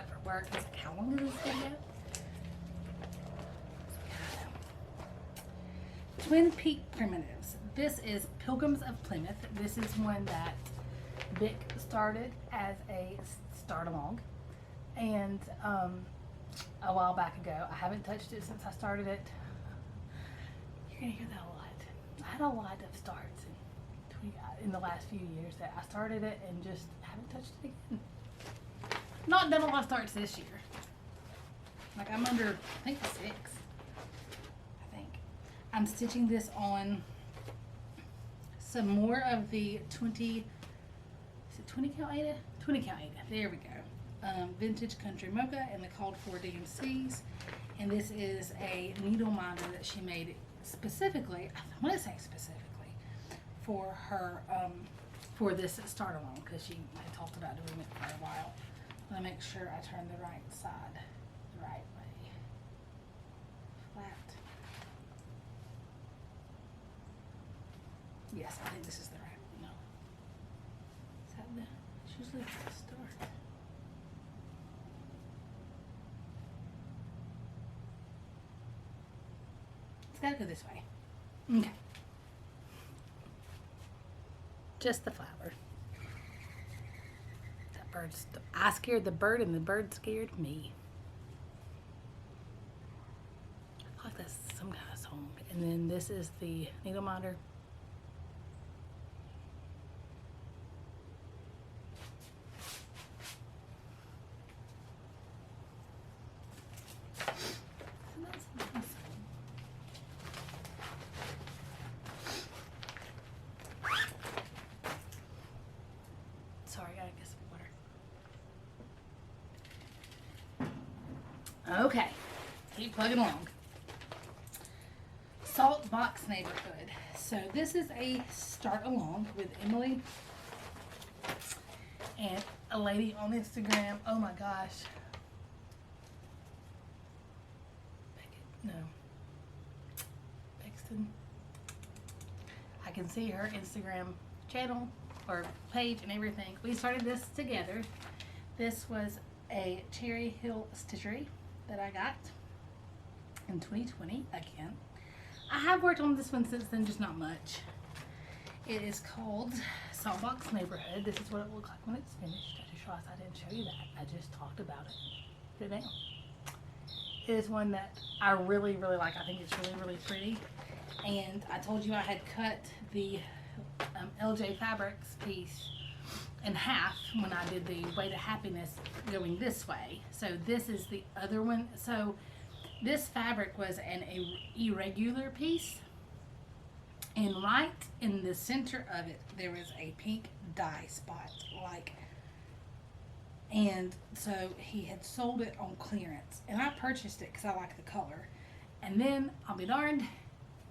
Twin Peak Primitives. This is Pilgrims of Plymouth. This is one that Vic started as a start along, and a while back ago. I haven't touched it since I started it. You're gonna hear that a lot. I had a lot of starts in the last few years that I started it and just haven't touched it again. Not done a lot of starts this year. Like I'm under, I think 6. I think. I'm stitching this on some more of the 20, is it 20 count Ada? 20 count Ada, there we go. Vintage Country Mocha and the called for DMCs. And this is a needle minder that she made specifically, I want to say specifically, for her, for this start along, because she had talked about doing it for a while. I'm going to make sure I turn the right side the right way. Flat. Yes, I think this is the right one. No. Is that the, it's usually the start. It's got to go this way. Okay. Just the flower. That bird's, I scared the bird and the bird scared me. I like that's some kind of song. And then this is the needle minder. Sorry, I gotta get some water. Okay, keep plugging along. Salt Box Neighborhood. So this is a start along with Emily and a lady on Instagram. Oh my gosh. No. Bexton. I can see her Instagram channel or page and everything. We started this together. This was a Cherry Hill Stitchery that I got in 2020 again. I have worked on this one since then, just not much. It is called Saltbox Neighborhood. This is what it will look like when it's finished. I just realized I didn't show you that. I just talked about it. Put it down. It is one that I really, really like. I think it's really, really pretty. And I told you I had cut the LJ Fabrics piece in half when I did the Way to Happiness going this way. So this is the other one. So this fabric was an irregular piece, and right in the center of it there was a pink dye spot, like, and so he had sold it on clearance, and I purchased it because I like the color. And then I'll be darned,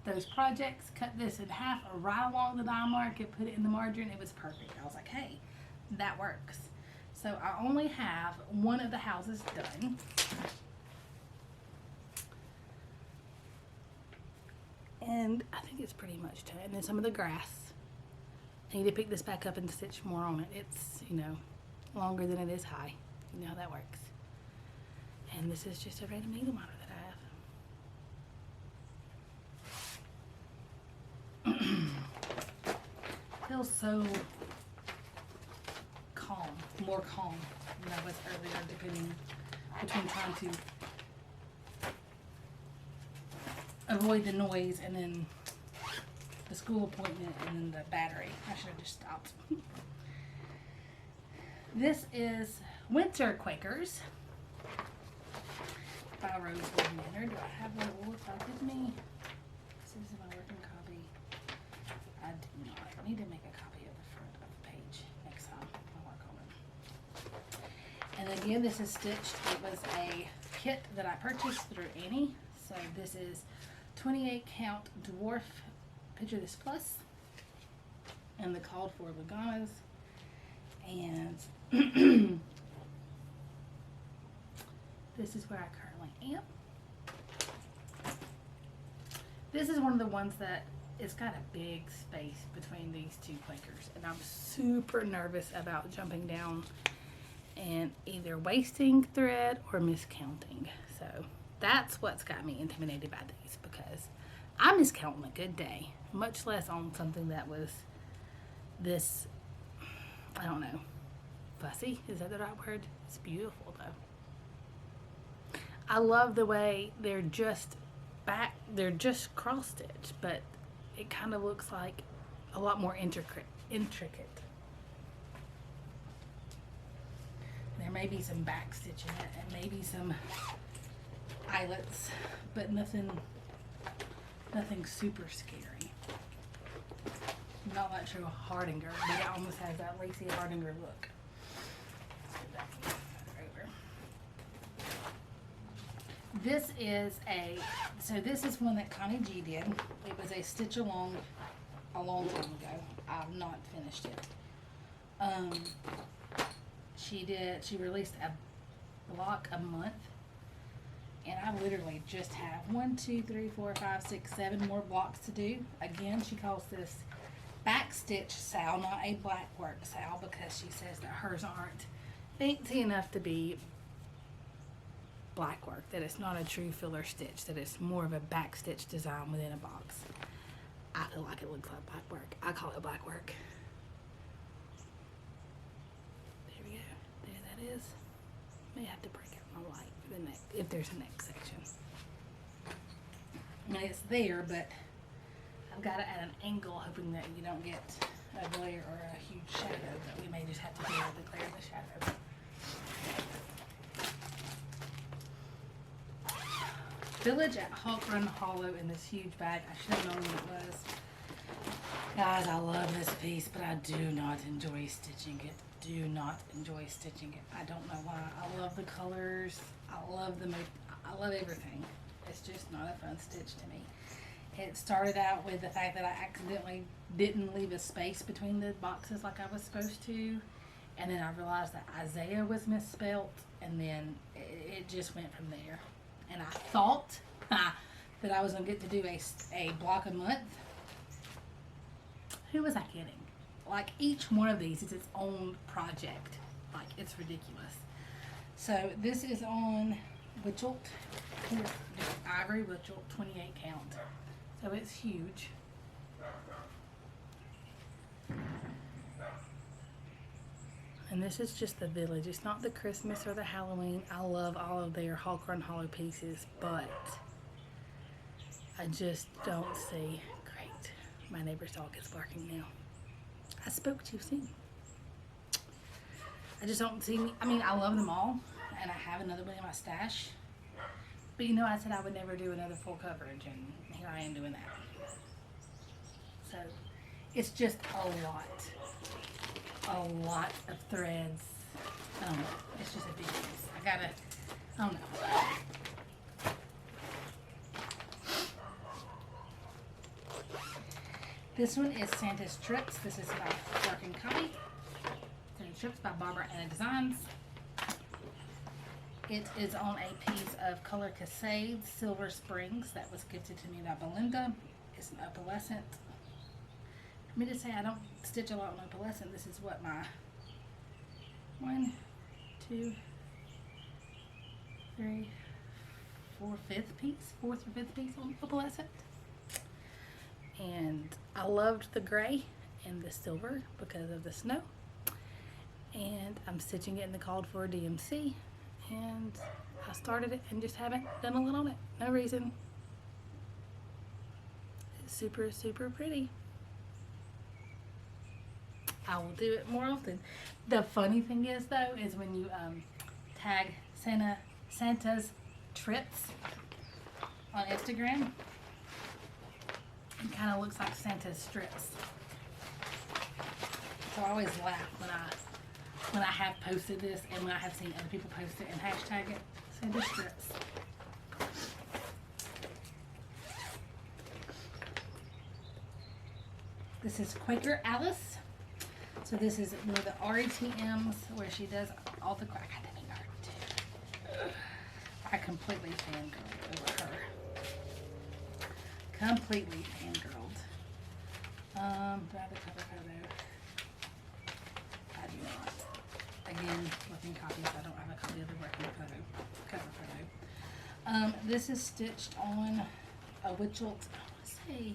those projects cut this in half right along the dye mark and put it in the margin. It was perfect. I was like, hey, that works. So I only have one of the houses done. And I think it's pretty much done. And then some of the grass. I need to pick this back up and stitch more on it. It's, you know, longer than it is high. You know how that works. And this is just a random needle minder that I have. Feels so calm, more calm than I was earlier, between trying to avoid the noise and then the school appointment and then the battery. I should have just stopped. This is Winter Quakers by Rosewood Manor. Do I have what it will look like with me? This is my working copy. I do not. I need to make a copy of the front of the page next time I work on it. And again, this is stitched. It was a kit that I purchased through Annie. So this is 28 count dwarf, picture this plus, and the called for Laganas. And this is where I currently am. This is one of the ones that it's got a big space between these two Quakers, and I'm super nervous about jumping down and either wasting thread or miscounting. So that's what's got me intimidated by these, because I miscount on a good day, much less on something that was this, I don't know, fussy. Is that the right word? It's beautiful though. I love the way they're just cross stitched, but it kind of looks like a lot more intricate. There may be some back stitch in it and maybe some eyelets, but nothing super scary. Not like true Hardinger, but it almost has that lacy Hardinger look. This is this is one that Connie G did. It was a stitch along a long time ago. I've not finished it. She released a block a month, and I literally just have 1, 2, 3, 4, 5, 6, 7 more blocks to do. Again, she calls this back stitch sow, not a black work sow, because she says that hers aren't fancy enough to be black work, that it's not a true filler stitch, that it's more of a back stitch design within a box. I feel like it looks like black work. I call it black work. There we go. There that is. May have to break out my light for the neck, if there's a neck section. I mean, it's there, but I've got it at an angle, hoping that you don't get a glare or a huge shadow, but we may just have to deal with the glare and the shadow. Village at Hawk Run Hollow in this huge bag. I should have known what it was. Guys, I love this piece, but I do not enjoy stitching it. Do not enjoy stitching it. I don't know why. I love the colors. I love everything. It's just not a fun stitch to me. It started out with the fact that I accidentally didn't leave a space between the boxes like I was supposed to. And then I realized that Isaiah was misspelt, and then it just went from there. And I thought that I was going to get to do a block a month. Who was I kidding? Like, each one of these is its own project. Like, it's ridiculous. So this is on Witchelt, Ivory Witchelt 28 count. So it's huge. And this is just the village. It's not the Christmas or the Halloween. I love all of their Hawk Run Hollow pieces, but I just don't see. Great. My neighbor's dog is barking now. I spoke too soon. I just don't see me. I mean, I love them all, and I have another one in my stash. But you know, I said I would never do another full coverage, and here I am doing that. So it's just a lot of threads. I don't know. It's just a big piece. I don't know. This one is Santa's Trips. This is by Working Copy. Santa's Trips by Barbara Anna Designs. It is on a piece of Color Cascade Silver Springs that was gifted to me by Belinda. It's an opalescent. For me to say I don't stitch a lot on opalescent, this is what my 1, 2, 3, 4, 5th piece, 4th or 5th piece on opalescent. And I loved the gray and the silver because of the snow. And I'm stitching it in the Called For DMC. And I started it and just haven't done a little on it. No reason. It's super, super pretty. I will do it more often. The funny thing is, though, is when you tag Santa's Trips on Instagram, it kind of looks like Santa's Strips. So I always laugh when I have posted this and when I have seen other people post it and hashtag it Santa's Strips. This is Quaker Alice. So this is one of the RETMs where she does all the crack. I didn't know too. I completely fangirled over her. Completely fangirled. Do I have the cover photo? I do not. Again, looking copies. I don't have a copy of the working cover photo. This is stitched on a Witchelt. want to say,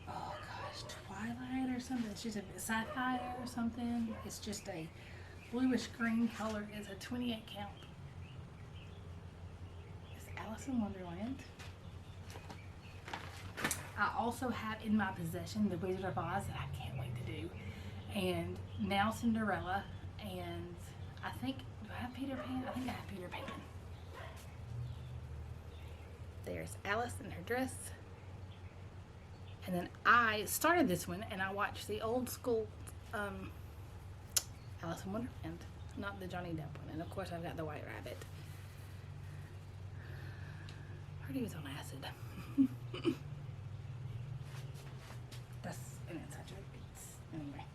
oh gosh, Twilight or something. It's just a sapphire or something. It's just a bluish green color. It's a 28 count. It's Alice in Wonderland. I also have in my possession the Wizard of Oz that I can't wait to do. And now Cinderella. And I think, do I have Peter Pan? I think I have Peter Pan. There's Alice in her dress. And then I started this one and I watched the old school Alice in Wonderland, not the Johnny Depp one. And of course I've got the White Rabbit. I heard he was on acid. That's, and it's such a, it's, anyway.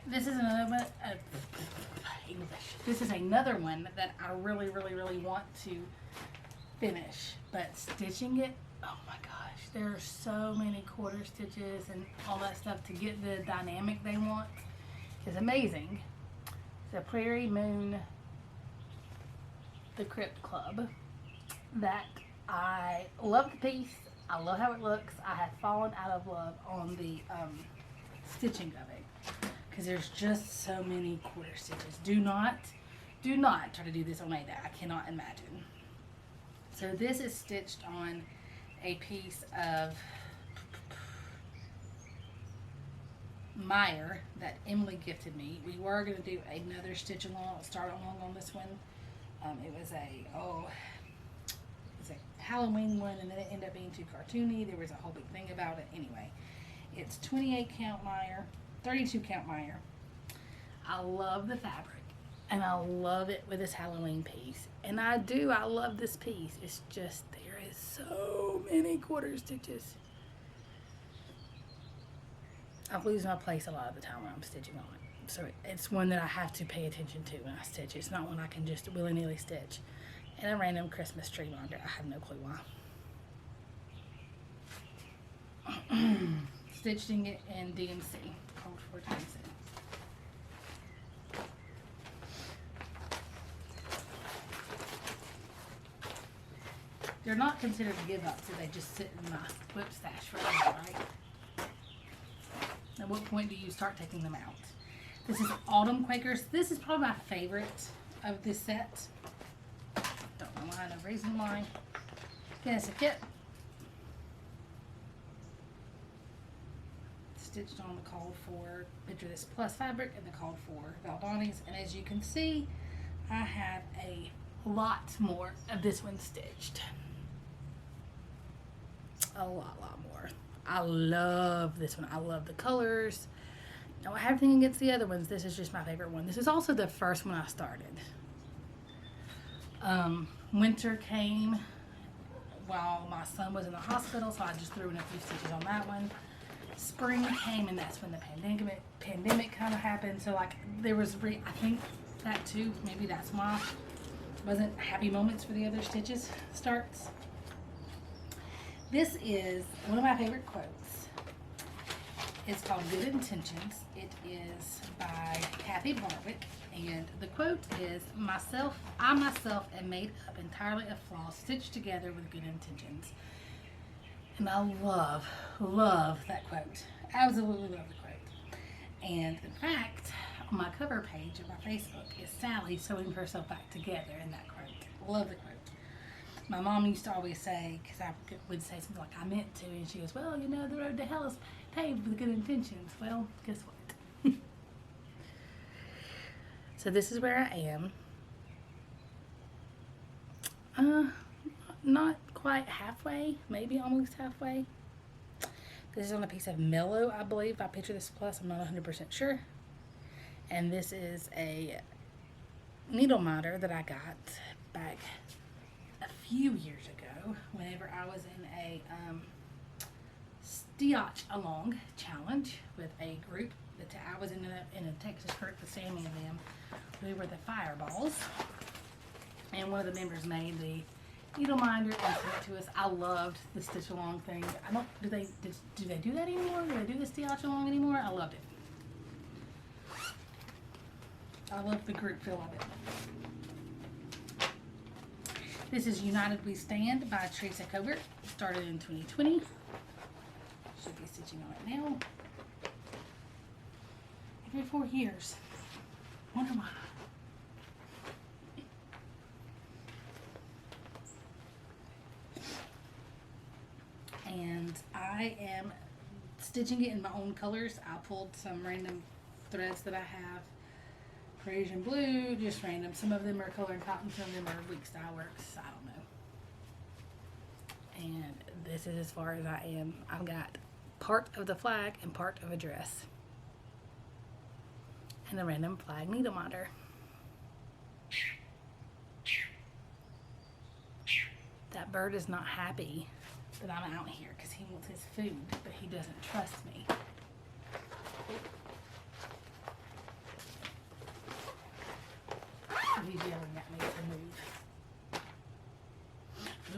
This is another one, English. This is another one that I really, really, really want to finish. But stitching it, oh my gosh, there are so many quarter stitches and all that stuff to get the dynamic they want. It's amazing. The Prairie Moon, the Crypt Club, that I love the piece. I love how it looks. I have fallen out of love on the stitching of it. Because there's just so many quarter stitches. Do not try to do this on Ada. I cannot imagine. So this is stitched on a piece of Meyer that Emily gifted me. We were going to do another stitch along, start along on this one. It was a Halloween one, and then it ended up being too cartoony. There was a whole big thing about it. Anyway, it's 28 count Meyer. 32 count Meyer. I love the fabric and I love it with this Halloween piece. And I love this piece. It's just there is so many quarter stitches. I lose my place a lot of the time when I'm stitching on it. So it's one that I have to pay attention to when I stitch. It's not one I can just willy-nilly stitch. And a random Christmas tree yonder. I have no clue why. Stitching it in DMC. They're not considered a give up, so they just sit in my WIP stash forever, right? At what point do you start taking them out? This is Autumn Quakers. This is probably my favorite of this set. Don't know why, no reason why. Again, it's a kit. Stitched on the called for picture this plus fabric and the called for Valdani's, and as you can see I have a lot more of this one stitched, a lot more. I love this one. I love the colors. Don't have anything against the other ones. This is just my favorite one. This is also the first one I started. Winter came while my son was in the hospital, so I just threw in a few stitches on that one. Spring came, and that's when the pandemic kind of happened. So like there was, I think that too, maybe that's why wasn't happy moments for the other stitches starts. This is one of my favorite quotes. It's called Good Intentions. It is by Kathy Barwick, and the quote is, I myself am made up entirely of flaws stitched together with good intentions. And I love that quote. Absolutely love the quote. And in fact, on my cover page of my Facebook is Sally sewing herself back together in that quote. Love the quote. My mom used to always say, because I would say something like I meant to, and she goes, well, you know, the road to hell is paved with good intentions. Well, guess what? So this is where I am. Not quite halfway, maybe almost halfway. This is on a piece of Mellow, I believe. By Picture This Plus, I'm not 100% sure. And this is a needle minder that I got back a few years ago whenever I was in a Stitch Along challenge with a group. I was in a Texas group with Sammy and them. We were the Fireballs. And one of the members made the needle minder and sent it to us. I loved the stitch along thing. I don't, do they do that anymore? Do they do the stitch along anymore? I loved it. I love the group feel of it. This is United We Stand by Teresa Covert. Started in 2020. Should be stitching on it now. Every 4 years. Wonder why. And I am stitching it in my own colors. I pulled some random threads that I have. Parisian blue, just random. Some of them are color and cotton, some of them are weak style works. I don't know. And this is as far as I am. I've got part of the flag and part of a dress. And a random flag needle minder. That bird is not happy that I'm out here because he wants his food, but he doesn't trust me. So he's yelling at me to move.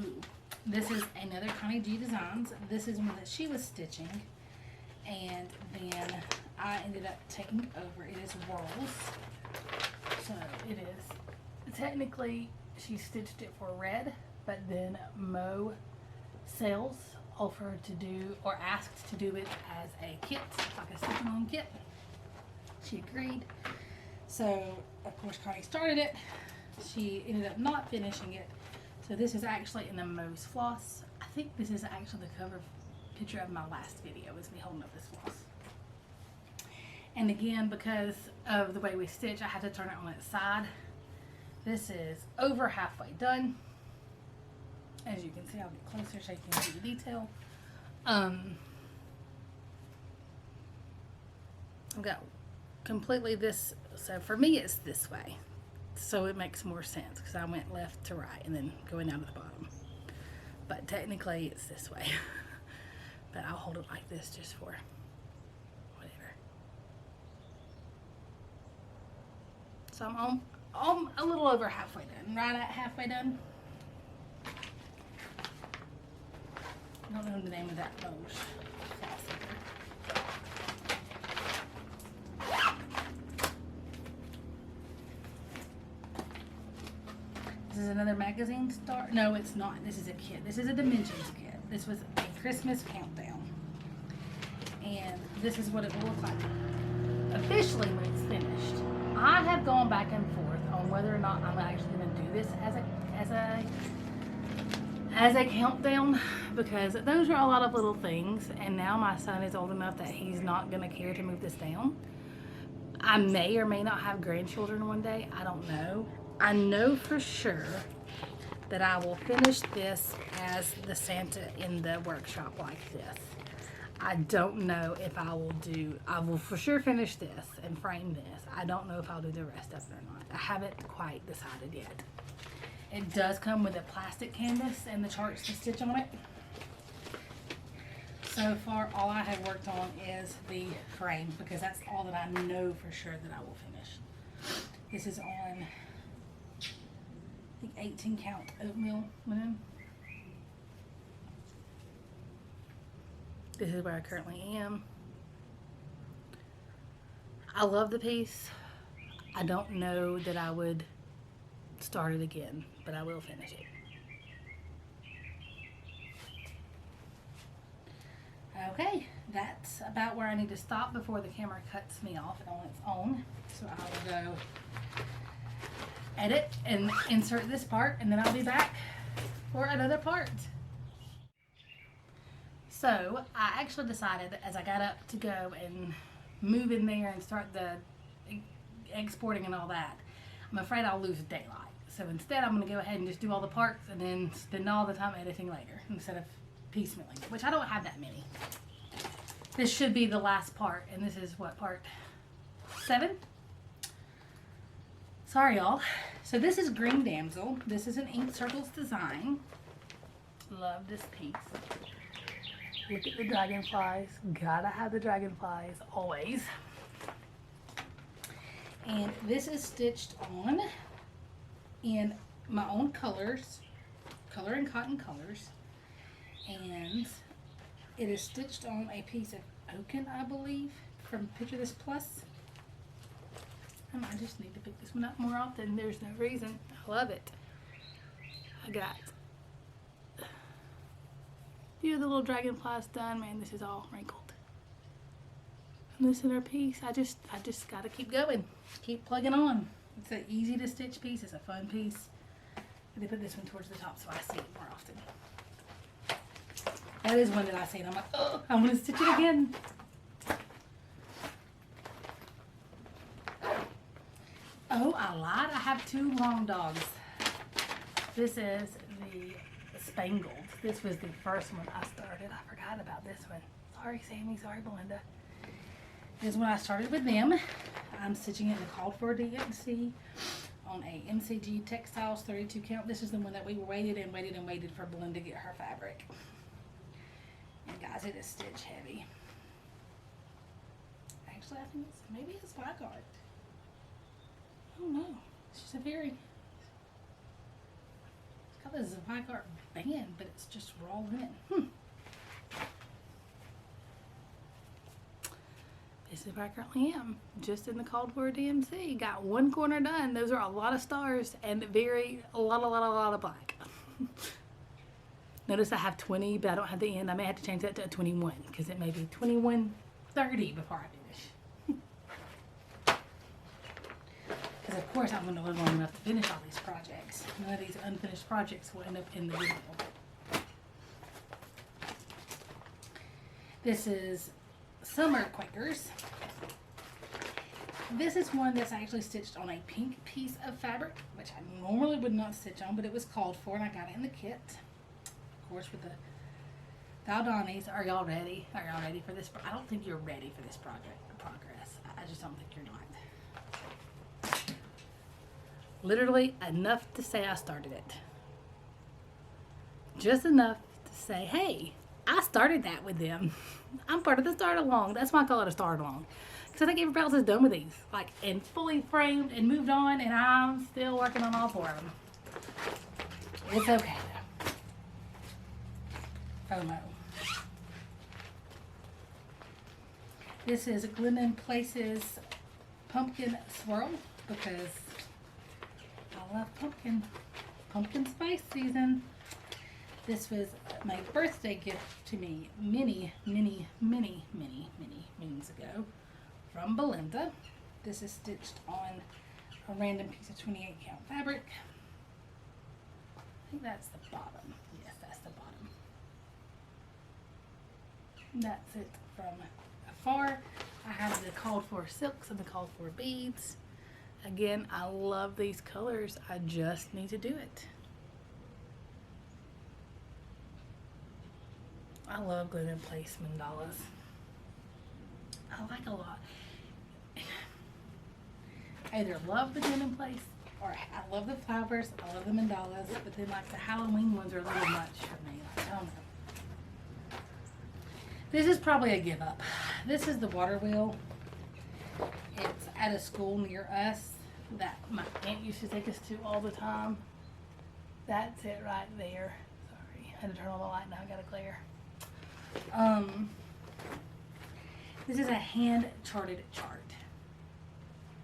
Ooh. This is another Connie G Designs. This is one that she was stitching, and then I ended up taking over. It is Whirls. So it is technically, she stitched it for red, but then Mo Sales offered to do, or asked to do it as a kit, like a stitch along kit. She agreed. So of course Connie started it. She ended up not finishing it. So this is actually in the Mo's floss. I think this is actually the cover picture of my last video, is me holding up this floss. And again, because of the way we stitch, I had to turn it on its side. This is over halfway done. As you can see, I'll get closer so you can see the detail. I've got completely this, so for me it's this way. So it makes more sense because I went left to right and then going down to the bottom. But technically it's this way. But I'll hold it like this just for whatever. So I'm a little over halfway done. Right at halfway done. I don't know the name of that Mo's floss either. This is another magazine star. No, it's not. This is a kit. This is a Dimensions kit. This was a Christmas countdown. And this is what it will look like officially when it's finished. I have gone back and forth on whether or not I'm actually going to do this as a countdown, because those are a lot of little things, and now my son is old enough that he's not going to care to move this down. I may or may not have grandchildren one day. I don't know. I know for sure that I will finish this as the Santa in the workshop like this. I don't know if I will for sure finish this and frame this. I don't know if I'll do the rest of it or not. I haven't quite decided yet. It does come with a plastic canvas and the charts to stitch on it. So far, all I have worked on is the frame, because that's all that I know for sure that I will finish. This is on, I think, 18 count oatmeal linen. This is where I currently am. I love the piece. I don't know that I would start it again, but I will finish it. Okay, that's about where I need to stop before the camera cuts me off on its own. So I will go edit and insert this part, and then I'll be back for another part. So I actually decided as I got up to go and move in there and start the exporting and all that, I'm afraid I'll lose daylight. So instead I'm going to go ahead and just do all the parts and then spend all the time editing later instead of piecemealing, which I don't have that many. This should be the last part, and this is what, part 7? Sorry y'all. So this is Green Damsel. This is an Ink Circles design. Love this piece. Look at the dragonflies. Gotta have the dragonflies always. And this is stitched on in my own colors, color and cotton colors, and it is stitched on a piece of oaken, I believe, from Picture This Plus. I just need to pick this one up more often. There's no reason. I love it. I got a few of the little dragonflies done. Man, this is all wrinkled. And this center piece, I just gotta keep going. Keep plugging on. It's an easy to stitch piece. It's a fun piece. They put this one towards the top so I see it more often. That is one that I see and I'm like, oh, I want to stitch it again. Oh, I lied. I have 2 long dogs. This is the Spangled. This was the first one I started. I forgot about this one. Sorry, Sammy. Sorry, Belinda. This is when I started with them. I'm stitching it in the called for DMC on a MCG Textiles 32 count. This is the one that we waited and waited and waited for Belinda to get her fabric. And guys, it is stitch heavy. Actually, I think it's maybe it's Vicart. I don't know. It's just a very, it's got this Vicart band, but it's just raw linen. This is where I currently am, just in the called for DMC. Got 1 corner done. Those are a lot of stars and a lot of black. Notice I have 20, but I don't have the end. I may have to change that to a 21 because it may be 21:30 before I finish. Because of course I'm going to live long enough to finish all these projects. None of these unfinished projects will end up in the video. This is Summer Quakers. This is one that's actually stitched on a pink piece of fabric, which I normally would not stitch on, but it was called for and I got it in the kit. Of course, with the Valdonis. Are y'all ready? Are y'all ready for this? I don't think you're ready for this progress. I just don't think you're not. Literally enough to say I started it. Just enough to say, hey, I started that with them. I'm part of the start along. That's why I call it a start along. Because I think everybody else is done with these. Like, and fully framed and moved on, and I'm still working on all 4 of them. It's okay though. FOMO. This is Glendon Place's Pumpkin Swirl because I love pumpkin. Pumpkin spice season. This was my birthday gift to me many moons ago from Belinda. This is stitched on a random piece of 28 count fabric. I think that's the bottom. Yes, that's the bottom. That's it from afar. I have the called for silks and the called for beads. Again, I love these colors. I just need to do it. I love Glendon Place mandalas. I like a lot. I either love the Glendon Place or I love the flowers, I love the mandalas, but then like the Halloween ones are a little much for me. Like, I don't know. This is probably a give up. This is the water wheel. It's at a school near us that my aunt used to take us to all the time. That's it right there. Sorry, I had to turn on the light now, I got a glare. This is a hand charted chart.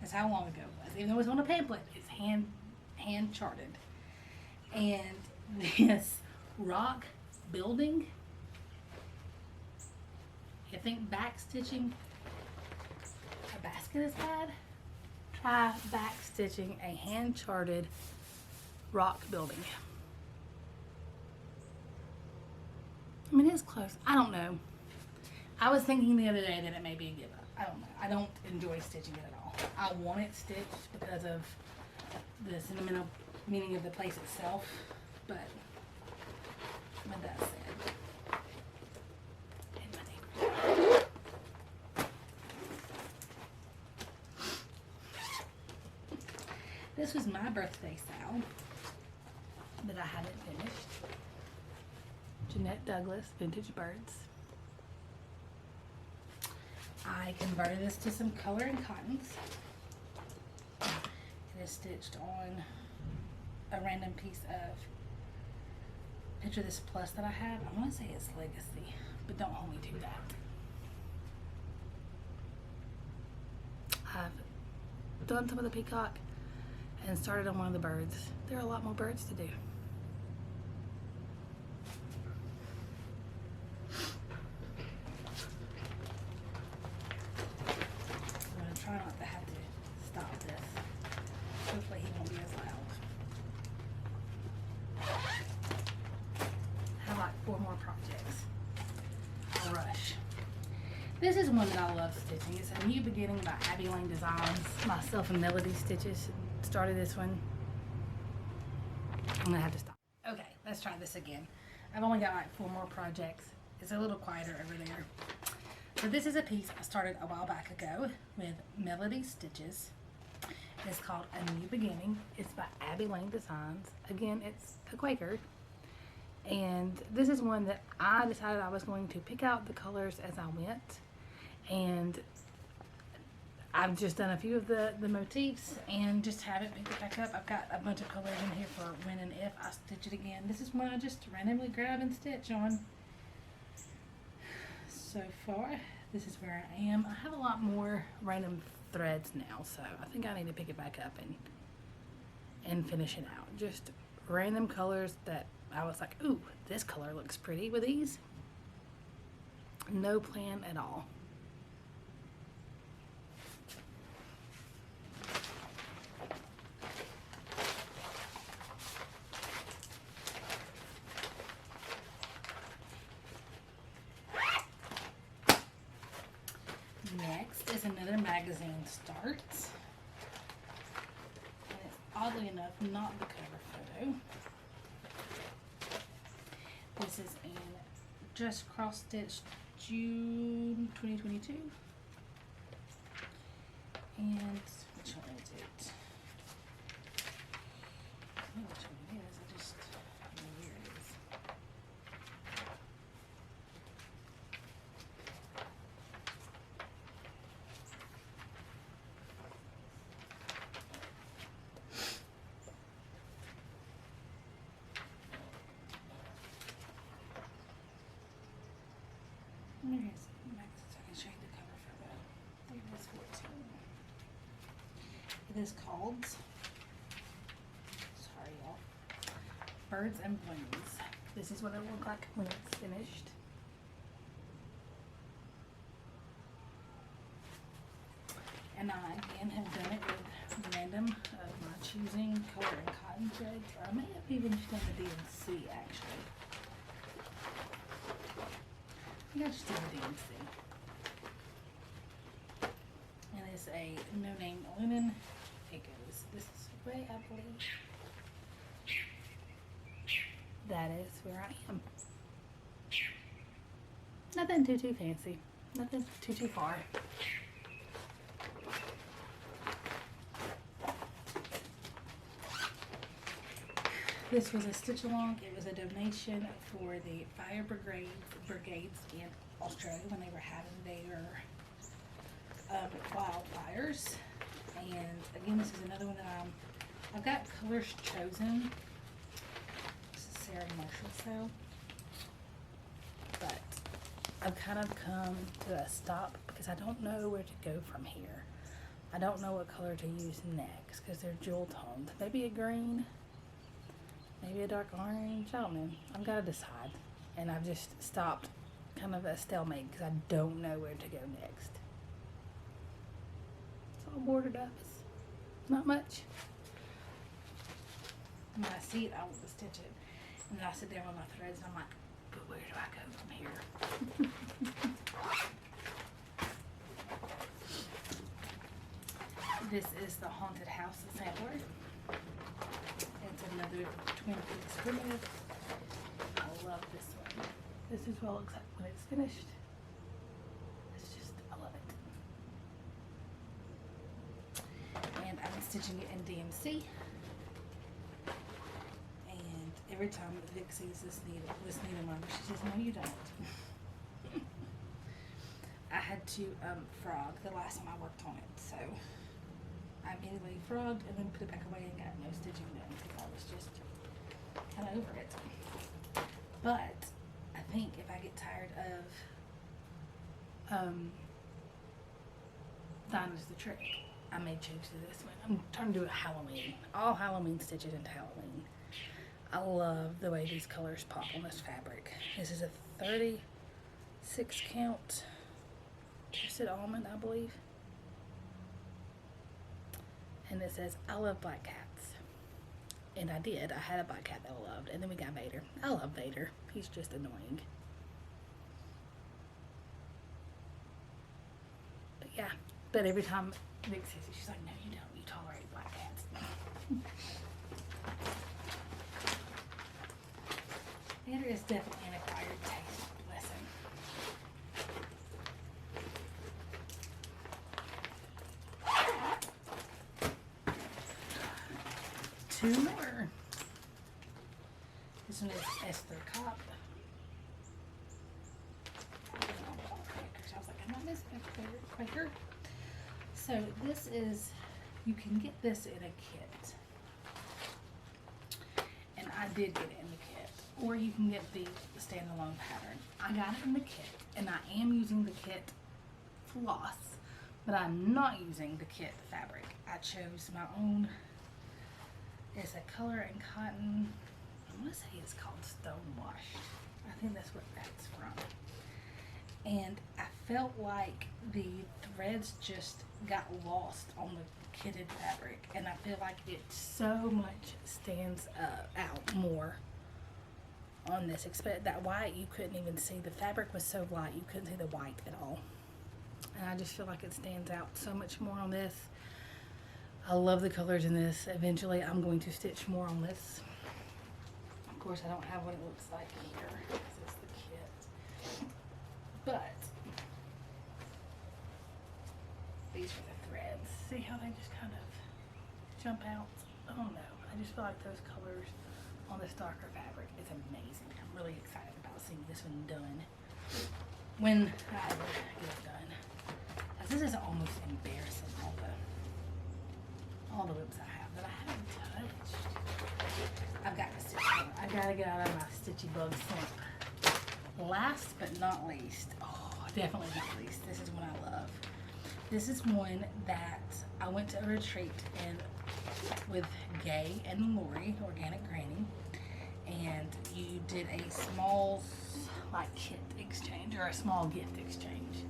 That's how long ago it was. Even though it's on a pamphlet, it's hand charted. And this rock building, you think back stitching a basket is bad? Try back stitching a hand charted rock building. I mean, it's close. I don't know. I was thinking the other day that it may be a give up. I don't know. I don't enjoy stitching it at all. I want it stitched because of the sentimental meaning of the place itself. But with that said, this was my birthday style that I hadn't finished. Jeanette Douglas, Vintage Birds. I converted this to some color and cottons. It is stitched on a random piece of picture this plus that I have. I want to say it's Legacy, but don't hold me to that. I've done some of the peacock and started on one of the birds. There are a lot more birds to do. I'm going to try not to have to stop this. Hopefully he won't be as loud. I have like 4 more projects. I'll rush. This is one that I love stitching. It's A New Beginning by Abby Lane Designs. Myself and Lindy Stitches started this one. I'm gonna have to stop. Okay, let's try this again. I've only got like 4 more projects. It's a little quieter over there. So this is a piece I started a while back ago with Lindy Stitches. It's called A New Beginning. It's by Abby Lane Designs. Again, it's a Quaker. And this is one that I decided I was going to pick out the colors as I went. And I've just done a few of the motifs and just haven't picked it back up. I've got a bunch of colors in here for when and if I stitch it again. This is one I just randomly grab and stitch on. So far, this is where I am. I have a lot more random threads now, so I think I need to pick it back up and finish it out. Just random colors that I was like, ooh, this color looks pretty with these. No plan at all. Next is another magazine starts. And it's oddly enough not the cover photo. This is in Just Cross Stitch June 2022. And which one is it? I don't know which one it is. I just don't know where it is. Here's next. I can show you the cover photo. It is 14. It is called, sorry y'all, Birds and Blooms. This is what it will look like when it's finished. And I again have done it with random of my choosing color and cotton threads, or I may have even done the DMC actually. I think I just did the DMC. And it's a no-name linen. It goes this way, I believe. That is where I am. Nothing too fancy. Nothing too far. This was a stitch along. It was a donation for the fire brigades in Australia when they were having their wildfires. And again, this is another one that I've got colors chosen. This is Sarah Marshall sale. But I've kind of come to a stop because I don't know where to go from here. I don't know what color to use next because they're jewel toned. Maybe a green. Maybe a dark orange, I don't know. I've got to decide. And I've just stopped kind of a stalemate because I don't know where to go next. It's all bordered up. It's not much. When I see it, I want to stitch it. And then I sit there with my threads and I'm like, but where do I go from here? This is the Haunted House sampler. It's another Twin Peaks primitive. I love this one. This is what it looks like when it's finished. It's just, I love it. And I'm stitching it in DMC. And every time Vic sees this needle marker, she says, no you don't. I had to frog the last time I worked on it, so I immediately frogged and then put it back away and got no stitching done because I was just kind of over it. But I think if I get tired of Dena's the Trick, I may change to this one. I'm trying to do a Halloween. All Halloween stitches into Halloween. I love the way these colors pop on this fabric. This is a 36 count twisted almond, I believe. And it says, I love black cats. And I did. I had a black cat that I loved. And then we got Vader. I love Vader. He's just annoying. But yeah. But every time Vic says it, she's like, no, you don't. You tolerate black cats. Vader is definitely an acquired taste lesson. Two more. This one is Esther Cop. I was like, I'm not missing a Quaker. So this is, you can get this in a kit. And I did get it in the kit. Or you can get the standalone pattern. I got it in the kit. And I am using the kit floss. But I'm not using the kit fabric. I chose my own. It's a color and cotton. I want to say it's called Stone Washed. I think that's what that's from. And I felt like the threads just got lost on the kitted fabric. And I feel like it so much stands out more on this. Except that white, you couldn't even see. The fabric was so light, you couldn't see the white at all. And I just feel like it stands out so much more on this. I love the colors in this. Eventually, I'm going to stitch more on this. Of course, I don't have what it looks like here because it's the kit. But these are the threads. See how they just kind of jump out? Oh no, I just feel like those colors on this darker fabric is amazing. I'm really excited about seeing this one done when I get it done. This is almost embarrassing, all the WIPs I have that I haven't touched. I've got to stitch more. I gotta get out of my stitchy bug slump. Last but not least, definitely not least, this is one I love. This is one that I went to a retreat with Gay and Lori, Organic Granny, and you did a small like kit exchange or a small gift exchange.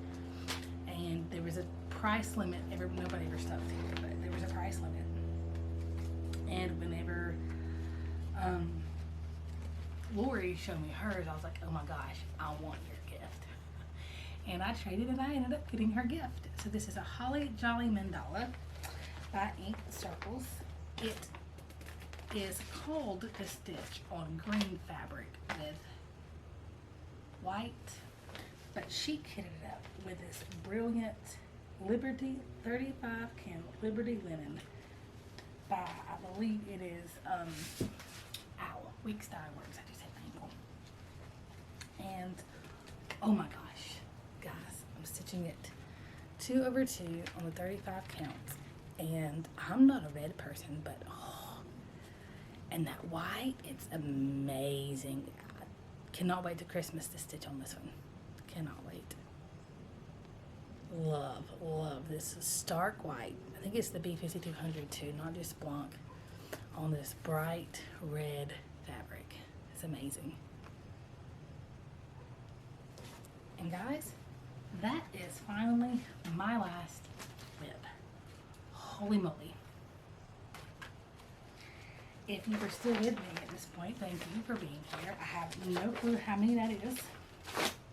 And there was a price limit. Nobody ever stopped here, but there was a price limit. And whenever Lori showed me hers, I was like, oh my gosh, I want your gift. And I traded and I ended up getting her gift. So this is a Holly Jolly Mandala by Ink Circles. It is called to stitch on green fabric with white, but she kitted it up with this brilliant Liberty 35 count Liberty linen by, I believe it is Weeks Dye Works. I just said ankle. And oh my gosh, guys, I'm stitching it 2/2 on the 35 counts, and I'm not a red person, but and that white, it's amazing. I cannot wait to Christmas to stitch on this one. Cannot wait. Love this stark white. I think it's the B5200 too, not just Blanc, on this bright red fabric. It's amazing. And guys, that is finally my last WIP. Holy moly. If you are still with me at this point, thank you for being here. I have no clue how many that is.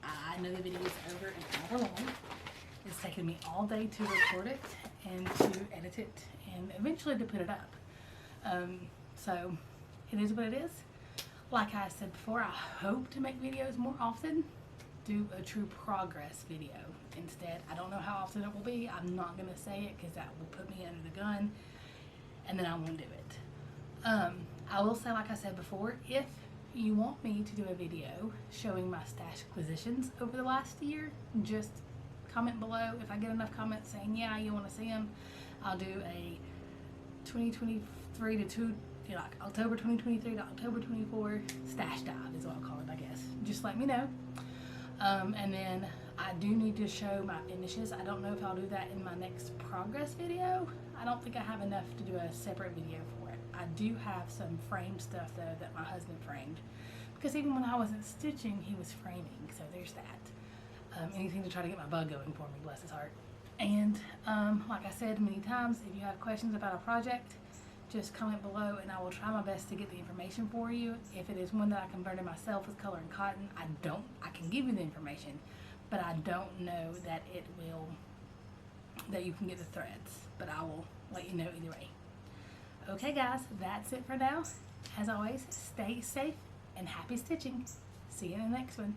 I know the video is over an hour long. It's taken me all day to record it and to edit it and eventually to put it up. So it is what it is. Like I said before, I hope to make videos more often. Do a true progress video instead. I don't know how often it will be. I'm not going to say it because that will put me under the gun and then I won't do it. I will say, like I said before, if you want me to do a video showing my stash acquisitions over the last year, just comment below. If I get enough comments saying, yeah, you want to see them, I'll do a 2023 to you know, like October 2023 to October 24 stash dive is what I'll call it, I guess. Just let me know. And then I do need to show my finishes. I don't know if I'll do that in my next progress video. I don't think I have enough to do a separate video for it. I do have some frame stuff though that my husband framed, because even when I wasn't stitching, he was framing, so there's that. Anything to try to get my bug going for me, bless his heart. And like I said many times, if you have questions about a project, just comment below and I will try my best to get the information for you. If it is one that I converted myself with color and cotton, I can give you the information, but I don't know that that you can get the threads, but I will let you know either way. Okay guys, that's it for now. As always, stay safe and happy stitching. See you in the next one.